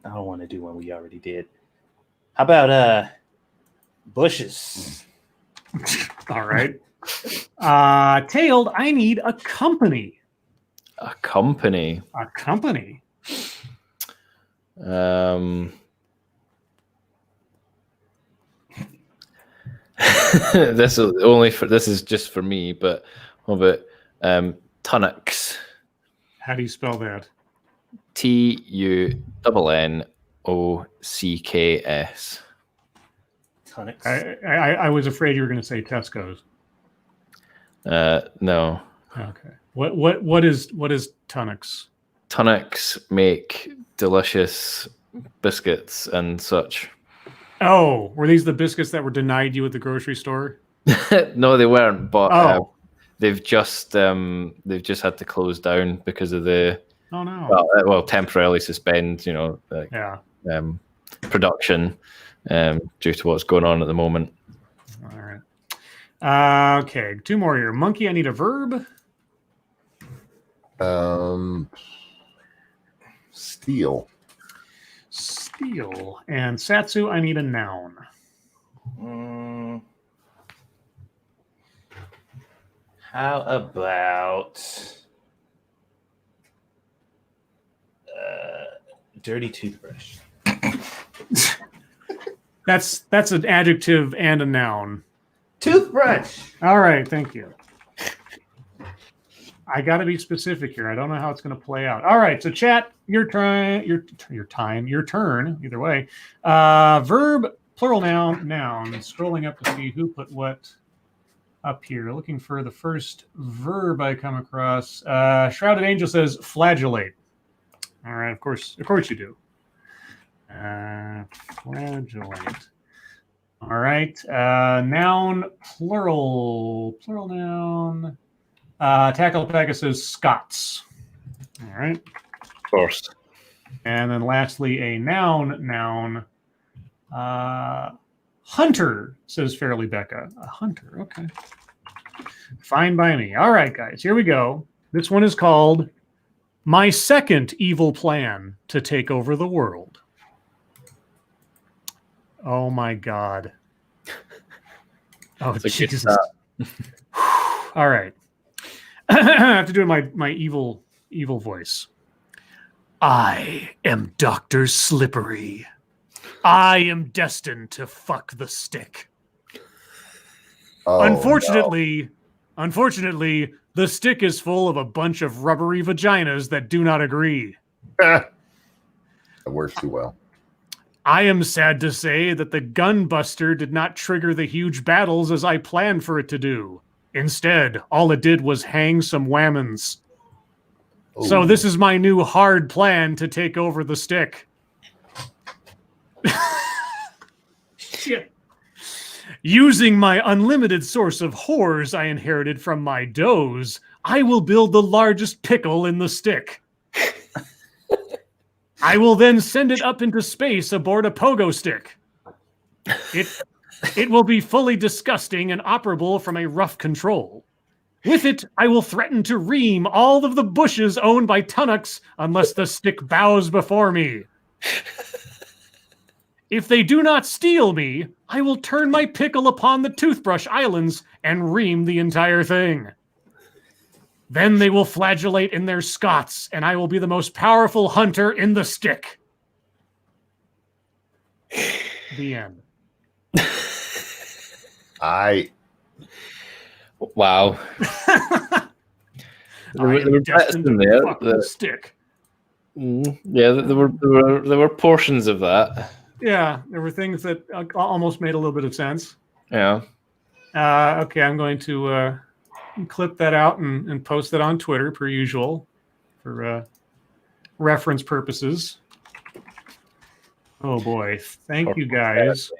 Speaker 5: don't want to do one we already did. How about bushes?
Speaker 1: All right. Tailed, I need a company.
Speaker 4: A company.
Speaker 1: A company.
Speaker 4: This is just for me, but what about Tunnocks?
Speaker 1: How do you spell that?
Speaker 4: TUNNOCKS.
Speaker 5: Tunnocks.
Speaker 1: I was afraid you were going to say Tesco's.
Speaker 4: No.
Speaker 1: Okay. What is Tunnocks?
Speaker 4: Tunnocks make delicious biscuits and such.
Speaker 1: Oh, were these the biscuits that were denied you at the grocery store?
Speaker 4: No, they weren't, but they've just had to close down because of the temporarily suspend, production due to what's going on at the moment.
Speaker 1: All right. Okay, 2 more here. Monkey, I need a verb.
Speaker 2: Steal.
Speaker 1: Steal. And Satsu, I need a noun.
Speaker 5: How about dirty toothbrush?
Speaker 1: That's an adjective and a noun.
Speaker 5: Toothbrush.
Speaker 1: All right, thank you. I got to be specific here. I don't know how it's going to play out. All right, so chat, your turn. Either way. Verb, plural noun. Scrolling up to see who put what up here. Looking for the first verb I come across. Shrouded Angel says flagellate. All right, of course you do. Flagellate. All right. Noun, plural noun. Tacklepaga says Scots. All right.
Speaker 4: Of course.
Speaker 1: And then lastly, a noun. Hunter, says Fairly Becca. A hunter, okay. Fine by me. All right, guys, here we go. This one is called My Second Evil Plan to Take Over the World. Oh my God. Oh, Jesus. All right. I have to do my evil voice. I am Dr. Slippery. I am destined to fuck the stick.
Speaker 2: Oh,
Speaker 1: Unfortunately, the stick is full of a bunch of rubbery vaginas that do not agree.
Speaker 2: That works too well.
Speaker 1: I am sad to say that the gunbuster did not trigger the huge battles as I planned for it to do. Instead, all it did was hang some whammons.
Speaker 2: Ooh.
Speaker 1: So this is my new hard plan to take over the stick. Shit. Using my unlimited source of whores I inherited from my does, I will build the largest pickle in the stick. I will then send it up into space aboard a pogo stick. It will be fully disgusting and operable from a rough control. With it, I will threaten to ream all of the bushes owned by Tunnocks unless the stick bows before me. If they do not steal me, I will turn my pickle upon the Toothbrush Islands and ream the entire thing. Then they will flagellate in their Scots, and I will be the most powerful hunter in the stick. The end.
Speaker 4: Wow. There were bits in there. The
Speaker 1: stick.
Speaker 4: Yeah, there were portions of that.
Speaker 1: Yeah, there were things that almost made a little bit of sense.
Speaker 4: Yeah.
Speaker 1: Okay, I'm going to clip that out and post it on Twitter per usual for reference purposes. Oh boy, thank you guys.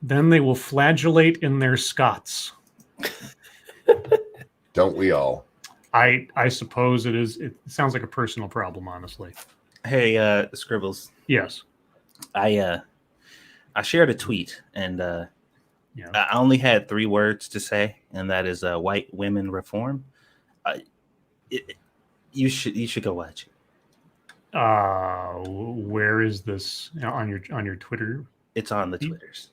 Speaker 1: Then they will flagellate in their Scots.
Speaker 2: Don't we all?
Speaker 1: I suppose it is. It sounds like a personal problem, honestly.
Speaker 5: Hey, Scribbles.
Speaker 1: Yes.
Speaker 5: I shared a tweet, and
Speaker 1: Yeah.
Speaker 5: I only had 3 words to say, and that is white women reform. You should go watch it.
Speaker 1: Where is this on your Twitter?
Speaker 5: It's on the Twitters.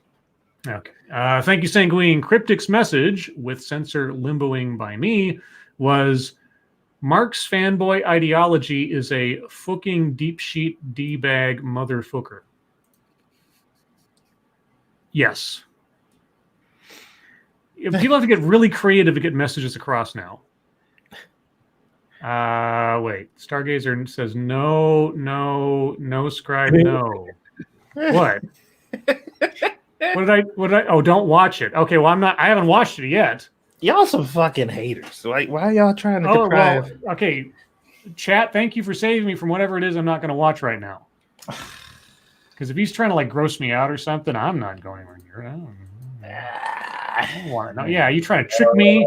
Speaker 1: Okay. Thank you, Sanguine. Cryptic's message with censor limboing by me was Mark's fanboy ideology is a fucking deep sheet D-bag motherfucker. Yes. People have to get really creative to get messages across now. Wait. Stargazer says no, Scribe, no. What? What did I? Oh, don't watch it. Okay, well, I haven't watched it yet.
Speaker 5: Y'all some fucking haters. Like, why are y'all trying to deprive?
Speaker 1: Well, okay. Chat, thank you for saving me from whatever it is I'm not going to watch right now. Because if he's trying to like gross me out or something, I'm not going anywhere near it. I don't want to know. Yeah, you trying to trick me?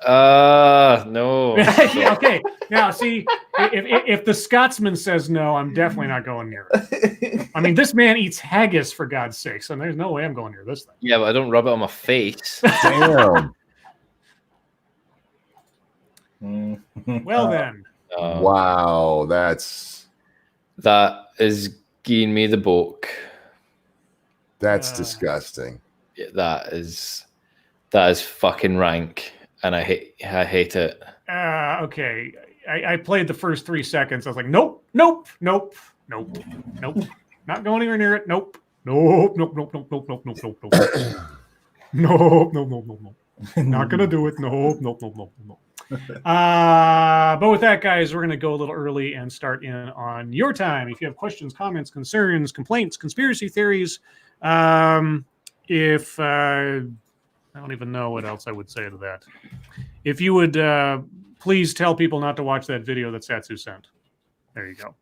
Speaker 4: No.
Speaker 1: Okay. Now, see, if the Scotsman says no, I'm definitely not going near it. I mean, this man eats haggis, for God's sake, so there's no way I'm going near this thing.
Speaker 4: Yeah, but I don't rub it on my face.
Speaker 2: Damn.
Speaker 1: Well, then.
Speaker 2: Wow,
Speaker 4: that is giving me the book.
Speaker 2: That's disgusting.
Speaker 4: Yeah, that is fucking rank, and I hate it.
Speaker 1: Okay. I played the first 3 seconds. I was like, nope. Not going anywhere near it. Nope. Nope. Not gonna do it. Nope. But with that, guys, we're gonna go a little early and start in on your time. If you have questions, comments, concerns, complaints, conspiracy theories, if I don't even know what else I would say to that. If you would please tell people not to watch that video that Satsu sent. There you go.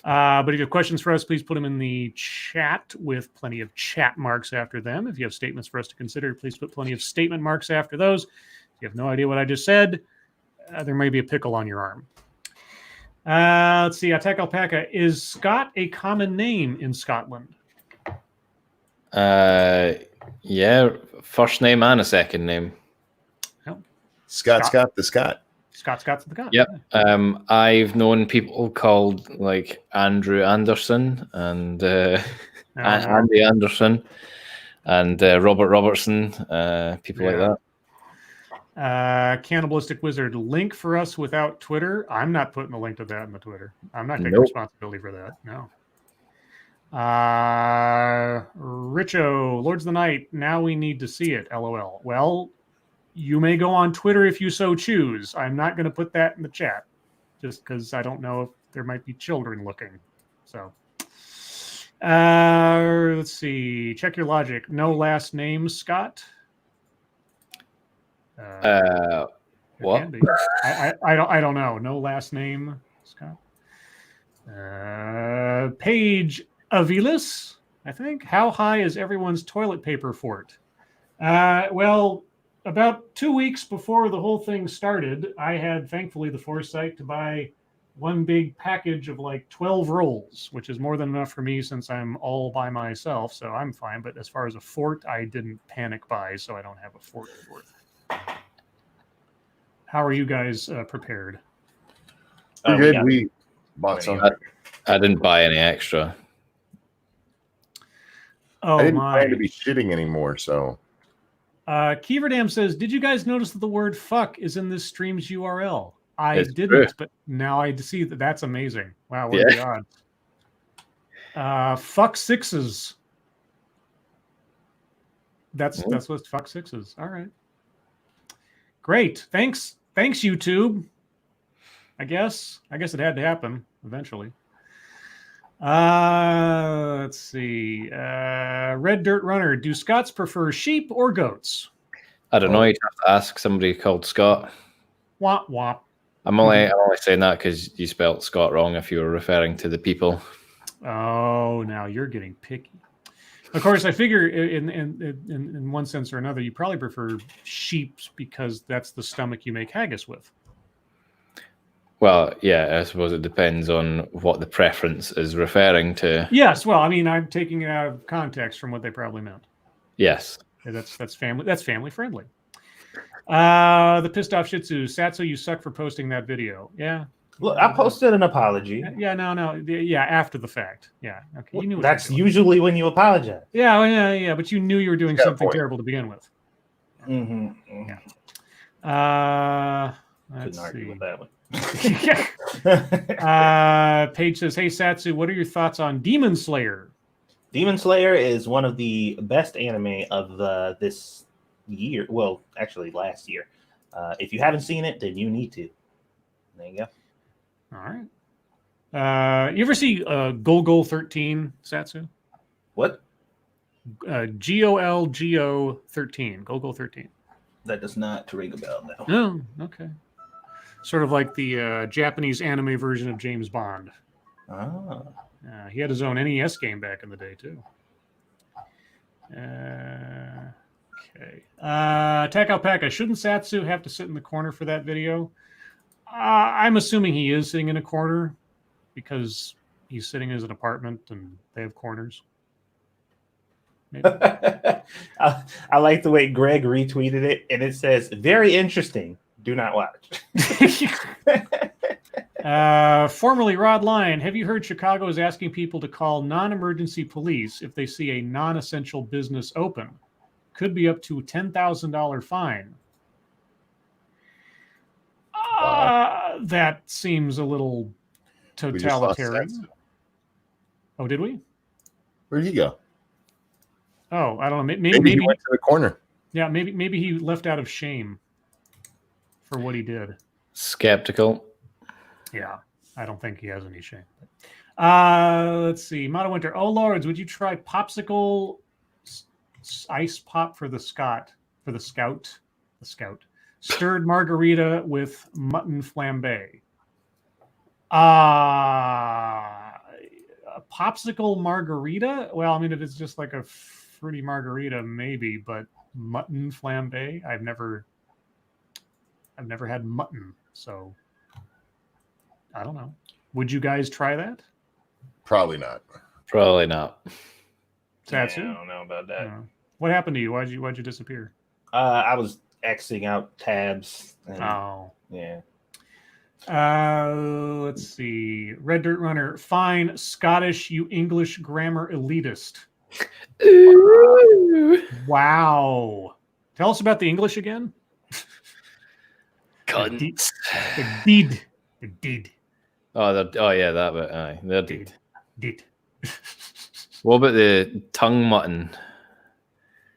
Speaker 1: But if you have questions for us, please put them in the chat with plenty of chat marks after them. If you have statements for us to consider, please put plenty of statement marks after those. If you have no idea what I just said, there may be a pickle on your arm. Let's see. Attack Alpaca. Is Scott a common name in Scotland?
Speaker 4: Yeah, first name and a second name.
Speaker 1: No.
Speaker 2: Scott the Scott.
Speaker 1: Scott's the guy.
Speaker 4: Yep. I've known people called like Andrew Anderson and Andy Anderson and Robert Robertson, people like that.
Speaker 1: Cannibalistic Wizard, link for us without Twitter. I'm not putting a link to that in the Twitter. I'm not taking responsibility for that. No. Richo, Lords of the Night, now we need to see it. LOL. Well, you may go on Twitter if you so choose. I'm not going to put that in the chat just because I don't know if there might be children looking. So, let's see. Check your logic. No last name, Scott.
Speaker 4: What?
Speaker 1: I don't know. No last name, Scott. Paige Avilis, I think. How high is everyone's toilet paper fort? Well, about 2 weeks before the whole thing started, I had thankfully the foresight to buy one big package of like 12 rolls, which is more than enough for me since I'm all by myself, so I'm fine. But as far as a fort, I didn't panic buy, so I don't have a fort. How are you guys prepared?
Speaker 2: We're good. We bought some.
Speaker 4: I didn't buy any extra.
Speaker 1: Oh,
Speaker 2: I didn't plan to be shitting anymore, so.
Speaker 1: Keeverdam says, did you guys notice that the word fuck is in this stream's URL? It's didn't, true. But now I see that. That's amazing. Wow, what are the odds? Fuck sixes. That's what fuck sixes. All right. Great. Thanks, YouTube. I guess it had to happen eventually. Let's see. Red Dirt Runner. Do Scots prefer sheep or goats?
Speaker 4: I don't know. You'd have to ask somebody called Scott.
Speaker 1: Womp womp.
Speaker 4: I'm only saying that because you spelled Scott wrong if you were referring to the people.
Speaker 1: Oh, now you're getting picky. Of course, I figure in one sense or another, you probably prefer sheep because that's the stomach you make haggis with.
Speaker 4: Well, yeah, I suppose it depends on what the preference is referring to.
Speaker 1: Yes, well, I mean, I'm taking it out of context from what they probably meant.
Speaker 4: Yes.
Speaker 1: That's family friendly. The pissed off Shih Tzu, Satsu, you suck for posting that video. Yeah.
Speaker 5: Look, I posted an apology.
Speaker 1: Yeah, no. Yeah, after the fact. Yeah. Okay. You knew what
Speaker 5: That's
Speaker 1: you were doing.
Speaker 5: usually when you apologize.
Speaker 1: Yeah, but you knew you were doing something terrible to begin with.
Speaker 5: Mm-hmm.
Speaker 1: Yeah.
Speaker 5: Couldn't argue with that one.
Speaker 1: Paige says, "Hey Satsu, what are your thoughts on Demon Slayer?"
Speaker 5: Demon Slayer is one of the best anime of this year. Well, actually, last year. If you haven't seen it, then you need to. There you go.
Speaker 1: All right. You ever see Golgo 13, Satsu?
Speaker 5: What?
Speaker 1: GOLGO 13. Golgo 13.
Speaker 5: That does not ring a bell now.
Speaker 1: Oh, okay. Sort of like the Japanese anime version of James Bond.
Speaker 5: Ah.
Speaker 1: He had his own NES game back in the day, too. Okay. Tech Alpaca, shouldn't Satsu have to sit in the corner for that video? I'm assuming he is sitting in a corner because he's sitting in his apartment and they have corners.
Speaker 5: I like the way Greg retweeted it, and it says, "Very interesting. Do not watch."
Speaker 1: Formerly Rod Lyon, have you heard Chicago is asking people to call non-emergency police if they see a non-essential business open? Could be up to $10,000 fine. That seems a little totalitarian. Oh, did we?
Speaker 2: Where'd he go?
Speaker 1: Oh, I don't know.
Speaker 2: Maybe he went to the corner.
Speaker 1: Yeah, maybe he left out of shame for what he did.
Speaker 4: Skeptical.
Speaker 1: Yeah, I don't think he has any shame. Let's see. Mono Winter. Oh Lords, would you try popsicle ice pop for the scout? The scout. Stirred margarita with mutton flambe. A popsicle margarita? Well, I mean, if it's just like a fruity margarita, maybe, but mutton flambe? I've never had mutton, so I don't know. Would you guys try that?
Speaker 2: Probably not.
Speaker 1: Satsu?
Speaker 5: Yeah, I don't know about that.
Speaker 1: What happened to you? Why'd you disappear?
Speaker 5: I was Xing out tabs.
Speaker 1: Yeah. Let's see. Red Dirt Runner. Fine. Scottish, you English grammar elitist. Wow. Tell us about the English again.
Speaker 4: Cunts.
Speaker 1: The did.
Speaker 4: Oh yeah, that bit. Aye, they did. What about the tongue mutton?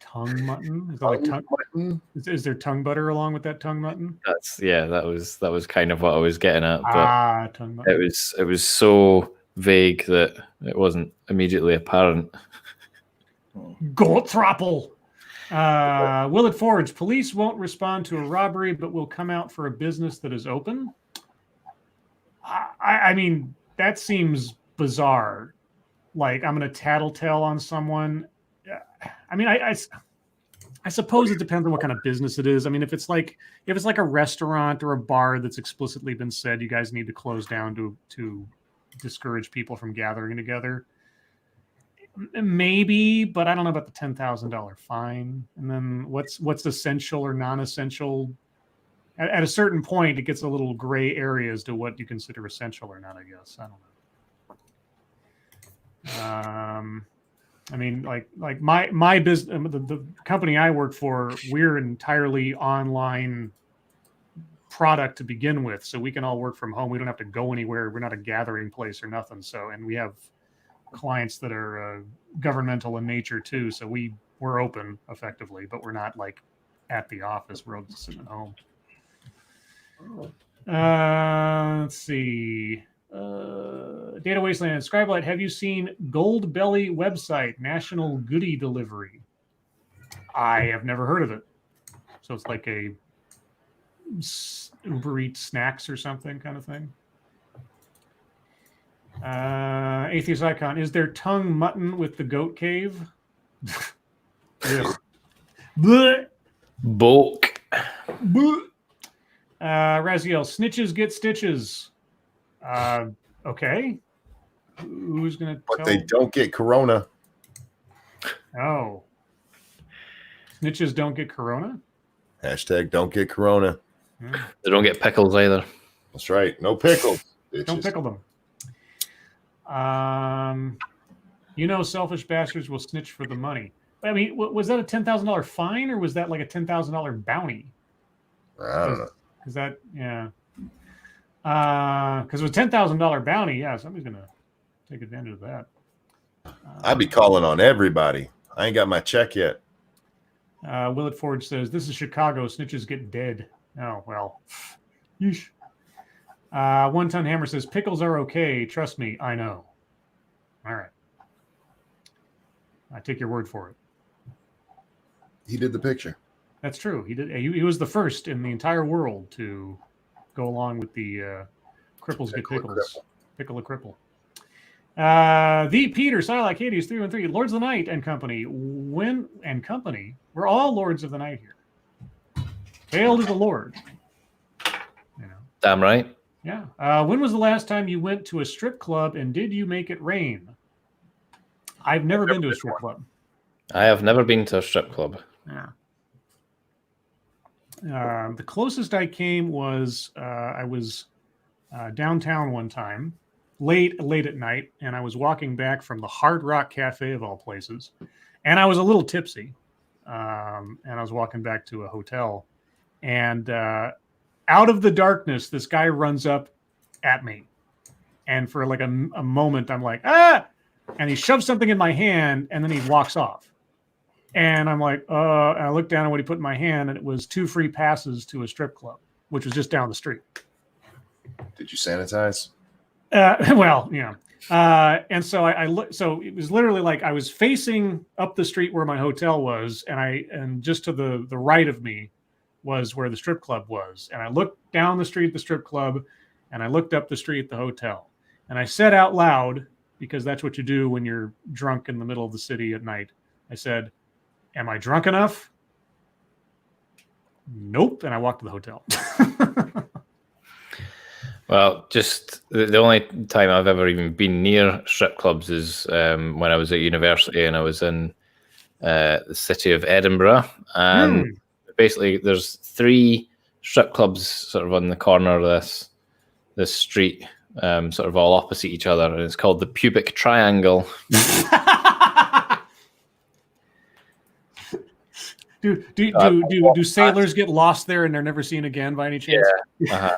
Speaker 1: Tongue mutton? Is that like tongue mutton? Is there tongue butter along with that tongue mutton?
Speaker 4: That was kind of what I was getting at. But
Speaker 1: tongue mutton.
Speaker 4: It was so vague that it wasn't immediately apparent.
Speaker 1: Goldthrapple. Willett Forge. Police won't respond to a robbery, but will come out for a business that is open. I mean, that seems bizarre. Like, I'm going to tattletale on someone. I mean, I suppose it depends on what kind of business it is. I mean, if it's like a restaurant or a bar that's explicitly been said you guys need to close down to discourage people from gathering together, maybe. But I don't know about the $10,000 fine. And then what's essential or non-essential? At a certain point, it gets a little gray area as to what you consider essential or not. I guess I don't know. I mean, like my business, the company I work for, we're entirely online product to begin with, so we can all work from home. We don't have to go anywhere. We're not a gathering place or nothing. So, and we have clients that are governmental in nature too. So we're open effectively, but we're not like at the office. We're all just sitting at home. Let's see. Data Wasteland. Scribe, have you seen Gold Belly website, National Goodie Delivery? I have never heard of it. So it's like a Uber Eats snacks or something kind of thing. Atheist Icon. Is there tongue mutton with the goat cave? Yeah. Blech.
Speaker 4: Bulk.
Speaker 1: Blech. Raziel, snitches get stitches. Okay. Who's going to
Speaker 2: But
Speaker 1: tell?
Speaker 2: they don't get corona.
Speaker 1: Oh. Snitches don't get corona?
Speaker 2: Hashtag don't get corona.
Speaker 4: They don't get pickles either.
Speaker 2: That's right. No pickles.
Speaker 1: Don't pickle them. Selfish bastards will snitch for the money. I mean, was that a $10,000 fine or was that like a $10,000 bounty?
Speaker 2: I don't know.
Speaker 1: Because that, yeah. Because with $10,000 bounty, yeah, somebody's gonna take advantage of that.
Speaker 2: I'd be calling on everybody. I ain't got my check yet.
Speaker 1: Willett Ford says, "This is Chicago. Snitches get dead." Oh well. Yeesh. One Ton Hammer says, "Pickles are okay. Trust me, I know." All right. I take your word for it.
Speaker 2: He did the picture.
Speaker 1: That's true. He did. He was the first in the entire world to go along with the cripples get pickles. Pickle a cripple. The Peter, Silac, Hades, 313, Lords of the Night and Company. We're all Lords of the Night here. Hail to the Lord.
Speaker 4: Damn right.
Speaker 1: Yeah. When was the last time you went to a strip club and did you make it rain? I've never been to a strip club.
Speaker 4: I have never been to a strip club.
Speaker 1: Yeah. The closest I came was I was downtown one time, late at night, and I was walking back from the Hard Rock Cafe of all places, and I was a little tipsy, and I was walking back to a hotel, and out of the darkness, this guy runs up at me, and for like a moment, I'm like, ah, and he shoves something in my hand, and then he walks off. And I'm like, and I looked down at what he put in my hand, and it was 2 free passes to a strip club, which was just down the street.
Speaker 2: Did you sanitize?
Speaker 1: Well, yeah. And so I looked. So it was literally like I was facing up the street where my hotel was, and just to the right of me was where the strip club was. And I looked down the street at the strip club, and I looked up the street at the hotel. And I said out loud, because that's what you do when you're drunk in the middle of the city at night. I said, "Am I drunk enough?" Nope. And I walked to the hotel.
Speaker 4: Well, just the only time I've ever even been near strip clubs is when I was at university and I was in the city of Edinburgh. And basically there's 3 strip clubs sort of on the corner of this street, sort of all opposite each other. And it's called the Pubic Triangle. Do sailors get lost there and they're never seen again by any chance? Yeah,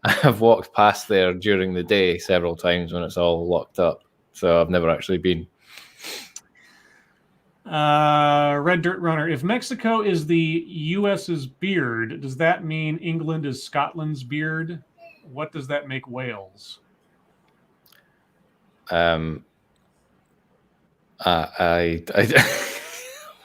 Speaker 4: I've walked past there during the day several times when it's all locked up, so I've never actually been.
Speaker 1: Red Dirt Runner. If Mexico is the U.S.'s beard, does that mean England is Scotland's beard? What does that make Wales?
Speaker 4: I
Speaker 1: mean,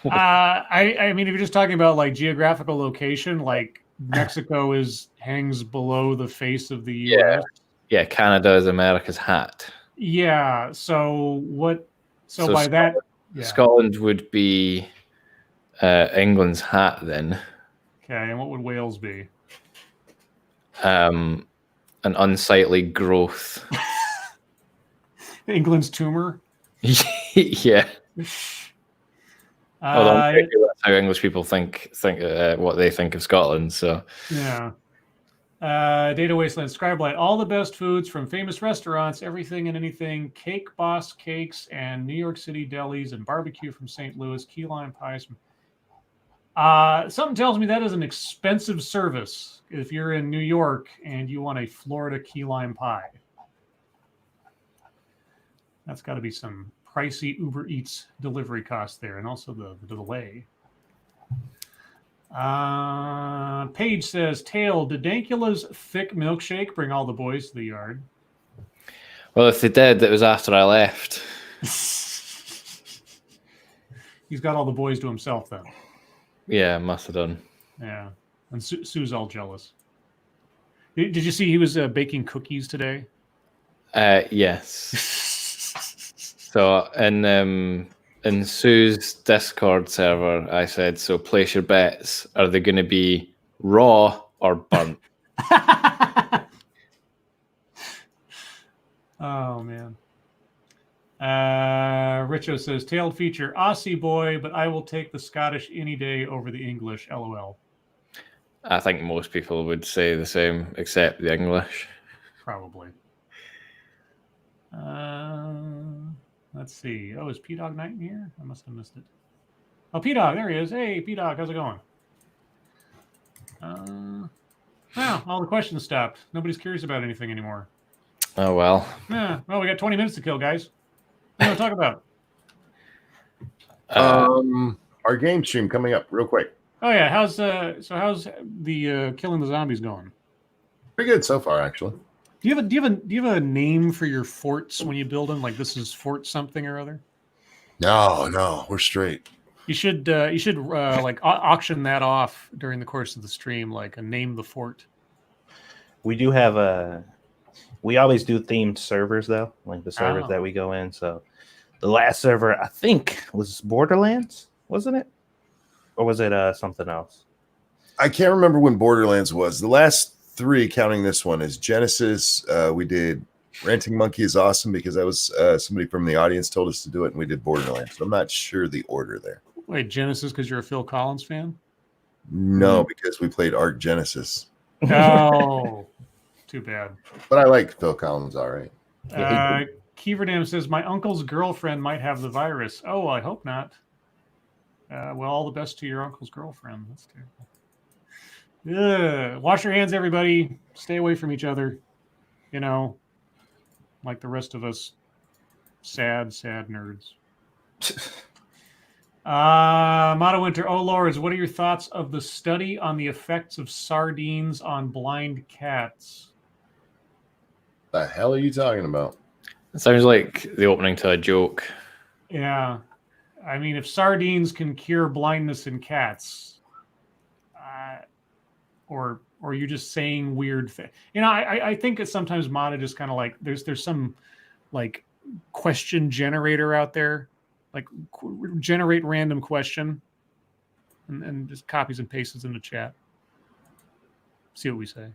Speaker 1: if you're just talking about like geographical location, like Mexico hangs below the face of the U.S.
Speaker 4: Yeah, Canada is America's hat.
Speaker 1: Yeah. So what? So by that,
Speaker 4: Scotland would be England's hat then.
Speaker 1: Okay, and what would Wales be?
Speaker 4: An unsightly growth.
Speaker 1: England's tumor.
Speaker 4: Yeah. That's how English people think what they think of Scotland. So
Speaker 1: yeah. Data Wasteland, Scribe Light, all the best foods from famous restaurants, everything and anything, Cake Boss Cakes and New York City delis and barbecue from St. Louis, key lime pies. Something tells me that is an expensive service if you're in New York and you want a Florida key lime pie. That's got to be some pricey Uber Eats delivery cost there, and also the delay. Paige says, Tail, did Dankula's thick milkshake bring all the boys to the yard?
Speaker 4: Well, if they did, it was after I left.
Speaker 1: He's got all the boys to himself then.
Speaker 4: Yeah, must have done.
Speaker 1: Yeah, and Sue's all jealous. Did you see he was baking cookies today?
Speaker 4: Yes. So in in Sue's Discord server, I said, so place your bets. Are they going to be raw or burnt?
Speaker 1: Oh, man. Richo says, tailed feature, Aussie boy, but I will take the Scottish any day over the English, LOL.
Speaker 4: I think most people would say the same, except the English.
Speaker 1: Probably. Let's see. Oh, is P-Dog Knight in here? I must have missed it. Oh, P-Dog, there he is. Hey, P-Dog, how's it going? Wow, all the questions stopped. Nobody's curious about anything anymore.
Speaker 4: Oh, well.
Speaker 1: Yeah, well, we got 20 minutes to kill, guys. What do you want to talk
Speaker 2: about? Our game stream coming up real quick.
Speaker 1: Oh, yeah. How's the killing the zombies going?
Speaker 2: Pretty good so far, actually.
Speaker 1: Do you have a name for your forts when you build them? Like this is Fort something or other?
Speaker 2: No, we're straight.
Speaker 1: You should like auction that off during the course of the stream, like a name the fort.
Speaker 5: We do have we always do themed servers though, like the servers that we go in. So the last server I think was Borderlands, wasn't it? Or was it something else?
Speaker 2: I can't remember when Borderlands was. The last 3, counting this one, is Genesis. We did Ranting Monkey is awesome because that was somebody from the audience told us to do it, and we did Borderlands. So I'm not sure the order there.
Speaker 1: Wait, Genesis because you're a Phil Collins fan?
Speaker 2: No, because we played Arc Genesis.
Speaker 1: Oh, too bad.
Speaker 2: But I like Phil Collins, all right.
Speaker 1: Keeverdam says, my uncle's girlfriend might have the virus. Oh, I hope not. Well, all the best to your uncle's girlfriend. That's terrible. Wash your hands, everybody. Stay away from each other. You know, like the rest of us sad nerds. Motto Winter, oh lords, what are your thoughts of the study on the effects of sardines on blind cats?
Speaker 2: The hell are you talking about?
Speaker 4: It sounds like the opening to a joke.
Speaker 1: Yeah. I mean, if sardines can cure blindness in cats, or you're just saying weird things. You know, I think it's sometimes Mata just kind of like there's some like question generator out there, like generate random question, and just copies and pastes it in the chat. See what we say.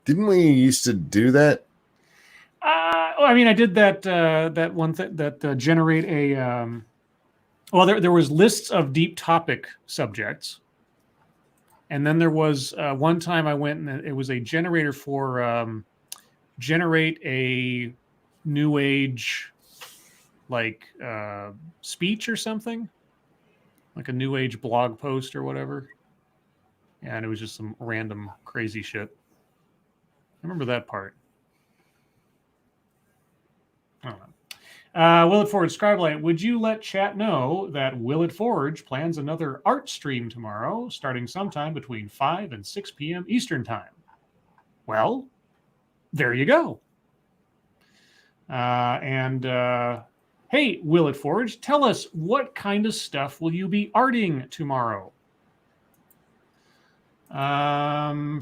Speaker 2: Didn't we used to do that?
Speaker 1: I mean, I did that one thing that generate a. Well, there was lists of deep topic subjects, and then there was one time I went and it was a generator for generate a new age like speech or something, like a new age blog post or whatever. Yeah, and it was just some random crazy shit. I remember that part. I don't know. Will It Forge, Scribe Light, would you let chat know that Will It Forge plans another art stream tomorrow, starting sometime between 5 and 6 p.m. Eastern Time? Well, there you go. Hey, Will It Forge, tell us what kind of stuff will you be arting tomorrow?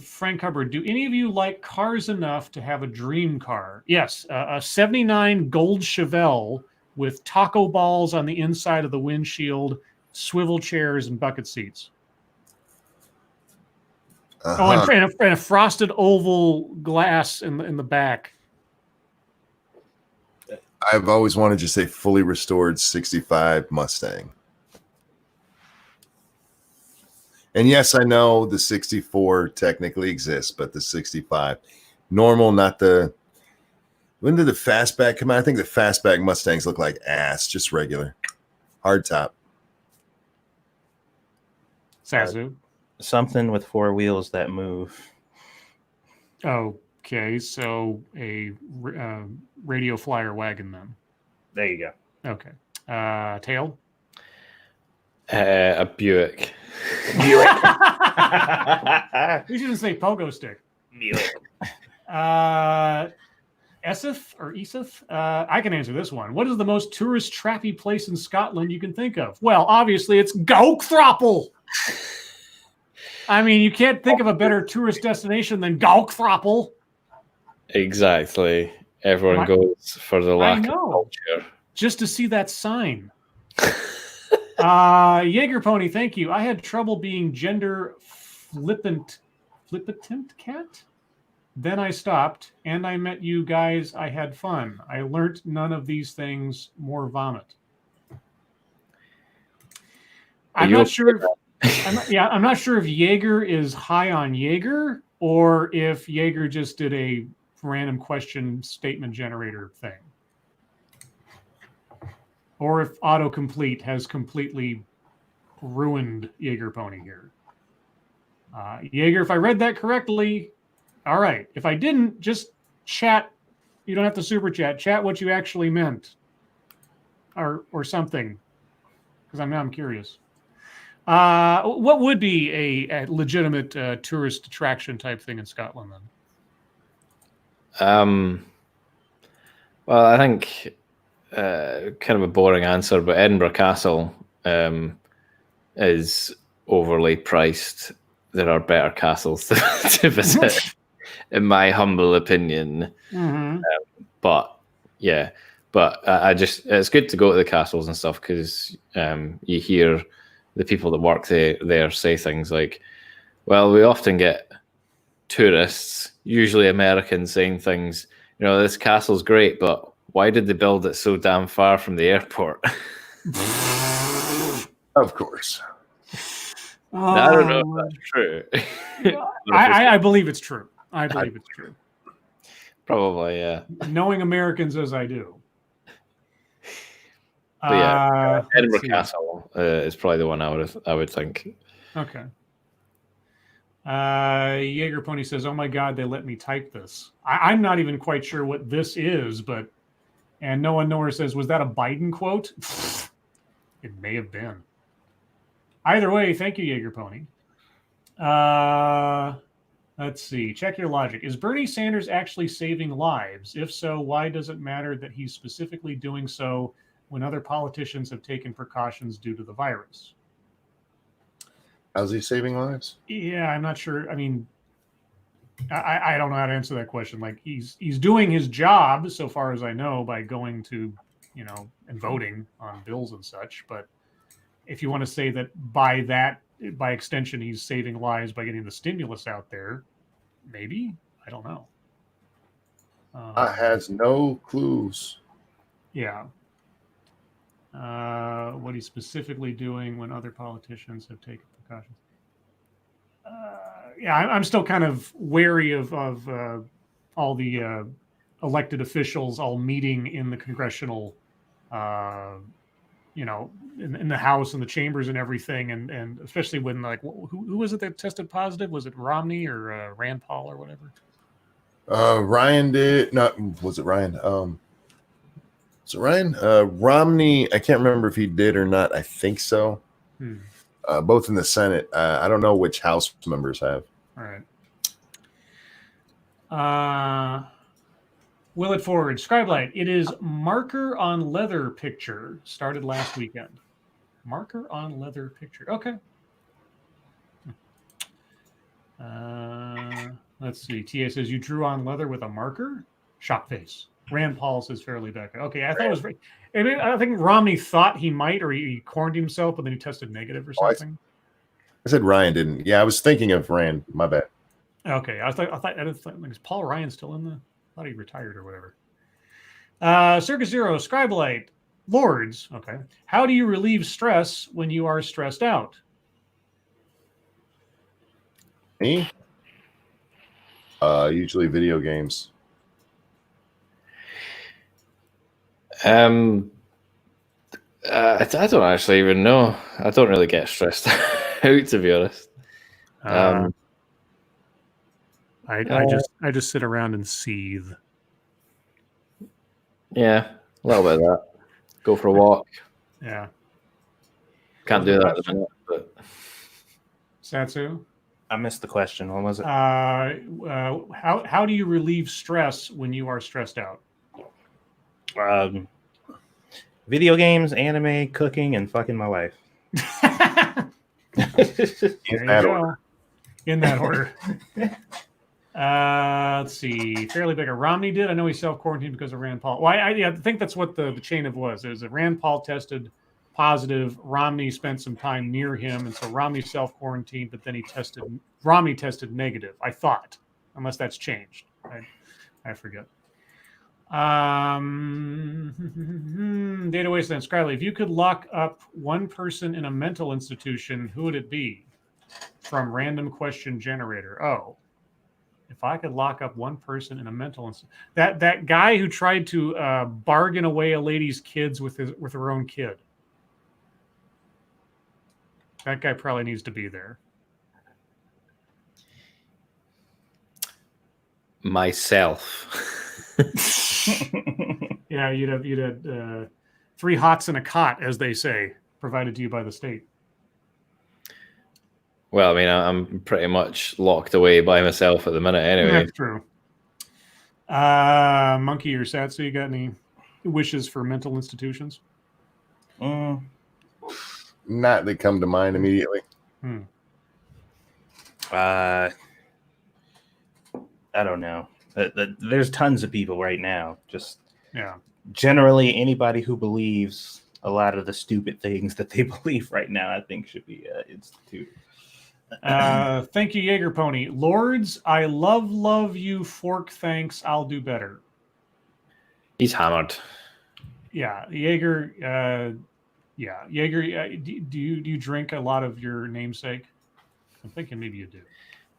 Speaker 1: Frank Hubbard, do any of you like cars enough to have a dream car? Yes, a 79 gold Chevelle with taco balls on the inside of the windshield, swivel chairs, and bucket seats. Oh, and a frosted oval glass in the back.
Speaker 2: I've always wanted to say fully restored 65 Mustang. And yes, I know the 64 technically exists, but the 65 normal, not the. When did the fastback come out? I think the fastback Mustangs look like ass, just regular hard top.
Speaker 1: Satsu.
Speaker 5: Something with 4 wheels that move.
Speaker 1: Okay, so a radio flyer wagon then.
Speaker 5: There you go.
Speaker 1: Okay. Tail.
Speaker 4: A Buick.
Speaker 5: Buick.
Speaker 1: We shouldn't say pogo stick.
Speaker 5: Buick.
Speaker 1: Esith or Esith? I can answer this one. What is the most tourist trappy place in Scotland you can think of? Well, obviously it's Gaukthroppel. I mean, you can't think of a better tourist destination than Gaukthroppel.
Speaker 4: Exactly. Everyone goes for the lack of culture.
Speaker 1: just to see that sign. Jaeger Pony, thank you. I had trouble being gender flippant cat. Then I stopped, and I met you guys. I had fun. I learned none of these things. More vomit. I'm not sure. I'm not sure if Jaeger is high on Jaeger or if Jaeger just did a random question statement generator thing, or if autocomplete has completely ruined Jaeger Pony here. Jaeger, if I read that correctly, all right. If I didn't, just chat. You don't have to super chat. Chat what you actually meant, or something, because I'm curious. What would be a legitimate tourist attraction type thing in Scotland then?
Speaker 4: Well, I think kind of a boring answer, but Edinburgh Castle is overly priced. There are better castles to visit, in my humble opinion.
Speaker 1: Mm-hmm.
Speaker 4: But it's good to go to the castles and stuff because you hear the people that work there say things like, well, we often get tourists, usually Americans, saying things, this castle's great, but why did they build it so damn far from the airport?
Speaker 2: Of course.
Speaker 4: I don't know if that's true.
Speaker 1: I believe it's true. I believe it's true.
Speaker 4: Probably, yeah.
Speaker 1: Knowing Americans as I do.
Speaker 4: But yeah, Edinburgh Castle is probably the one I would think.
Speaker 1: Okay. Jaeger Pony says, "Oh my God, they let me type this. I'm not even quite sure what this is, but." And Noah Nor says, "Was that a Biden quote?" It may have been. Either way, thank you, Jaeger Pony. Let's see. Check your logic. Is Bernie Sanders actually saving lives? If so, why does it matter that he's specifically doing so when other politicians have taken precautions due to the virus?
Speaker 2: How's he saving lives?
Speaker 1: Yeah, I'm not sure. I mean, I don't know how to answer that question. Like he's doing his job, so far as I know, by going to, and voting on bills and such. But if you want to say that by extension, he's saving lives by getting the stimulus out there, maybe. I don't know.
Speaker 2: Has no clues.
Speaker 1: Yeah. What he's specifically doing when other politicians have taken precautions. I'm still kind of wary of all the elected officials all meeting in the congressional, in the House and the chambers and everything, and especially when who was it that tested positive? Was it Romney or Rand Paul or whatever?
Speaker 2: Ryan did not. Was it Ryan? Was it Ryan? Romney. I can't remember if he did or not. I think so. Both in the Senate. I don't know which House members have.
Speaker 1: All right. Will it forward? Scribe Light. It is marker on leather picture. Started last weekend. Marker on leather picture. Okay. Let's see. TA says you drew on leather with a marker. Shock face. Rand Paul says fairly back. Okay, I thought it was. I think Romney thought he might, or he quarantined himself, but then he tested negative or something.
Speaker 2: I said Ryan didn't. Yeah, I was thinking of Rand. My bad.
Speaker 1: Okay, I thought is Paul Ryan still in the? I thought he retired or whatever. Circus Zero, Scribe Light, Lords. Okay, how do you relieve stress when you are stressed out?
Speaker 2: Me? Usually video games.
Speaker 4: I don't actually even know. I don't really get stressed out, to be honest.
Speaker 1: I just sit around and seethe.
Speaker 4: Yeah, a little bit of that. Go for a walk.
Speaker 1: Yeah.
Speaker 4: Can't do that at the minute, but
Speaker 1: Satsu?
Speaker 5: I missed the question. What was it?
Speaker 1: How do you relieve stress when you are stressed out?
Speaker 5: Video games, anime, cooking, and fucking my wife.
Speaker 1: In that order. Let's see. Fairly bigger. Romney did. I know he self-quarantined because of Rand Paul. Well, I think that's what the chain of was. It was that Rand Paul tested positive. Romney spent some time near him, and so Romney self-quarantined, but then Romney tested negative, I thought, unless that's changed. I forget. Data Wasteland. Scribe, if you could lock up one person in a mental institution, who would it be? From random question generator. Oh. If I could lock up one person in a mental institution, that guy who tried to bargain away a lady's kids with her own kid, that guy probably needs to be there.
Speaker 4: Myself.
Speaker 1: Yeah, you'd have 3 hots and a cot, as they say, provided to you by the state.
Speaker 4: Well, I mean, I'm pretty much locked away by myself at the minute anyway.
Speaker 1: That's true. Monkey or Satsu, you got any wishes for mental institutions?
Speaker 2: Not that come to mind immediately.
Speaker 5: I don't know. There's tons of people right now. Just generally anybody who believes a lot of the stupid things that they believe right now, I think should be instituted.
Speaker 1: Thank you, Jaeger Pony. Lords, I love you. Fork, thanks. I'll do better.
Speaker 4: He's hammered.
Speaker 1: Yeah, Jaeger. Jaeger. Do you drink a lot of your namesake? I'm thinking maybe you do.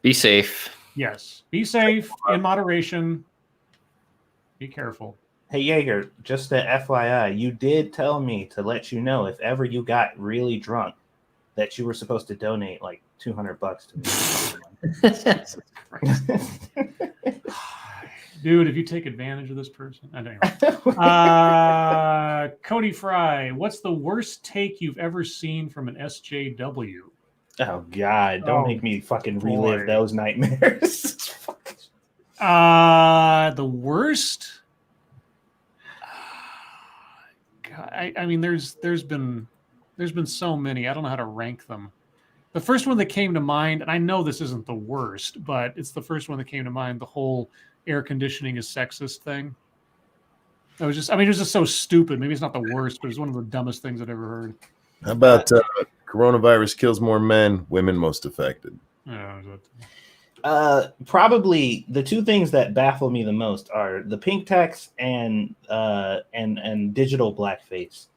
Speaker 4: Be safe.
Speaker 1: Yes, be safe in moderation. Be careful.
Speaker 5: Hey Jaeger, just a FYI, you did tell me to let you know if ever you got really drunk that you were supposed to donate like $200 to me.
Speaker 1: Dude, if you take advantage of this person, anyway. Cody Fry, what's the worst take you've ever seen from an SJW?
Speaker 5: Oh God! Don't make me fucking relive those nightmares.
Speaker 1: The worst. God, I mean, there's been so many. I don't know how to rank them. The first one that came to mind, and I know this isn't the worst, but it's the first one that came to mind. The whole air conditioning is sexist thing. It was just so stupid. Maybe it's not the worst, but it's one of the dumbest things I've ever heard.
Speaker 2: How about coronavirus kills more men, women most affected?
Speaker 5: Probably the two things that baffle me the most are the pink text and digital blackface.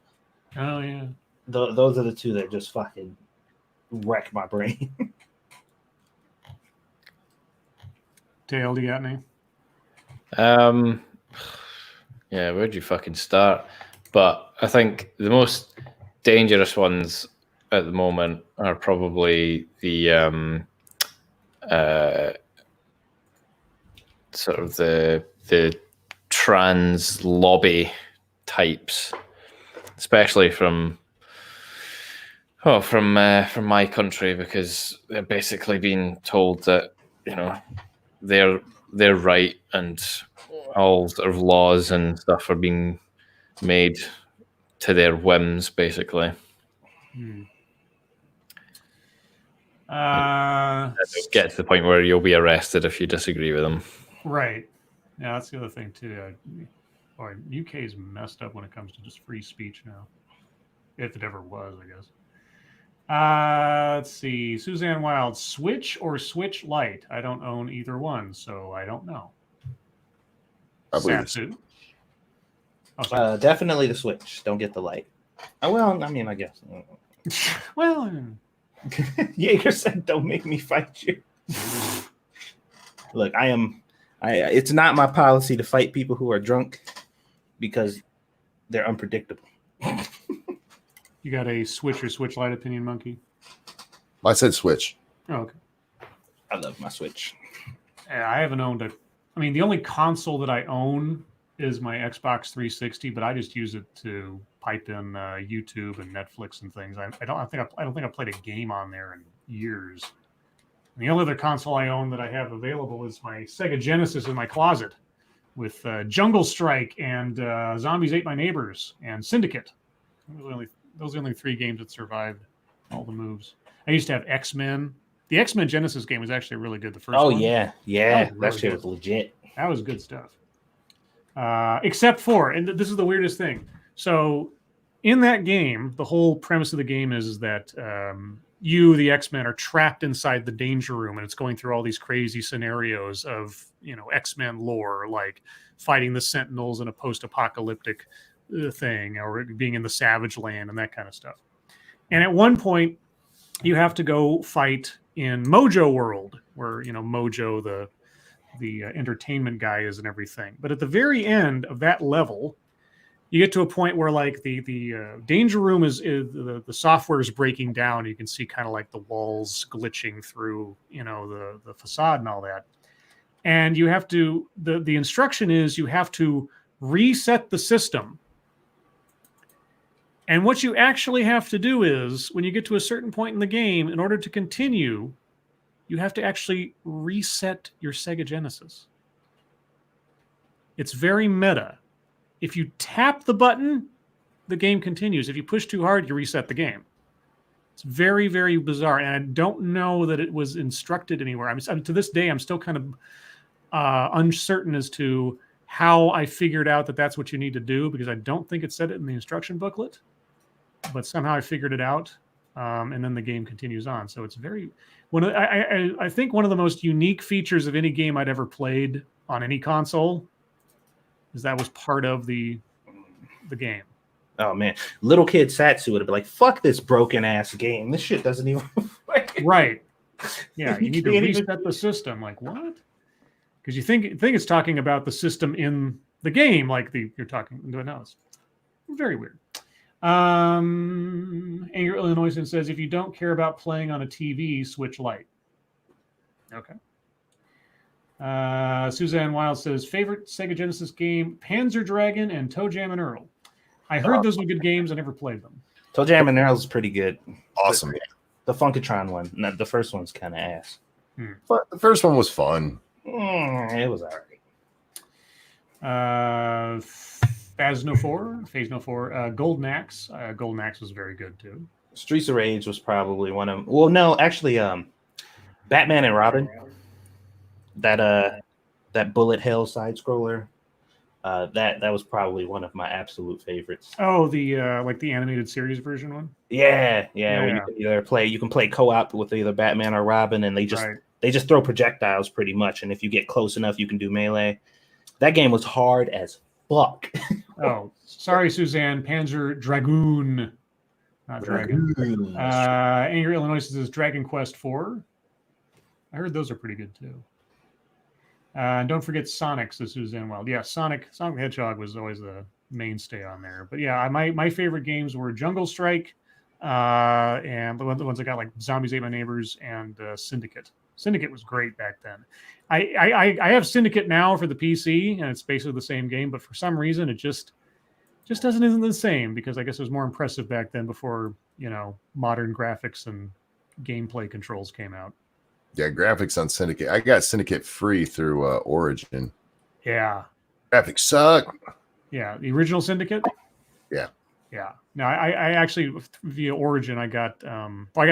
Speaker 1: Oh yeah,
Speaker 5: those are the two that just fucking wreck my brain.
Speaker 1: Dale, do you got any?
Speaker 4: Yeah, where'd you fucking start? But I think the most dangerous ones at the moment are probably the sort of the trans lobby types, especially from my country, because they're basically being told that, you know, they're right and all sort of laws and stuff are being made to their whims, basically. Get to the point where you'll be arrested if you disagree with them.
Speaker 1: Right. Yeah, that's the other thing too. Boy, UK is messed up when it comes to just free speech now. If it ever was, I guess. Let's see. Suzanne Wild, Switch or Switch Lite? I don't own either one, so I don't know. Satsu.
Speaker 5: Definitely the Switch. Don't get the Lite. Oh, well, I mean, I guess.
Speaker 1: Well,
Speaker 5: Jaeger said, "Don't make me fight you." Look, it's not my policy to fight people who are drunk because they're unpredictable.
Speaker 1: You got a Switch or Switch Lite opinion, Monkey?
Speaker 2: I said Switch.
Speaker 1: Oh, okay.
Speaker 5: I love my Switch.
Speaker 1: I haven't owned it. I mean, the only console that I own is my Xbox 360, but I just use it to pipe in YouTube and Netflix and things. I don't think I played a game on there in years. And the only other console I own that I have available is my Sega Genesis in my closet with Jungle Strike and Zombies Ate My Neighbors and Syndicate. Those are the only 3 games that survived all the moves. I used to have X-Men The X-Men Genesis game was actually really good. The first
Speaker 5: Oh
Speaker 1: one.
Speaker 5: yeah, that shit was legit.
Speaker 1: That was good stuff. Except for, and this is the weirdest thing. So in that game, the whole premise of the game is that you, the X-Men, are trapped inside the danger room, and it's going through all these crazy scenarios of, X-Men lore, like fighting the Sentinels in a post-apocalyptic thing, or being in the Savage Land and that kind of stuff. And at one point, you have to go fight in Mojo World, where Mojo, the entertainment guy, is and everything. But at the very end of that level, you get to a point where like the danger room is the software is breaking down. You can see kind of like the walls glitching through the facade and all that. And you have to the instruction is you have to reset the system. And what you actually have to do is, when you get to a certain point in the game, in order to continue, you have to actually reset your Sega Genesis. It's very meta. If you tap the button, the game continues. If you push too hard, you reset the game. It's very, very bizarre. And I don't know that it was instructed anywhere. I'm to this day, I'm still kind of uncertain as to how I figured out that that's what you need to do, because I don't think it said it in the instruction booklet. But somehow I figured it out, and then the game continues on. So it's very I think one of the most unique features of any game I'd ever played on any console is that was part of the game.
Speaker 5: Oh man, little kid Satsu would have been like, "Fuck this broken ass game. This shit doesn't even."
Speaker 1: Right? Yeah, you need to reset the system. Like what? Because you think it's talking about the system in the game, like you're talking. No, it's very weird. Anger Illinois says, if you don't care about playing on a TV, switch light. Okay. Suzanne Wild says, favorite Sega Genesis game, Panzer Dragon and Toe Jam and Earl. I heard those were good games. I never played them.
Speaker 5: Toe Jam and Earl is pretty good.
Speaker 2: Awesome.
Speaker 5: The Funkatron one. The first one's kind of ass.
Speaker 2: But the first one was fun.
Speaker 5: It was all
Speaker 2: right.
Speaker 1: Phase No 4, Golden Axe. Golden Axe was very good too.
Speaker 5: Streets of Rage was probably one of them. Well, no, actually, Batman and Robin. That bullet hell side scroller. That was probably one of my absolute favorites.
Speaker 1: Oh, the like the animated series version one.
Speaker 5: Yeah. When you can play co-op with either Batman or Robin, and they just throw projectiles pretty much, and if you get close enough, you can do melee. That game was hard as fuck.
Speaker 1: Oh, sorry, Suzanne. Panzer Dragoon, not Dragon. Anger Illinois says Dragon Quest 4. I heard those are pretty good too. And don't forget Sonic, says Suzanne Wild. Yeah, Sonic the Hedgehog was always the mainstay on there. But yeah, my favorite games were Jungle Strike, and the ones that got like Zombies Ate My Neighbors and Syndicate. Syndicate was great back then. I have Syndicate now for the PC, and it's basically the same game, but for some reason it just isn't the same, because I guess it was more impressive back then before modern graphics and gameplay controls came out.
Speaker 2: Yeah, graphics on Syndicate. I got Syndicate free through Origin.
Speaker 1: Yeah.
Speaker 2: Graphics suck.
Speaker 1: Yeah, the original Syndicate?
Speaker 2: Yeah.
Speaker 1: Yeah. No, I actually, via Origin, I got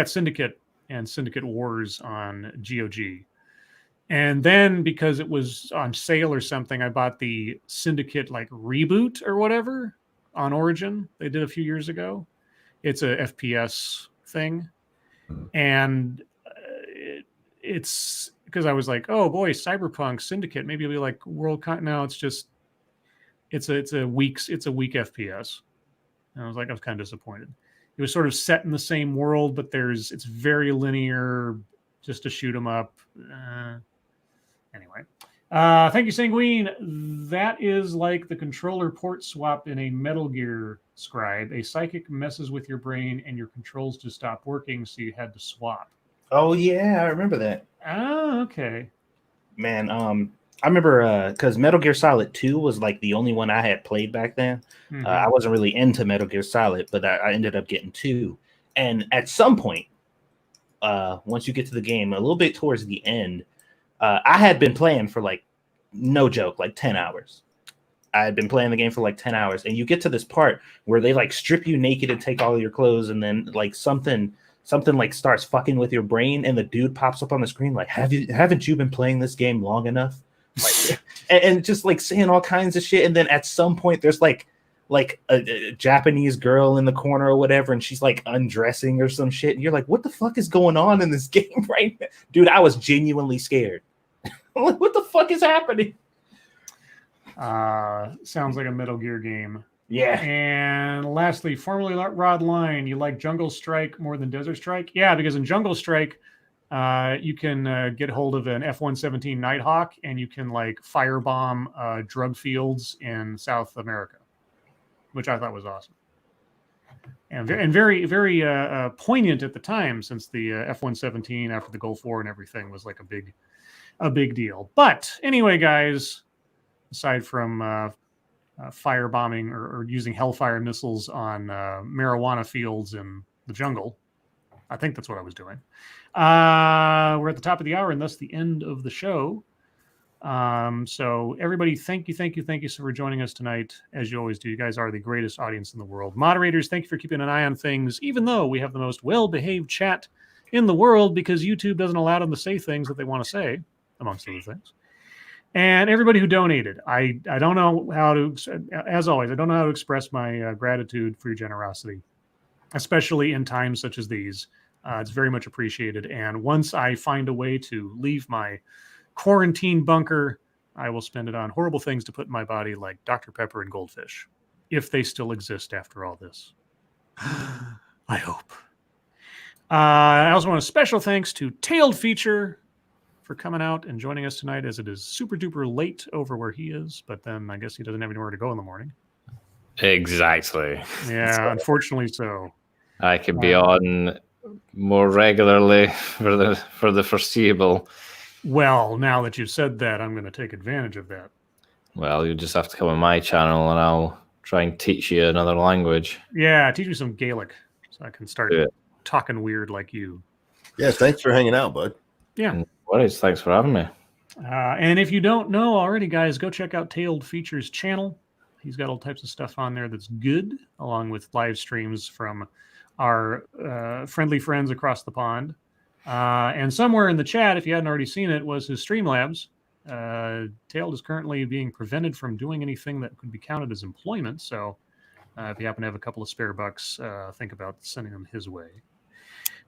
Speaker 1: Syndicate and Syndicate Wars on GOG. And then because it was on sale or something, I bought the Syndicate like reboot or whatever on Origin. They did a few years ago. It's a FPS thing. And it's because I was like, oh boy, Cyberpunk Syndicate, maybe it'll be like No, it's just it's a weak FPS. And I was kind of disappointed. It was sort of set in the same world, but it's very linear, just to shoot 'em up. Anyway, thank you, Sanguine. That is like the controller port swap in a Metal Gear Scribe. A psychic messes with your brain and your controls just stop working, so you had to swap.
Speaker 5: Oh yeah, I remember that.
Speaker 1: Oh, okay.
Speaker 5: Man, I remember because Metal Gear Solid 2 was like the only one I had played back then. Mm-hmm. I wasn't really into Metal Gear Solid, but I ended up getting 2. And at some point, once you get to the game, a little bit towards the end, I had been playing for like, no joke, like 10 hours. I had been playing the game for like 10 hours. And you get to this part where they like strip you naked and take all of your clothes. And then like something something like starts fucking with your brain, and the dude pops up on the screen like, haven't you been playing this game long enough? Like, and just like saying all kinds of shit. And then at some point there's like a Japanese girl in the corner or whatever, and she's like undressing or some shit, and you're like, what the fuck is going on in this game right now? Dude, I was genuinely scared. Like, what the fuck is happening?
Speaker 1: Sounds like a Metal Gear game.
Speaker 5: Yeah.
Speaker 1: And lastly, formerly Rod Line, you like Jungle Strike more than Desert Strike? Yeah, because in Jungle Strike, you can get hold of an F-117 Nighthawk, and you can like firebomb drug fields in South America, which I thought was awesome. And very, very poignant at the time, since the F-117 after the Gulf War and everything was like a big deal. But anyway, guys, aside from firebombing or using Hellfire missiles on marijuana fields in the jungle, I think that's what I was doing. We're at the top of the hour, and thus the end of the show. So everybody, thank you for joining us tonight. As you always do, you guys are the greatest audience in the world. Moderators, thank you for keeping an eye on things, even though we have the most well-behaved chat in the world, because YouTube doesn't allow them to say things that they want to say, amongst other things. And everybody who donated, I don't know how to, as always, I don't know how to express my gratitude for your generosity, especially in times such as these. It's very much appreciated. And once I find a way to leave my quarantine bunker, I will spend it on horrible things to put in my body, like Dr. Pepper and goldfish, if they still exist after all this. I hope. I also want a special thanks to Tailed Feature for coming out and joining us tonight, as it is super duper late over where he is, but then I guess he doesn't have anywhere to go in the morning.
Speaker 4: Exactly.
Speaker 1: Yeah, unfortunately so.
Speaker 4: I could be on more regularly for the foreseeable.
Speaker 1: Well, now that you've said that, I'm going to take advantage of that.
Speaker 4: Well, you just have to come on my channel, and I'll try and teach you another language.
Speaker 1: Yeah, teach me some Gaelic, so I can start talking weird like you.
Speaker 2: Yeah, thanks for hanging out, bud.
Speaker 1: Yeah.
Speaker 4: Thanks for having me.
Speaker 1: And if you don't know already, guys, go check out Tailed Feature's channel. He's got all types of stuff on there that's good, along with live streams from our friendly friends across the pond. And somewhere in the chat, if you hadn't already seen it, was his Streamlabs. Tailed is currently being prevented from doing anything that could be counted as employment. So if you happen to have a couple of spare bucks, think about sending them his way.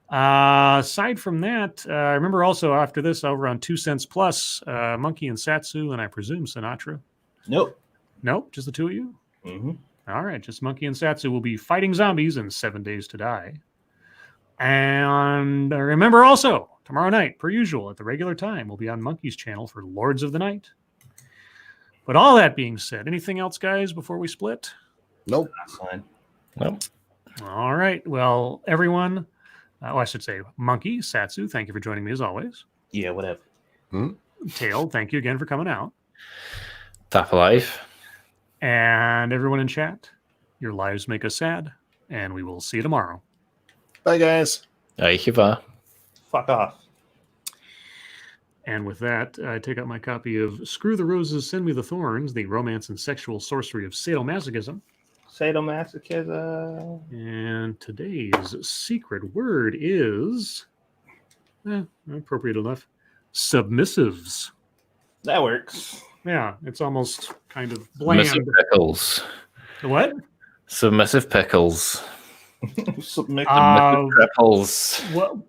Speaker 1: Aside from that, I remember also after this over on 2 Cents Plus, Monkey and Satsu, and I presume Sinatra.
Speaker 5: Nope,
Speaker 1: just the two of you.
Speaker 5: Mm-hmm.
Speaker 1: All right, just Monkey and Satsu will be fighting zombies in 7 Days to Die. And remember also, tomorrow night, per usual, at the regular time, we'll be on Monkey's channel for Lords of the Night. But all that being said, anything else, guys, before we split?
Speaker 2: Nope.
Speaker 5: That's fine.
Speaker 4: Nope.
Speaker 1: All right. Well, everyone, I should say Monkey, Satsu, thank you for joining me as always.
Speaker 5: Yeah, whatever.
Speaker 1: Tail, thank you again for coming out.
Speaker 4: Tap alive.
Speaker 1: And everyone in chat, your lives make us sad, and we will see you tomorrow.
Speaker 2: Bye, guys.
Speaker 4: Aikiva.
Speaker 5: Fuck off.
Speaker 1: And with that, I take out my copy of Screw the Roses, Send Me the Thorns, the romance and sexual sorcery of sadomasochism.
Speaker 5: Sadomasochism.
Speaker 1: And today's secret word is, appropriate enough, submissives.
Speaker 5: That works.
Speaker 1: Yeah, it's almost kind of bland.
Speaker 4: Submissive pickles.
Speaker 1: What?
Speaker 4: Submissive pickles.
Speaker 5: Submissive
Speaker 4: pickles.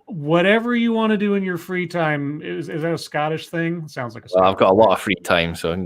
Speaker 1: Whatever you want to do in your free time. Is that a Scottish thing? Sounds like a Scottish
Speaker 4: Well, I've got a lot of free time, so I can